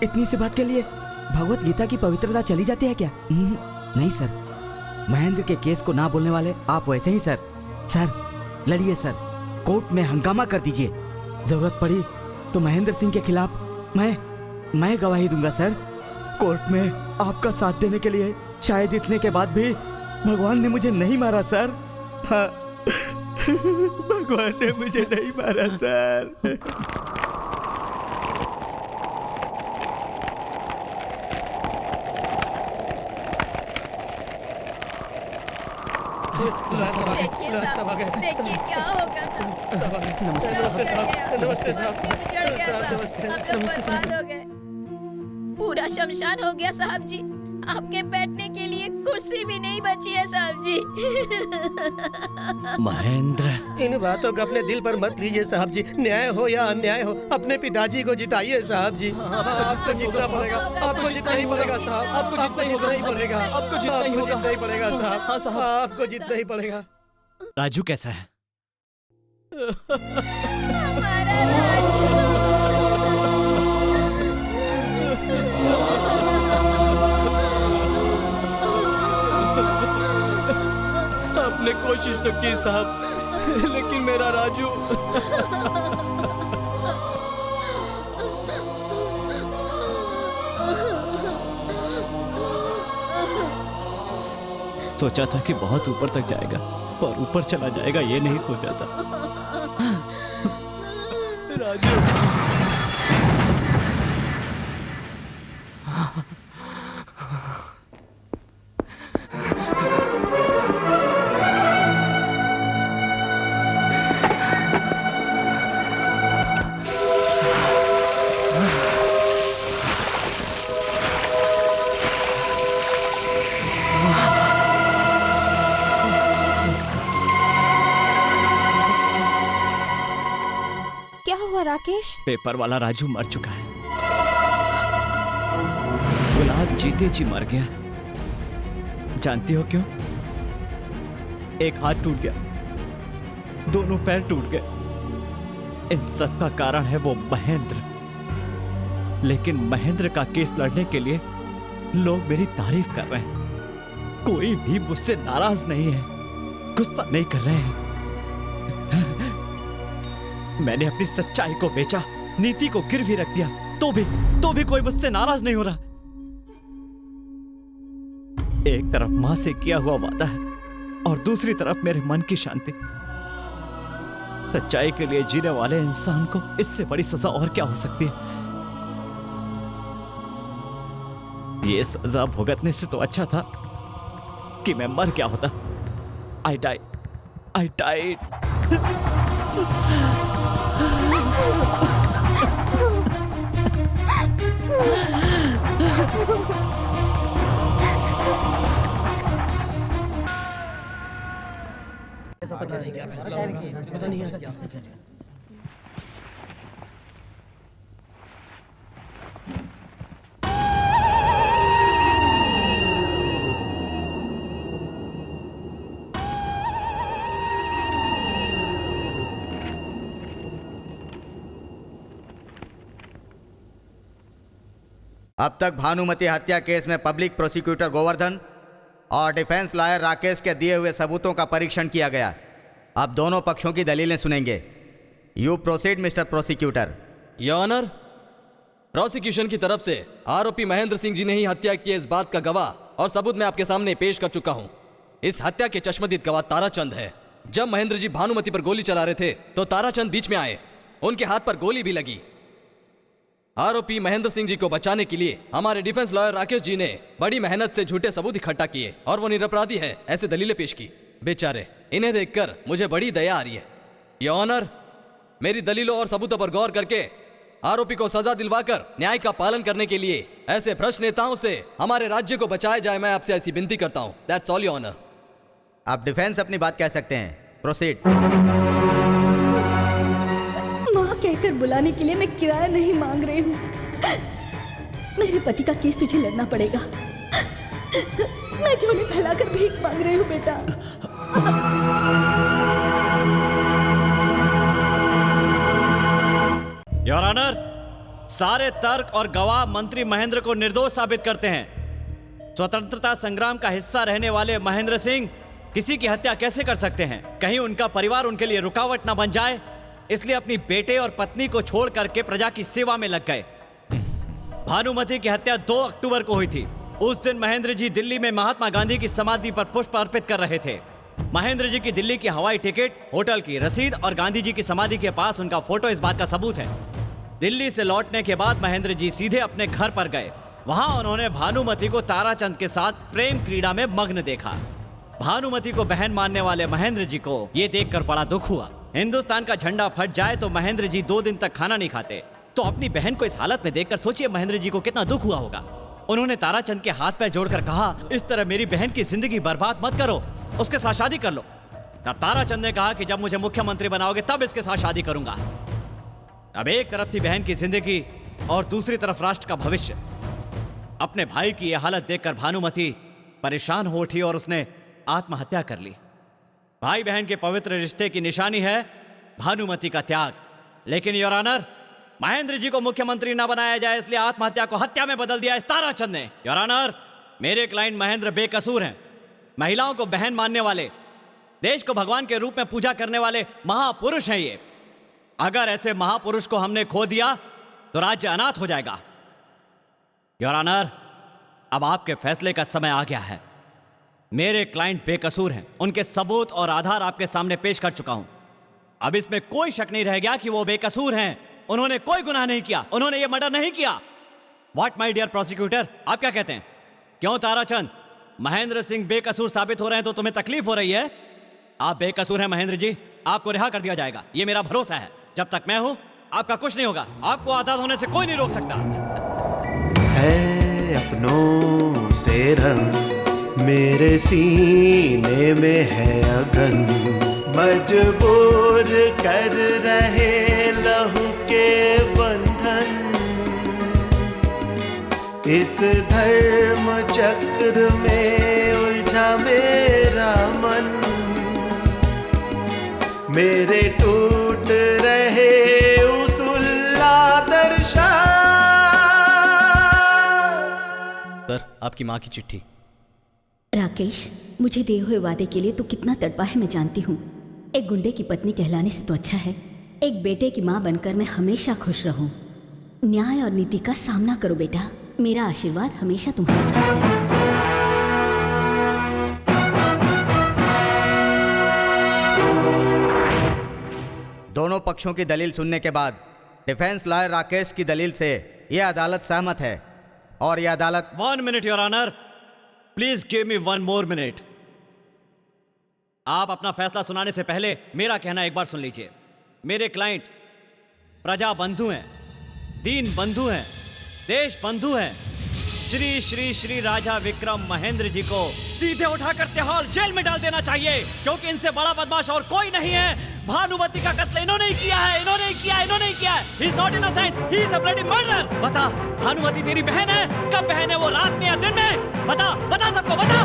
Speaker 1: इतनी सी बात के लिए भगवत गीता की पवित्रता चली जाती है क्या? नहीं सर, महेंद्र के केस को ना बोलने वाले आप वैसे ही सर। सर, लड़िए सर, कोर्ट में हंगामा कर दीजिए। जरूरत पड़ी तो महेंद्र सिंह के खिलाफ मैं गवाही दूंगा सर। कोर्ट में आपका साथ देने के लिए शायद इतने के बाद भी भगवान ने मुझे नहीं मारा सर। हाँ, भगवान ने मुझे नहीं मारा सर।
Speaker 14: देखिए क्या होगा साहब।
Speaker 4: नमस्ते साहब। नमस्ते साहब।
Speaker 14: नमस्ते साहब। पूरा शमशान हो गया साहब जी। आपके बैठने के लिए कुर्सी भी नहीं बची है साहब जी।
Speaker 2: महेंद्र,
Speaker 4: इन बातों को अपने दिल पर मत लीजिए साहब जी। न्याय हो या अन्याय हो, अपने पिताजी को जिताइए साहब जी। आपको जीतना पड़ेगा, आपको जीतना ही पड़ेगा साहब। आपको जीतना ही पड़ेगा, आपको जीतना ही पड़ेगा साहब। हाँ साहब, आपको जीतना ही पड़ेगा।
Speaker 2: राजू कैसा है?
Speaker 14: हमारा राजू।
Speaker 15: आपने कोशिश तो की साहब, लेकिन मेरा राजू।
Speaker 2: सोचा था कि बहुत ऊपर तक जाएगा, पर ऊपर चला जाएगा ये नहीं सोचा था।
Speaker 15: राजू,
Speaker 6: राकेश?
Speaker 2: पेपर वाला राजू मर चुका है। गुलाब जीते जी मर गया। जानती हो क्यों? एक हाथ टूट गया, दोनों पैर टूट गए। इन सब का कारण है वो महेंद्र। लेकिन महेंद्र का केस लड़ने के लिए लोग मेरी तारीफ कर रहे हैं। कोई भी मुझसे नाराज नहीं है, गुस्सा नहीं कर रहे हैं। मैंने अपनी सच्चाई को बेचा, नीति को गिरवी रख दिया, तो भी कोई मुझसे नाराज नहीं हो रहा। एक तरफ मां से किया हुआ वादा है और दूसरी तरफ मेरे मन की शांति। सच्चाई के लिए जीने वाले इंसान को इससे बड़ी सजा और क्या हो सकती है? ये सजा भुगतने से तो अच्छा था कि मैं मर गया होता। I died.
Speaker 4: पता नहीं क्या फैसला होगा, पता नहीं आज क्या।
Speaker 1: अब तक भानुमति हत्या केस में पब्लिक प्रोसिक्यूटर गोवर्धन और डिफेंस लॉयर राकेश के दिए हुए सबूतों का परीक्षण किया गया। अब दोनों पक्षों की दलीलें सुनेंगे। You proceed mister prosecutor.
Speaker 15: Your honour, prosecution की तरफ से आरोपी महेंद्र सिंह जी ने ही हत्या की इस बात का गवाह और सबूत मैं आपके सामने पेश कर चुका हूं। इस हत्या के चश्मदीद गवाह ताराचंद है। जब महेंद्र जी भानुमति पर गोली चला रहे थे तो ताराचंद बीच में आए, उनके हाथ पर गोली भी लगी। आरोपी महेंद्र सिंह जी को बचाने के लिए हमारे डिफेंस लॉयर राकेश जी ने बड़ी मेहनत से झूठे सबूत इकट्ठा किए और वो निरपराधी है ऐसे दलीलें पेश की। बेचारे, इन्हें देखकर मुझे बड़ी दया आ रही है। योर ऑनर, मेरी दलीलों और सबूतों पर गौर करके आरोपी को सजा दिलवाकर न्याय का पालन करने के लिए ऐसे भ्रष्ट नेताओं से हमारे राज्य को बचाया जाए, मैं आपसे ऐसी विनती करता हूं। That's all your honour.
Speaker 1: आप डिफेंस अपनी बात कह सकते हैं। प्रोसीड।
Speaker 7: माँ कहकर बुलाने के लिए मैं किराया नहीं मांग रही हूँ। मेरे पति का केस तुझे लड़ना पड़ेगा। मैं झोली फैलाकर भीख मांग रही हूँ बेटा।
Speaker 2: योर ऑनर, सारे तर्क और गवाह मंत्री महेंद्र को निर्दोष साबित करते हैं। स्वतंत्रता संग्राम का हिस्सा रहने वाले महेंद्र सिंह किसी की हत्या कैसे कर सकते हैं? कहीं उनका परिवार उनके लिए रुकावट ना बन जाए। इसलिए अपनी बेटे और पत्नी को छोड़ करके प्रजा की सेवा में लग गए। भानुमति की हत्या 2 अक्टूबर को हुई थी। उस दिन महेंद्र जी दिल्ली में महात्मा गांधी की समाधि पर पुष्प अर्पित कर रहे थे। महेंद्र जी की दिल्ली की हवाई टिकट, होटल की रसीद और गांधी जी की समाधि के पास उनका फोटो इस बात का सबूत है। दिल्ली से लौटने के बाद महेंद्र जी सीधे अपने घर पर गए। वहां उन्होंने भानुमति को ताराचंद के साथ प्रेम क्रीड़ा में मग्न देखा। भानुमति को बहन मानने वाले महेंद्र जी को ये देखकर बड़ा दुख हुआ। हिंदुस्तान का झंडा फट जाए तो महेंद्र जी 2 दिन तक खाना नहीं खाते, तो अपनी बहन को इस हालत में देखकर सोचिए महेंद्र जी को कितना दुख हुआ होगा। उन्होंने ताराचंद के हाथ पैर जोड़कर कहा, इस तरह मेरी बहन की जिंदगी बर्बाद मत करो, उसके साथ शादी कर लो। तब ताराचंद ने कहा कि जब मुझे मुख्यमंत्री बनाओगे तब इसके साथ शादी करूंगा। अब एक तरफ थी बहन की जिंदगी और दूसरी तरफ राष्ट्र का भविष्य। अपने भाई की यह हालत देखकर भानुमति परेशान हो उठी और उसने आत्महत्या कर ली। भाई बहन के पवित्र रिश्ते की निशानी है भानुमति का त्याग। लेकिन योर ऑनर, महेंद्र जी को मुख्यमंत्री न बनाया जाए इसलिए आत्महत्या को हत्या में बदल दिया इस ताराचंद ने। योर ऑनर, मेरे क्लाइंट महेंद्र बेकसूर हैं। महिलाओं को बहन मानने वाले, देश को भगवान के रूप में पूजा करने वाले महापुरुष हैं ये। अगर ऐसे महापुरुष को हमने खो दिया तो राज्य अनाथ हो जाएगा। योर ऑनर, अब आपके फैसले का समय आ गया है। मेरे क्लाइंट बेकसूर हैं, उनके सबूत और आधार आपके सामने पेश कर चुका हूं। अब इसमें कोई शक नहीं रह गया कि वो बेकसूर हैं। उन्होंने कोई गुनाह नहीं किया, उन्होंने ये मर्डर नहीं किया। व्हाट माय डियर प्रोसिक्यूटर, आप क्या कहते हैं? क्यों ताराचंद, महेंद्र सिंह बेकसूर साबित हो रहे हैं तो तुम्हें तकलीफ हो रही है? आप बेकसूर हैं महेंद्र जी, आपको रिहा कर दिया जाएगा, ये मेरा भरोसा है। जब तक मैं हूं आपका कुछ नहीं होगा, आपको आजाद होने से कोई नहीं रोक सकता।
Speaker 10: है अपनों से रंग मेरे सीने में है अगन, मजबूर कर रहे लहू के बंधन। इस धर्म चक्र में उलझा मेरा मन, मेरे टूट रहे उसूला दर्शन।
Speaker 15: सर, आपकी माँ की चिट्ठी।
Speaker 7: राकेश, मुझे दिए हुए वादे के लिए तू कितना तड़पा है मैं जानती हूँ। एक गुंडे की पत्नी कहलाने से तो अच्छा है एक बेटे की माँ बनकर मैं हमेशा खुश रहूं। न्याय और नीति का सामना करो बेटा, मेरा आशीर्वाद हमेशा तुम्हारे साथ है।
Speaker 1: दोनों पक्षों की दलील सुनने के बाद डिफेंस लॉयर राकेश की दलील से यह अदालत सहमत है और यह अदालत
Speaker 2: 1 minute your honour, please give me 1 more minute. आप अपना फैसला सुनाने से पहले मेरा कहना एक बार सुन लीजिए। मेरे क्लाइंट प्रजा बंधु हैं, दीन बंधु हैं, देश बंधु हैं। श्री श्री श्री राजा विक्रम महेंद्र जी को सीधे उठाकर तिहाड़ जेल में डाल देना चाहिए, क्योंकि इनसे बड़ा बदमाश और कोई नहीं है। भानुमति का कत्ल इन्होंने ही किया है, इन्होंने ही किया है, इन्होंने ही किया है। He is not innocent, he is a bloody murderer। बता, भानुमति तेरी बहन है? कब बहन है वो, रात में या दिन में? बता, बता सबको, बता।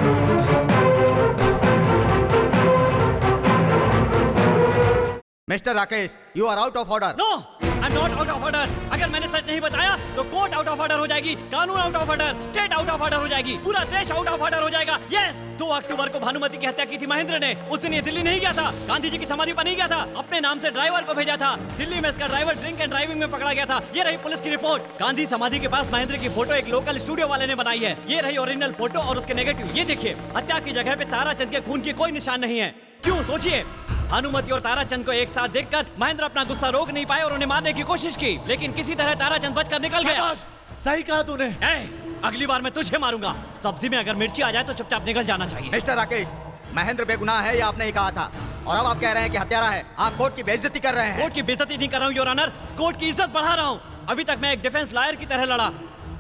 Speaker 1: Mister Rakesh, you are out of order.
Speaker 2: No, I am not out of order. अगर मैंने सच नहीं बताया तो कोर्ट आउट ऑफ ऑर्डर हो जाएगी, कानून out of order, state out of order हो जाएगी, पूरा देश आउट ऑफ ऑर्डर हो जाएगा। यस, 2 अक्टूबर को भानुमति की हत्या की थी महेंद्र ने। उस दिन ये दिल्ली नहीं गया था, गांधी जी की समाधि पर नहीं गया था, अपने नाम से ड्राइवर को भेजा था। दिल्ली में इसका ड्राइवर ड्रिंक एंड ड्राइविंग में पकड़ा गया था। ये रही पुलिस की रिपोर्ट। गांधी समाधि के पास महेंद्र की फोटो एक लोकल स्टूडियो वाले ने बनाई है। ये रही ओरिजिनल फोटो और उसके नेगेटिव। ये देखिए, हत्या की जगह पे ताराचंद के खून की कोई निशान नहीं है। क्यों, सोचिए। भानुमति और ताराचंद को एक साथ देखकर महेंद्र अपना गुस्सा रोक नहीं पाए और उन्हें मारने की कोशिश की, लेकिन किसी तरह ताराचंद बचकर निकल गया।
Speaker 5: सही कहा तूने।
Speaker 2: अगली बार मैं तुझे मारूंगा। सब्जी में अगर मिर्ची आ जाए तो चुपचाप निकल जाना चाहिए।
Speaker 1: मिस्टर राकेश, महेंद्र बेगुनाह है, ये आपने ही कहा था, और अब आप कह रहे हैं कि हत्यारा है। आप कोर्ट की बेइज्जती कर रहे हैं।
Speaker 2: कोर्ट की बेइज्जती नहीं कर रहा हूँ योर ऑनर, कोर्ट की इज्जत बढ़ा रहा हूँ। अभी तक मैं एक डिफेंस लॉयर की तरह लड़ा,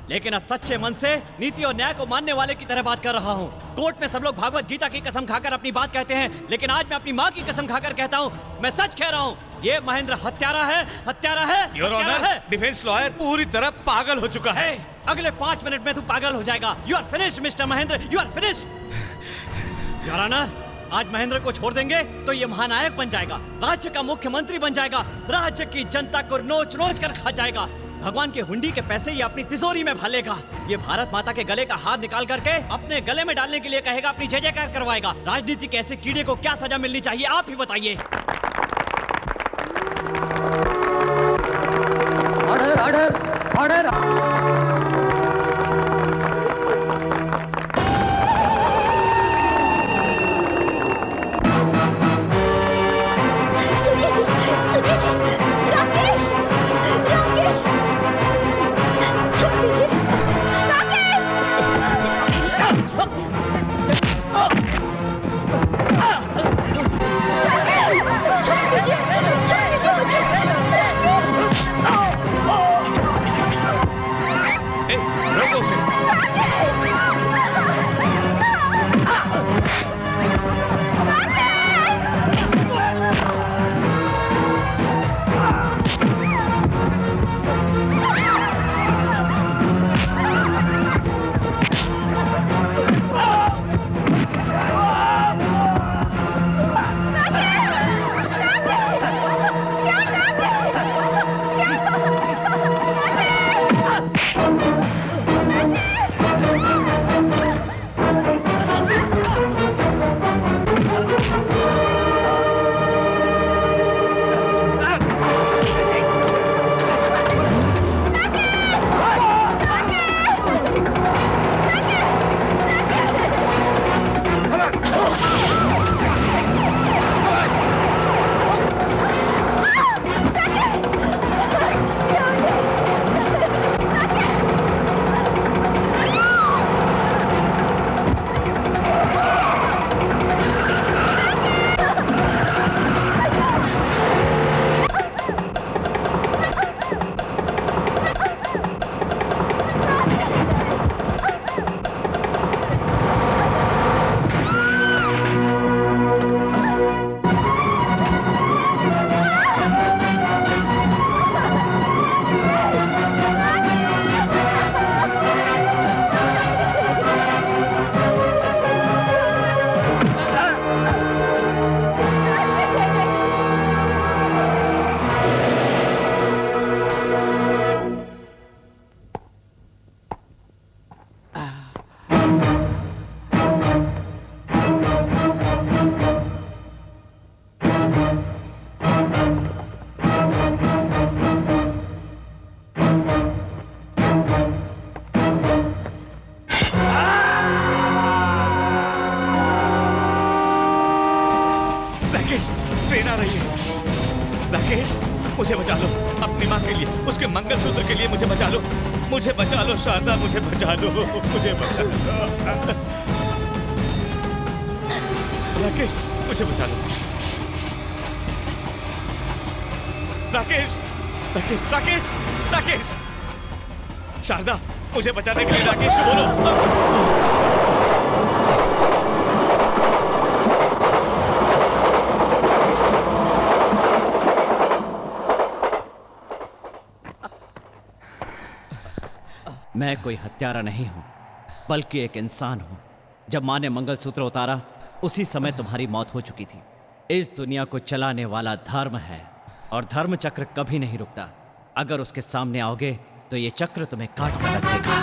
Speaker 2: लेकिन अब सच्चे मन से नीति और न्याय को मानने वाले की तरह बात कर रहा हूँ। कोर्ट में सब लोग भागवत गीता की कसम खाकर अपनी बात कहते हैं, लेकिन आज मैं अपनी माँ की कसम खाकर कहता हूँ, मैं सच कह रहा हूँ, ये महेंद्र हत्यारा है, हत्यारा है।
Speaker 3: योर ऑनर, डिफेंस लॉयर पूरी तरह पागल हो चुका है।
Speaker 2: अगले 5 मिनट में तू पागल हो जाएगा। You are finished mister Mahendra, you are finished. Your honour, आज महेंद्र को छोड़ देंगे तो ये महानायक बन जाएगा, राज्य का मुख्यमंत्री बन जाएगा, राज्य की जनता को नोच नोच कर खा जाएगा। भगवान के हुंडी के पैसे ये अपनी तिजोरी में भालेगा। ये भारत माता के गले का हार निकाल करके अपने गले में डालने के लिए कहेगा, अपनी जय जयकार करवाएगा। राजनीति के ऐसे कीड़े को क्या सजा मिलनी चाहिए, आप ही बताइए।
Speaker 12: Order order.
Speaker 11: सुनिए जी, सुनिए जी, राकेश, राकेश, छोड़ दीजिए,
Speaker 3: रोको उसे। राकेश, ट्रेन आ रही है। राकेश, मुझे बचा लो, अपनी माँ के लिए, उसके मंगलसूत्र के लिए मुझे बचा लो, मुझे बचा लो शारदा, मुझे बचा लो, मुझे बचा लो। राकेश, मुझे बचा लो। राकेश, राकेश, राकेश, राकेश, शारदा, मुझे बचाने के लिए राकेश को बोलो।
Speaker 2: मैं कोई हत्यारा नहीं हूं, बल्कि एक इंसान हूं। जब माँ ने मंगलसूत्र उतारा, उसी समय तुम्हारी मौत हो चुकी थी। इस दुनिया को चलाने वाला धर्म है, और धर्म चक्र कभी नहीं रुकता। अगर उसके सामने आओगे तो ये चक्र तुम्हें काट कर रख देगा।